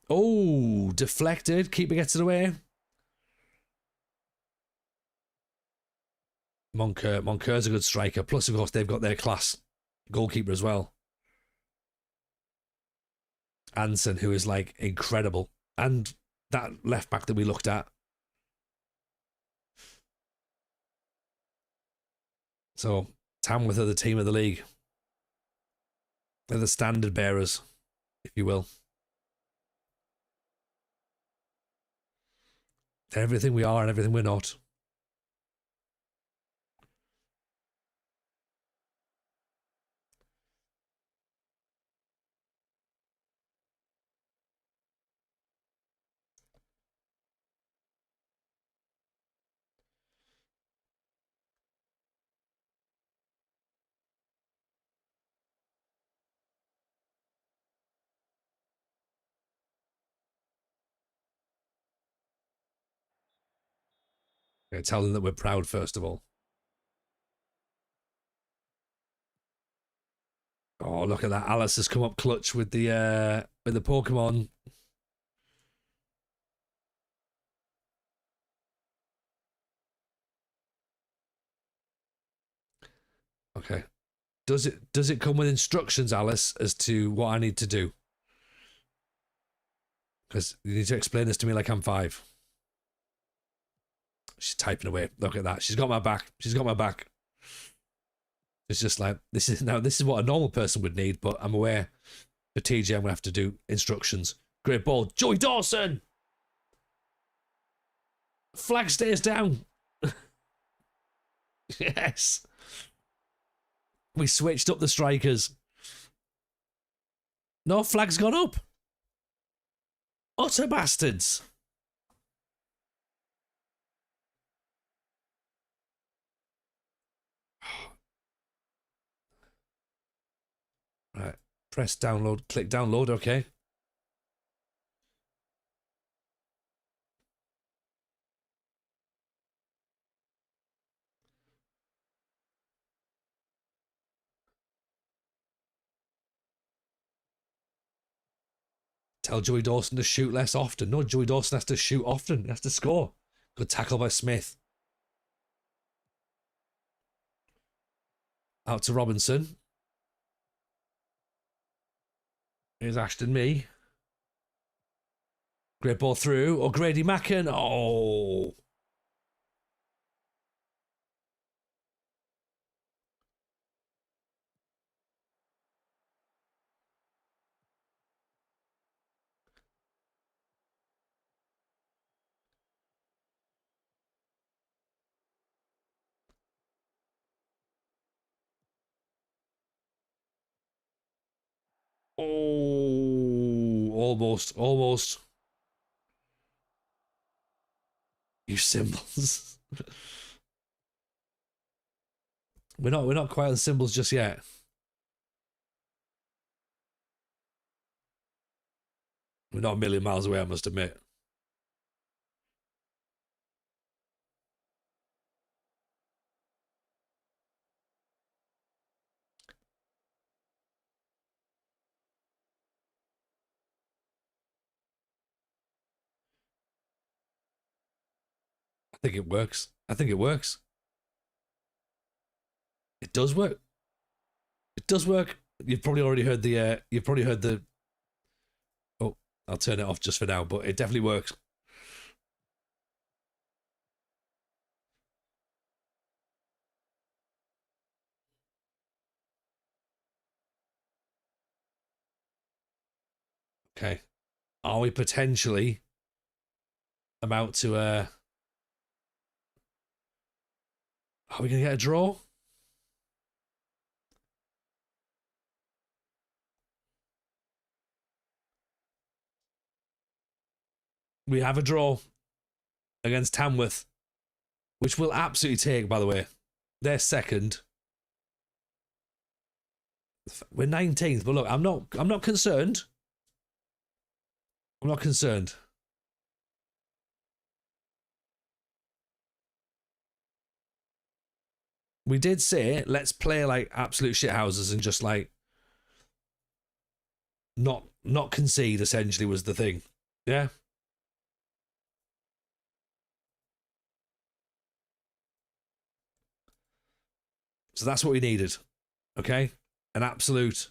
Oh, deflected. Keeper gets it away. Monker's a good striker. Plus, of course, they've got their class goalkeeper as well. Anson, who is like incredible. And that left back that we looked at. So, Tamworth are the team of the league. They're the standard bearers, if you will. They're everything we are and everything we're not. Okay, tell them that we're proud, first of all. Oh, look at that. Alice has come up clutch with the Pokemon. Okay. Does it come with instructions, Alice, as to what I need to do? Because you need to explain this to me like I'm 5. She's typing away. Look at that. She's got my back. She's got my back. It's just like, this is what a normal person would need, but I'm aware for TJ I'm going to have to do instructions. Great ball. Joey Dawson! Flag stays down. Yes. We switched up the strikers. No, flag's gone up. Utter bastards. Right. Press download. Click download. Okay. Tell Joey Dawson to shoot less often. No, Joey Dawson has to shoot often. He has to score. Good tackle by Smith. Out to Robinson. Here's Ashton Mee. Great ball through. O'Grady Macken. Oh. Oh. Almost. Almost. You symbols. We're not quite on symbols just yet. We're not a million miles away, I must admit. I think it works. I think it works. It does work. It does work. You've probably already heard the. You've probably heard the. Oh, I'll turn it off just for now, but it definitely works. Okay. Are we potentially about to? Are we gonna get a draw? We have a draw against Tamworth, which we'll absolutely take, by the way. They're second. We're 19th, but look, I'm not concerned. I'm not concerned. We did say let's play like absolute shithouses and just like not concede, essentially, was the thing. Yeah. So that's what we needed. Okay? An absolute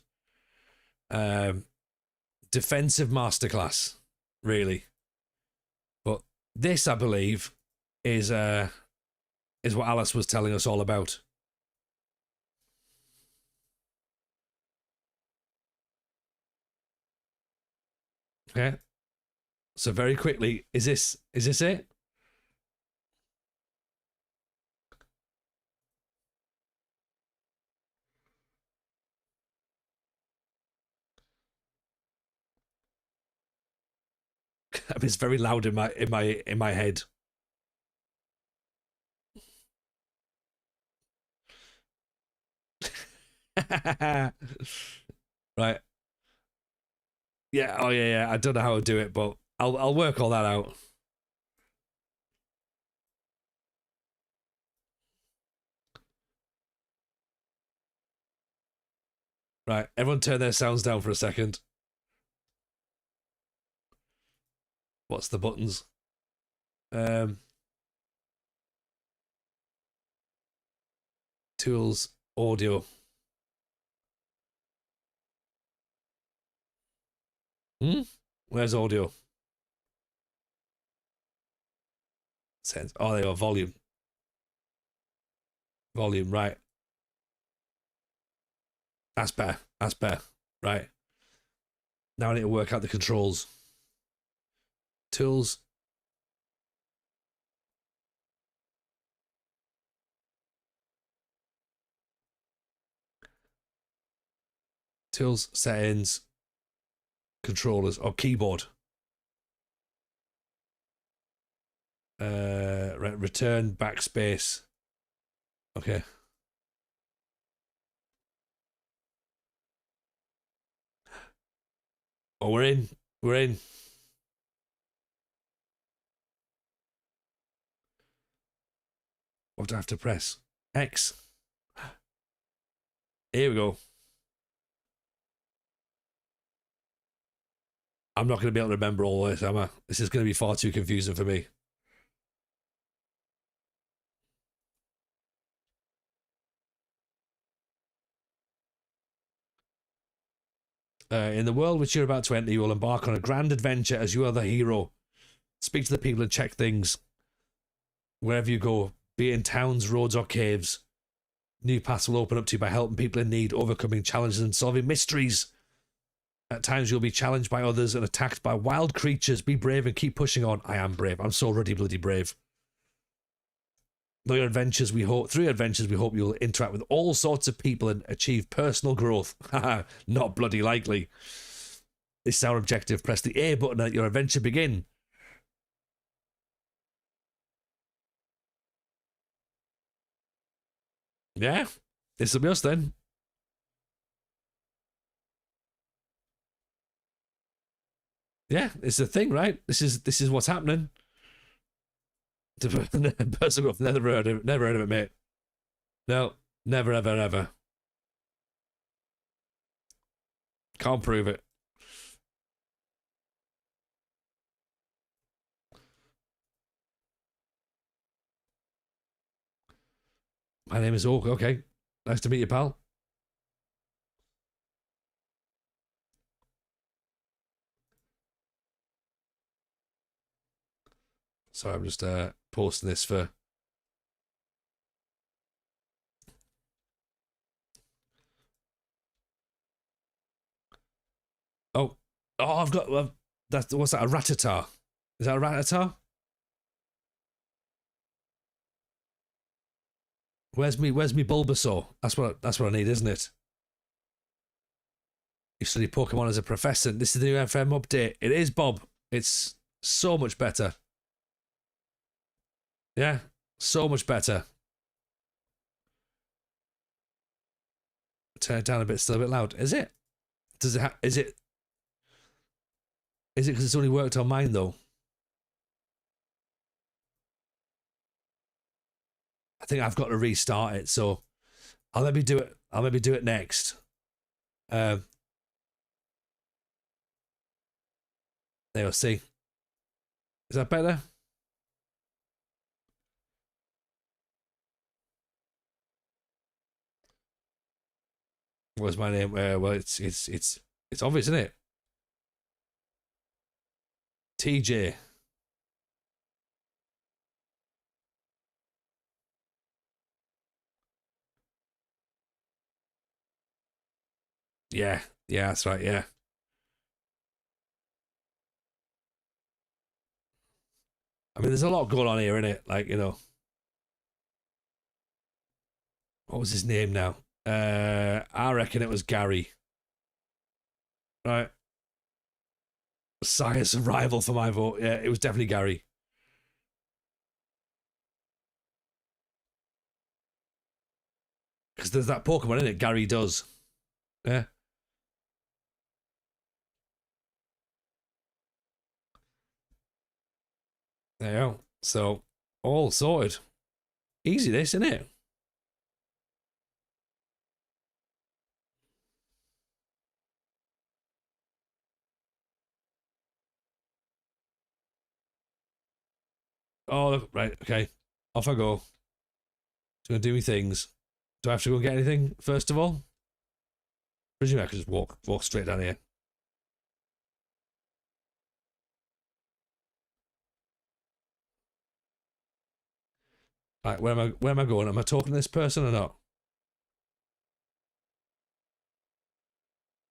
defensive masterclass, really. But this, I believe, is what Alice was telling us all about. Okay. So very quickly, is this it? I mean, it's very loud in my head. Right. Yeah. Oh yeah. I don't know how to do it, but I'll work all that out. Right. Everyone, turn their sounds down for a second. What's the buttons? Tools, audio. Where's audio? Sense. Oh, there you go. Volume. Volume, right. That's better. That's better. Right. Now I need to work out the controls. Tools. Tools, settings, controllers, or keyboard. Return, backspace. Okay. Oh, we're in. We're in. What do I have to press? X. Here we go. I'm not going to be able to remember all this, am I? This is going to be far too confusing for me. In the world which you're about to enter, you will embark on a grand adventure as you are the hero. Speak to the people and check things. Wherever you go, be it in towns, roads, or caves, new paths will open up to you by helping people in need, overcoming challenges, and solving mysteries. At times, you'll be challenged by others and attacked by wild creatures. Be brave and keep pushing on. I am brave. I'm so already bloody brave. Through your adventures, we hope you'll interact with all sorts of people and achieve personal growth. Not bloody likely. This is our objective. Press the A button and let your adventure begin. Yeah. This will be us then. Yeah, it's the thing, right? This is what's happening. Percival, never heard of it, mate. No, never, ever, ever. Can't prove it. My name is Orc. Okay, nice to meet you, pal. So I'm just posting this for. Oh, I've got. That's what's that? A Rattata? Is that a Rattata? Where's me Bulbasaur? That's what I need, isn't it? You study Pokemon as a professor. This is the new FM update. It is, Bob. It's so much better. Yeah, so much better. Turn it down a bit, still a bit loud. Is it? Does it? Is it? Is it because it's only worked on mine though? I think I've got to restart it. So I'll maybe do it. I'll maybe do it next. There you'll see. Is that better? What's my name? Well, it's obvious, isn't it? TJ. Yeah, that's right. Yeah. I mean, there's a lot going on here, innit? Like, you know, what was his name now? I reckon it was Gary. Right. Science and rival for my vote. Yeah, it was definitely Gary. Because there's that Pokemon in it, Gary does. Yeah. There you go. So, all sorted. Easy this, isn't it? Oh, right, okay. Off I go. Just gonna do me things. Do I have to go and get anything first of all? Presume I could just walk straight down here. Right, where am I going? Am I talking to this person or not?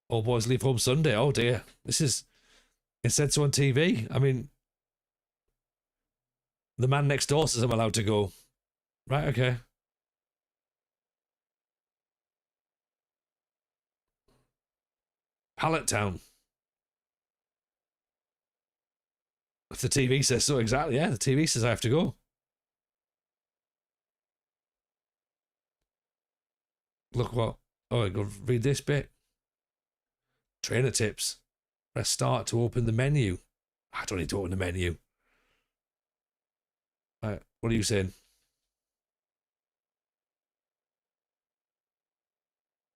All boys leave home Sunday. Oh dear. It said so on TV. I mean, the man next door says I'm allowed to go. Right, okay. Pallet Town. If the TV says so, exactly. Yeah, the TV says I have to go. Look what. Oh, I go read this bit. Trainer tips. Press start to open the menu. I don't need to open the menu. Right, what are you saying?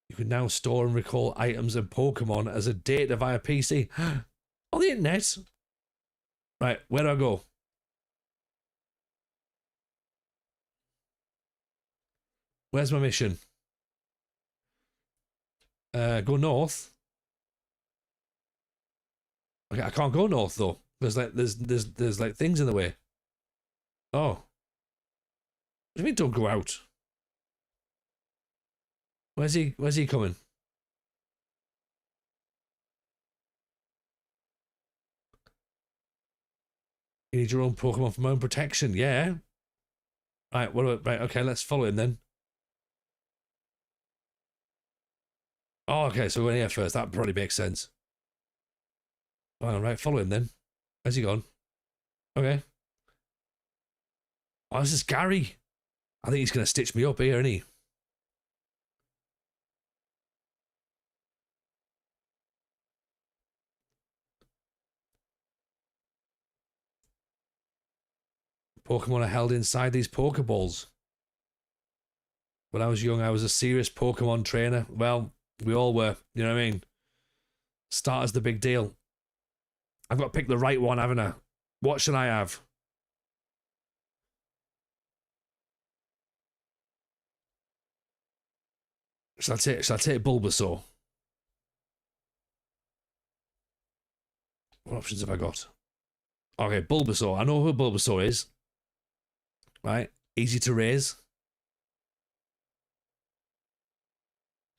You can now store and recall items and Pokemon as a data via PC. On the internet? Right, where do I go? Where's my mission? Go north. Okay, I can't go north though. There's like things in the way. Oh. What do you mean don't go out? Where's he coming? You need your own Pokemon for my own protection, yeah. Right, right, okay, let's follow him then. Oh, okay, so we're here first. That probably makes sense. All right, follow him then. Where's he gone? Okay. Oh, this is Gary. I think he's going to stitch me up here, isn't he? Pokemon are held inside these Pokeballs. When I was young, I was a serious Pokemon trainer. Well, we all were. You know what I mean? Starter's the big deal. I've got to pick the right one, haven't I? What should I have? Shall I take Bulbasaur? What options have I got? Okay, Bulbasaur. I know who Bulbasaur is. Right? Easy to raise.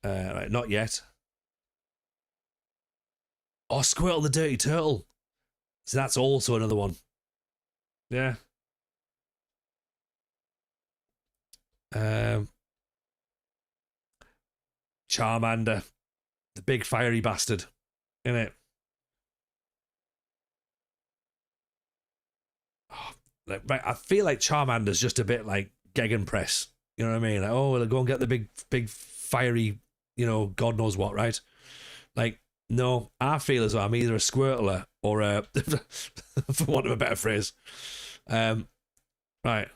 Right, not yet. Oh, Squirtle the Dirty Turtle. So that's also another one. Yeah. Charmander. The big fiery bastard. Innit? Oh, like, I feel like Charmander's just a bit like Gegenpress. You know what I mean? Like, oh, we'll go and get the big fiery, God knows what, right? Like, no, I feel as though I'm either a Squirtler or a, for want of a better phrase. Right.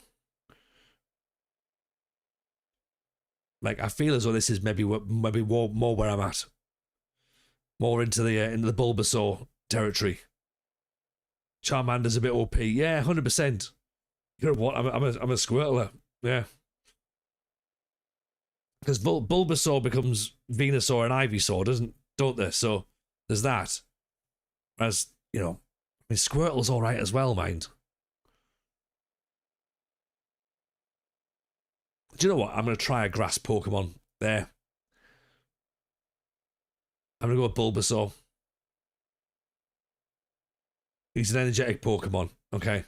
Like, I feel as though this is maybe more where I'm at. More into the Bulbasaur territory. Charmander's a bit OP. Yeah, 100%. You know what? I'm a Squirtler. Yeah. Because Bulbasaur becomes Venusaur and Ivysaur, don't they? So there's that. Whereas, Squirtle's all right as well, mind. Do you know what? I'm going to try a grass Pokemon. There. I'm going to go with Bulbasaur. He's an energetic Pokemon. Okay.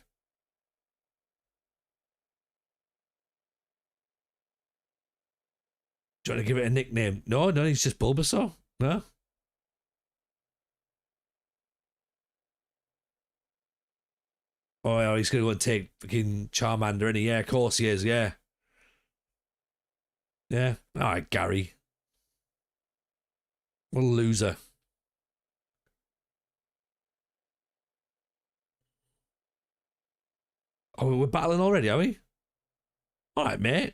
Do you want to give it a nickname? No, he's just Bulbasaur. No? Oh, he's going to go and take fucking Charmander, isn't he? Yeah, of course he is, yeah. Yeah. All right, Gary. What a loser. Oh, we're battling already, are we? All right, mate.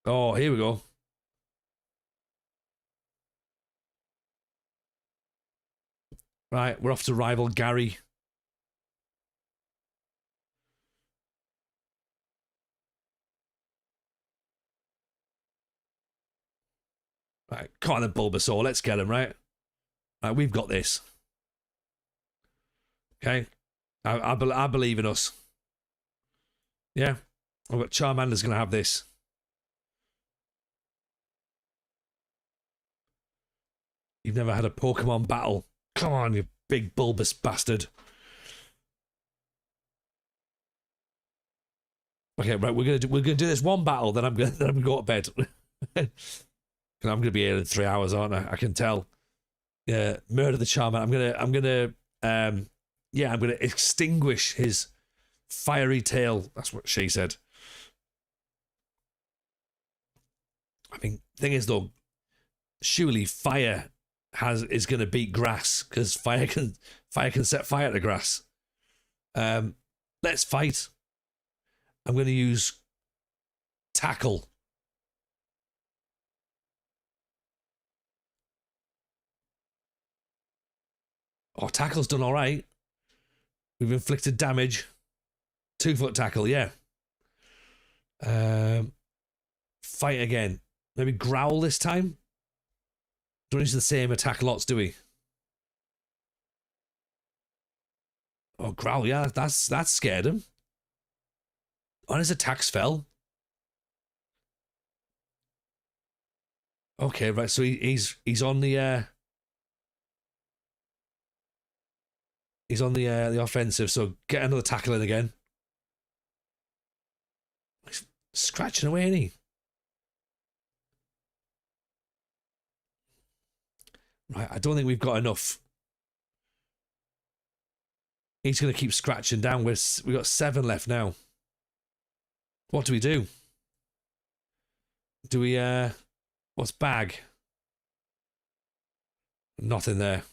Oh, here we go. Right, we're off to rival Gary. Right, come on then, Bulbasaur. Let's get him, right? Right, we've got this. Okay? I believe in us. Yeah? I've got Charmander's going to have this. You've never had a Pokemon battle. Come on, you big bulbous bastard. Okay, right, we're gonna do this one battle, then I'm gonna go to bed. I'm gonna be here in 3 hours, aren't I? I can tell. Yeah, murder the Charmander. I'm gonna extinguish his fiery tail. That's what she said. I mean, thing is though, surely fire is going to beat grass because fire can set fire to grass. Let's fight. I'm going to use tackle. Oh, tackle's done all right. We've inflicted damage. 2-foot tackle, yeah. Fight again. Maybe growl this time. Don't use the same attack lots, do we? Oh, growl, yeah, that's scared him. On his attacks fell. Okay, right. So he's on the the offensive. So get another tackle in again. He's scratching away, ain't he? Right. I don't think we've got enough. He's going to keep scratching down. We've got 7 left now. What do we do? Do we what's bag? Nothing there.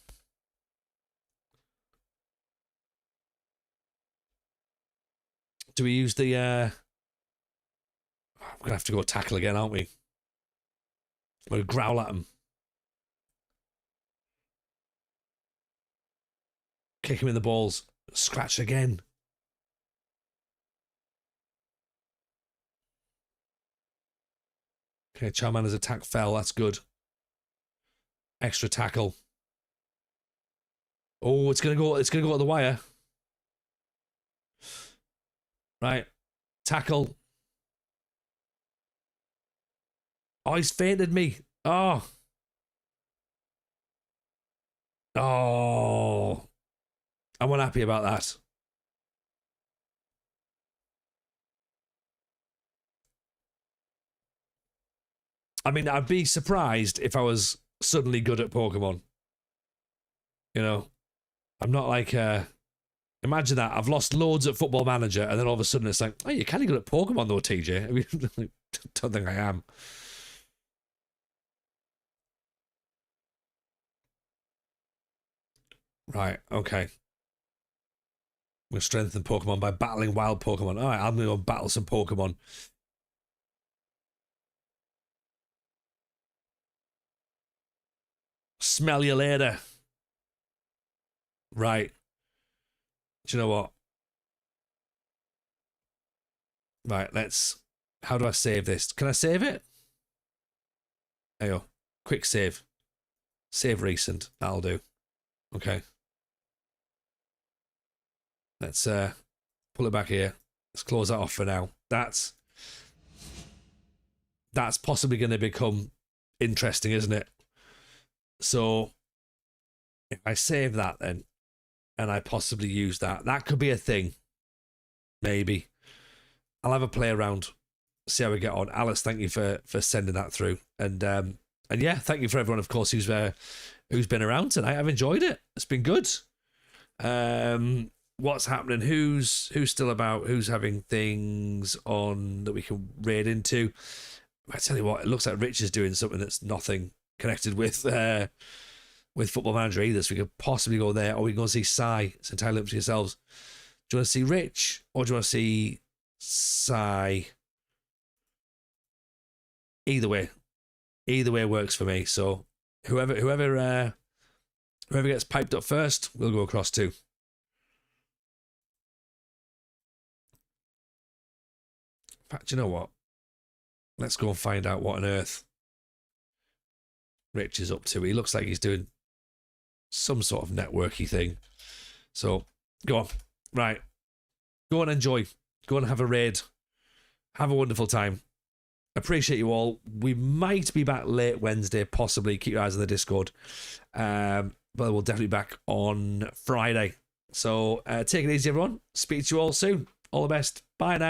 Do we use the... We're going to have to go tackle again, aren't we? We're going to growl at him. Kick him in the balls. Scratch again. Okay, Charmander's attack fell. That's good. Extra tackle. Oh, it's gonna go to the wire. Right. Tackle. Oh, he's fainted me. Oh. Oh. I'm unhappy about that. I mean, I'd be surprised if I was suddenly good at Pokemon. You know, I'm not like, imagine that. I've lost loads at Football Manager, and then all of a sudden it's like, oh, you're kind of good at Pokemon though, TJ. I mean, don't think I am. Right, okay. We'll strengthen Pokemon by battling wild Pokemon. All right, I'm going to go battle some Pokemon. Smell you later. Right. Do you know what? Right, let's... How do I save this? Can I save it? There you go. Quick save. Save recent. That'll do. Okay. Let's pull it back here. Let's close that off for now. That's possibly going to become interesting, isn't it? So if I save that then, and I possibly use that, that could be a thing. Maybe. I'll have a play around, see how we get on. Alice, thank you for sending that through. And yeah, thank you for everyone, of course, who's been around tonight. I've enjoyed it. It's been good. What's happening? Who's still about? Who's having things on that we can raid into? I tell you what, it looks like Rich is doing something that's nothing connected with Football Manager either. So we could possibly go there, or we can go see Sai. It's entirely up to yourselves. Do you want to see Rich, or do you want to see Sai? Either way works for me. So whoever gets piped up first, we'll go across to. In fact, you know what? Let's go and find out what on earth Rich is up to. He looks like he's doing some sort of networky thing. So go on. Right. Go and enjoy. Go and have a raid. Have a wonderful time. Appreciate you all. We might be back late Wednesday, possibly. Keep your eyes on the Discord. But we'll definitely be back on Friday. So take it easy, everyone. Speak to you all soon. All the best. Bye now.